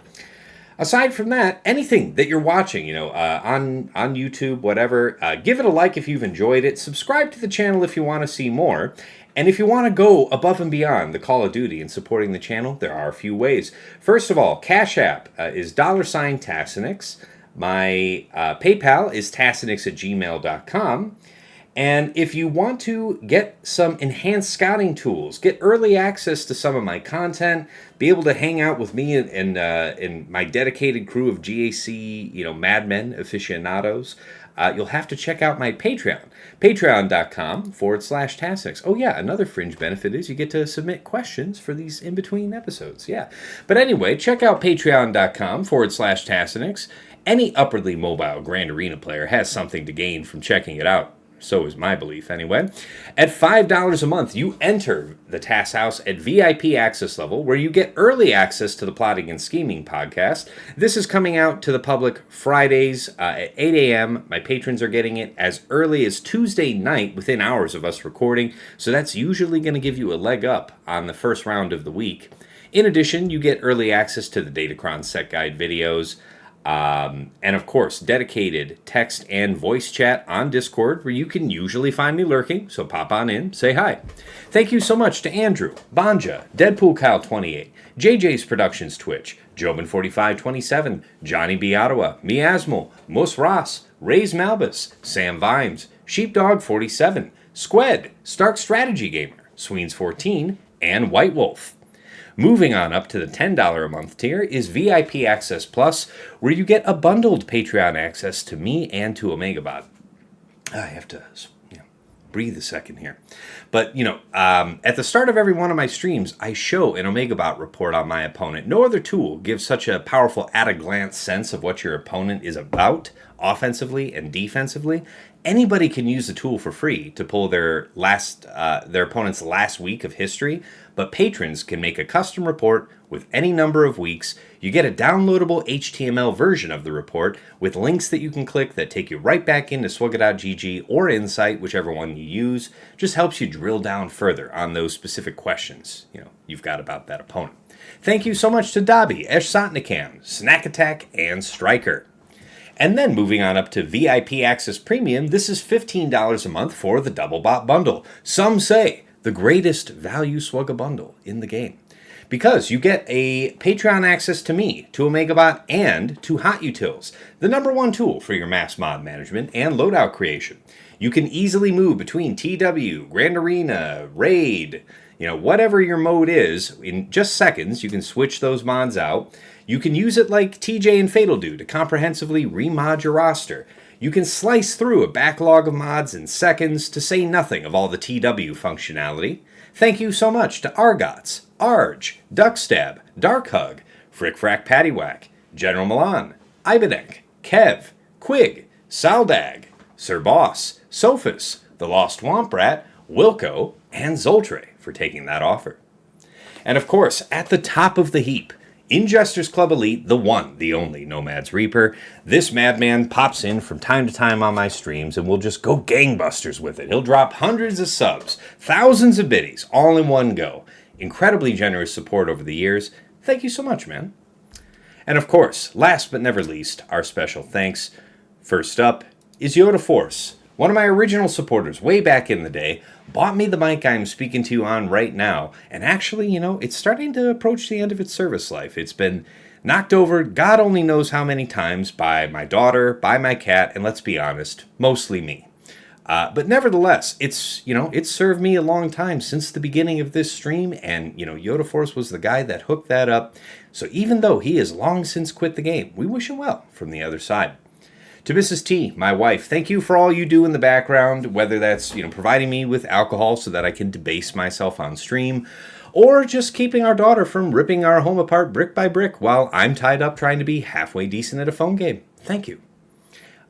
Aside from that, anything that you're watching, on YouTube, whatever, give it a like if you've enjoyed it. Subscribe to the channel if you want to see more. And if you want to go above and beyond the Call of Duty in supporting the channel, there are a few ways. First of all, Cash App is $Tassinix. My PayPal is tassinix@gmail.com. And if you want to get some enhanced scouting tools, get early access to some of my content, be able to hang out with me and my dedicated crew of GAC, madmen aficionados, you'll have to check out my Patreon, patreon.com/Tassinix. Oh yeah, another fringe benefit is you get to submit questions for these in-between episodes. Yeah. But anyway, check out patreon.com/Tassinix. Any upwardly mobile Grand Arena player has something to gain from checking it out. So is my belief, anyway. At $5 a month, you enter the TAS House at VIP access level, where you get early access to the Plotting and Scheming podcast. This is coming out to the public Fridays at 8 a.m. My patrons are getting it as early as Tuesday night, within hours of us recording, so that's usually going to give you a leg up on the first round of the week. In addition, you get early access to the Datacron set guide videos, and of course, dedicated text and voice chat on Discord, where you can usually find me lurking, so pop on in, say hi. Thank you so much to Andrew, Banja, Deadpool Kyle 28, JJ's Productions Twitch, Jobin4527, Johnny B. Ottawa, Miasmal, Mus Ross, Ray's Malbus, Sam Vimes, Sheepdog 47, Squed, Stark Strategy Gamer, Sweens 14, and White Wolf. Moving on up to the $10 a month tier is VIP Access Plus, where you get a bundled Patreon access to me and to OmegaBot. I have to breathe a second here. But, at the start of every one of my streams, I show an OmegaBot report on my opponent. No other tool gives such a powerful at-a-glance sense of what your opponent is about, offensively and defensively. Anybody can use the tool for free to pull their opponent's last week of history, but patrons can make a custom report with any number of weeks. You get a downloadable HTML version of the report with links that you can click that take you right back into swugga.gg or Insight, whichever one you use. Just helps you drill down further on those specific questions you've got about that opponent. Thank you so much to Dobby, Esh Sotnikam, Snack Attack, and Striker. And then moving on up to VIP Access Premium, this is $15 a month for the Double Bot Bundle. Some say the greatest value swugga bundle in the game. Because you get a Patreon access to me, to OmegaBot, and to Hot Utils, the #1 tool for your mass mod management and loadout creation. You can easily move between TW, Grand Arena, Raid, whatever your mode is, in just seconds. You can switch those mods out. You can use it like TJ and Fatal do to comprehensively remod your roster. You can slice through a backlog of mods in seconds, to say nothing of all the TW functionality. Thank you so much to Argots, Arge, Duckstab, Darkhug, Frick Frack Paddywhack, General Milan, Ibanek, Kev, Quig, Saldag, Sir Boss, Sophus, The Lost Womp Rat, Wilco, and Zoltre for taking that offer. And of course, at the top of the heap, Ingesters Club Elite, the one, the only Nomad's Reaper. This madman pops in from time to time on my streams and we'll just go gangbusters with it. He'll drop hundreds of subs, thousands of biddies, all in one go. Incredibly generous support over the years. Thank you so much, man. And of course, last but never least, our special thanks. First up is Yoda Force, one of my original supporters way back in the day, bought me the mic I'm speaking to you on right now, and actually, it's starting to approach the end of its service life. It's been knocked over God only knows how many times by my daughter, by my cat, and let's be honest, mostly me. But nevertheless, it's served me a long time since the beginning of this stream, and Yoda Force was the guy that hooked that up. So even though he has long since quit the game, we wish him well from the other side. To Mrs. T, my wife, thank you for all you do in the background, whether that's, providing me with alcohol so that I can debase myself on stream, or just keeping our daughter from ripping our home apart brick by brick while I'm tied up trying to be halfway decent at a phone game. Thank you.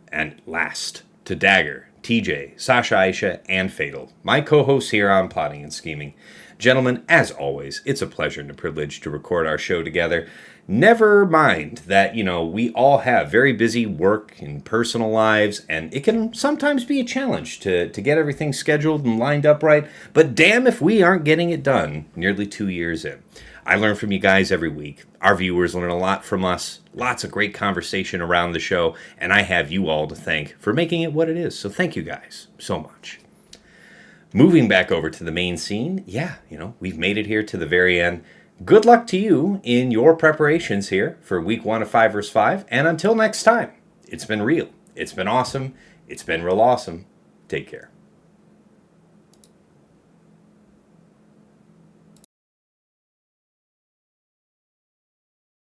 And last, to Dagger, TJ, Sasha Aisha, and Fatal, my co-hosts here on Plotting and Scheming. Gentlemen, as always, it's a pleasure and a privilege to record our show together. Never mind that, we all have very busy work and personal lives, and it can sometimes be a challenge to get everything scheduled and lined up right, but damn if we aren't getting it done nearly 2 years in. I learn from you guys every week. Our viewers learn a lot from us, lots of great conversation around the show, and I have you all to thank for making it what it is, so thank you guys so much. Moving back over to the main scene, we've made it here to the very end. Good luck to you in your preparations here for week 1 of 5 vs. 5. And until next time, it's been real. It's been awesome. It's been real awesome. Take care.